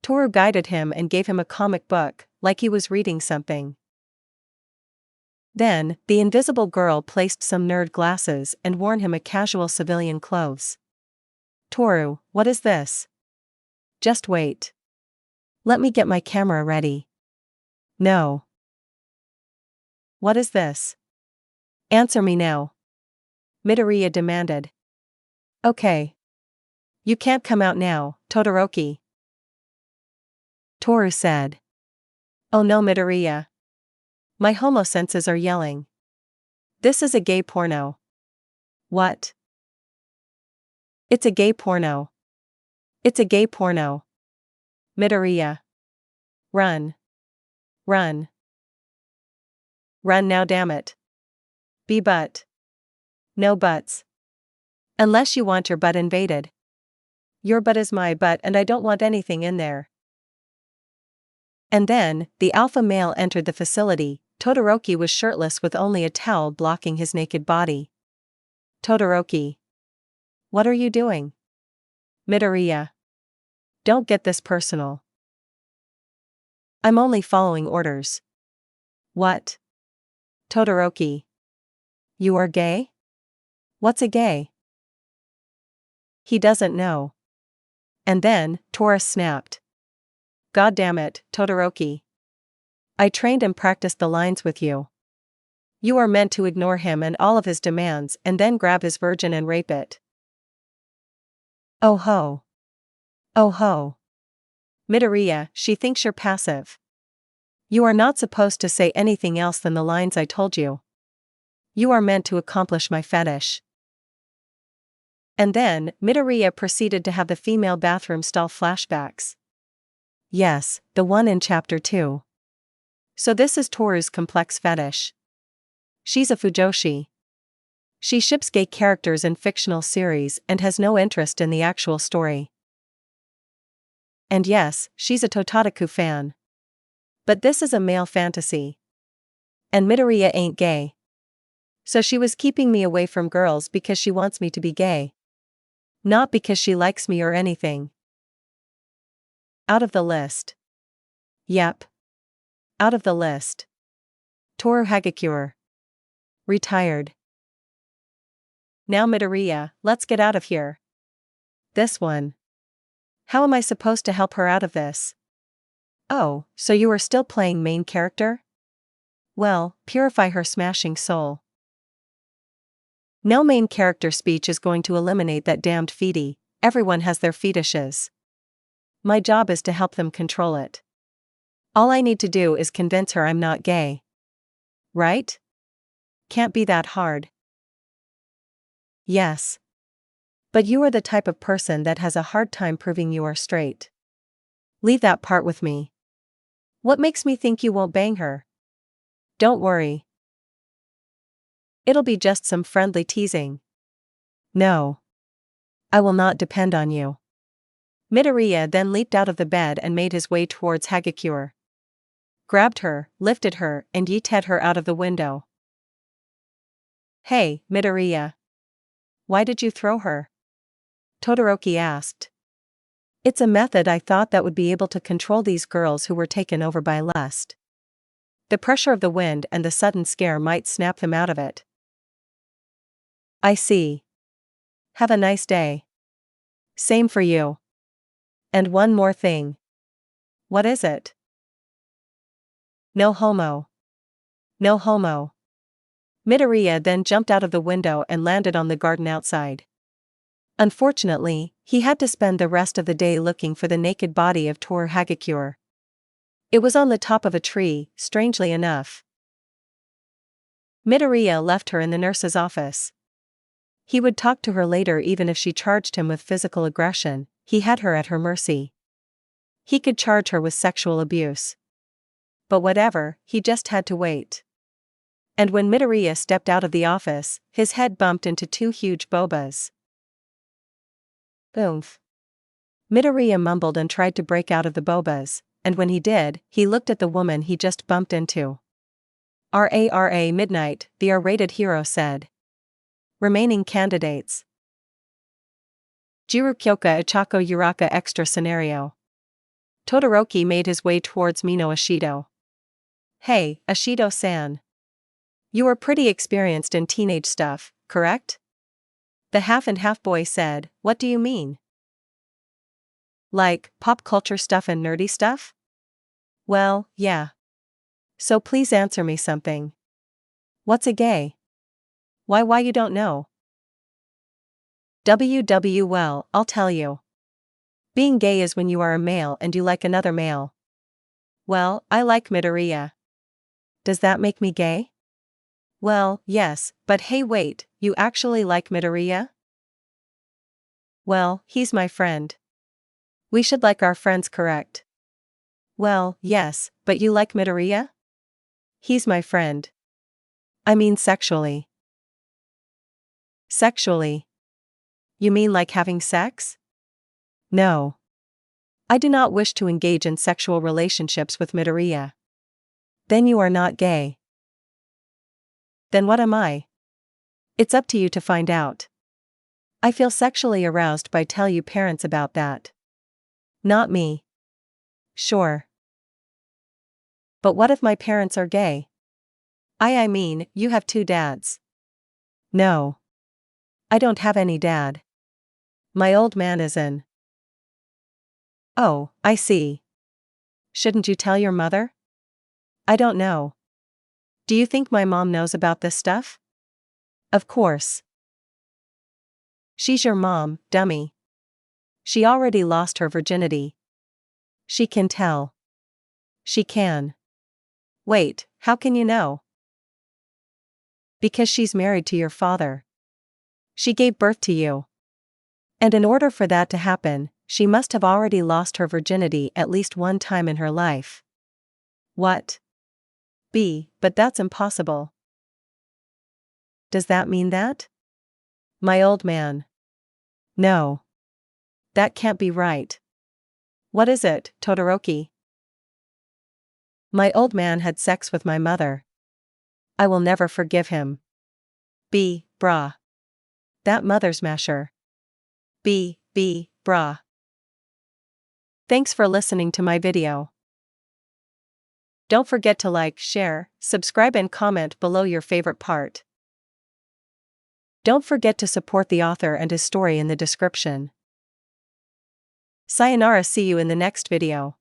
Toru guided him and gave him a comic book, like he was reading something. Then, the invisible girl placed some nerd glasses and worn him a casual civilian clothes. Toru, what is this? Just wait. Let me get my camera ready. No. What is this? Answer me now. Midoriya demanded. Okay. You can't come out now, Todoroki. Toru said. Oh no, Midoriya. My homo senses are yelling. This is a gay porno. What? It's a gay porno. It's a gay porno. Midoriya. Run. Run. Run now, damn it. Be but. No buts. Unless you want your butt invaded. Your butt is my butt and I don't want anything in there. And then, the alpha male entered the facility. Todoroki was shirtless with only a towel blocking his naked body. Todoroki. What are you doing? Midoriya. Don't get this personal. I'm only following orders. What? Todoroki. You are gay? What's a gay? He doesn't know. And then, Taurus snapped. God damn it, Todoroki. I trained and practiced the lines with you. You are meant to ignore him and all of his demands and then grab his virgin and rape it. Oh ho. Oh ho. Midoriya, she thinks you're passive. You are not supposed to say anything else than the lines I told you. You are meant to accomplish my fetish. And then, Midoriya proceeded to have the female bathroom stall flashbacks. Yes, the one in chapter 2. So this is Toru's complex fetish. She's a fujoshi. She ships gay characters in fictional series and has no interest in the actual story. And yes, she's a Totodaiku fan. But this is a male fantasy. And Midoriya ain't gay. So she was keeping me away from girls because she wants me to be gay. Not because she likes me or anything. Out of the list. Yep. Out of the list. Toru Hagakure. Retired. Now Midoriya, let's get out of here. This one. How am I supposed to help her out of this? Oh, so you are still playing main character? Well, purify her smashing soul. No main character speech is going to eliminate that damned feety. Everyone has their fetishes. My job is to help them control it. All I need to do is convince her I'm not gay. Right? Can't be that hard. Yes. But you are the type of person that has a hard time proving you are straight. Leave that part with me. What makes me think you won't bang her? Don't worry. It'll be just some friendly teasing. No. I will not depend on you. Midoriya then leaped out of the bed and made his way towards Hagakure. Grabbed her, lifted her, and yeeted her out of the window. Hey, Midoriya. Why did you throw her? Todoroki asked. It's a method I thought that would be able to control these girls who were taken over by lust. The pressure of the wind and the sudden scare might snap them out of it. I see. Have a nice day. Same for you. And one more thing. What is it? No homo. No homo. Midoriya then jumped out of the window and landed on the garden outside. Unfortunately, he had to spend the rest of the day looking for the naked body of Toru Hagakure. It was on the top of a tree, strangely enough. Midoriya left her in the nurse's office. He would talk to her later even if she charged him with physical aggression. He had her at her mercy. He could charge her with sexual abuse. But whatever, he just had to wait. And when Midoriya stepped out of the office, his head bumped into two huge bobas. Oomph. Midoriya mumbled and tried to break out of the bobas, and when he did, he looked at the woman he just bumped into. RARA Midnight, the R-rated hero said. Remaining candidates. Jirukyoka Ichako Yuraka Extra Scenario. Todoroki made his way towards Mino Ashido. Hey, Ashido-san. You are pretty experienced in teenage stuff, correct? The half-and-half boy said, what do you mean? Like, pop culture stuff and nerdy stuff? Well, yeah. So please answer me something. What's a gay? Why you don't know? Well, I'll tell you. Being gay is when you are a male and you like another male. Well, I like Midoriya. Does that make me gay? Well, yes, but hey wait, you actually like Midoriya? Well, he's my friend. We should like our friends, correct? Well, yes, but you like Midoriya? He's my friend. I mean sexually. Sexually. You mean like having sex? No. I do not wish to engage in sexual relationships with Midoriya. Then you are not gay. Then what am I? It's up to you to find out. I feel sexually aroused by tell you parents about that. Not me. Sure. But what if my parents are gay? I mean, you have 2 dads. No. I don't have any dad. My old man is in. Oh, I see. Shouldn't you tell your mother? I don't know. Do you think my mom knows about this stuff? Of course. She's your mom, dummy. She already lost her virginity. She can tell. She can. Wait, how can you know? Because she's married to your father. She gave birth to you. And in order for that to happen, she must have already lost her virginity at least one time in her life. What? But that's impossible. Does that mean that? My old man. No. That can't be right. What is it, Todoroki? My old man had sex with my mother. I will never forgive him. Brah. That mother smasher. Brah. Thanks for listening to my video. Don't forget to like, share, subscribe and comment below your favorite part. Don't forget to support the author and his story in the description. Sayonara, see you in the next video.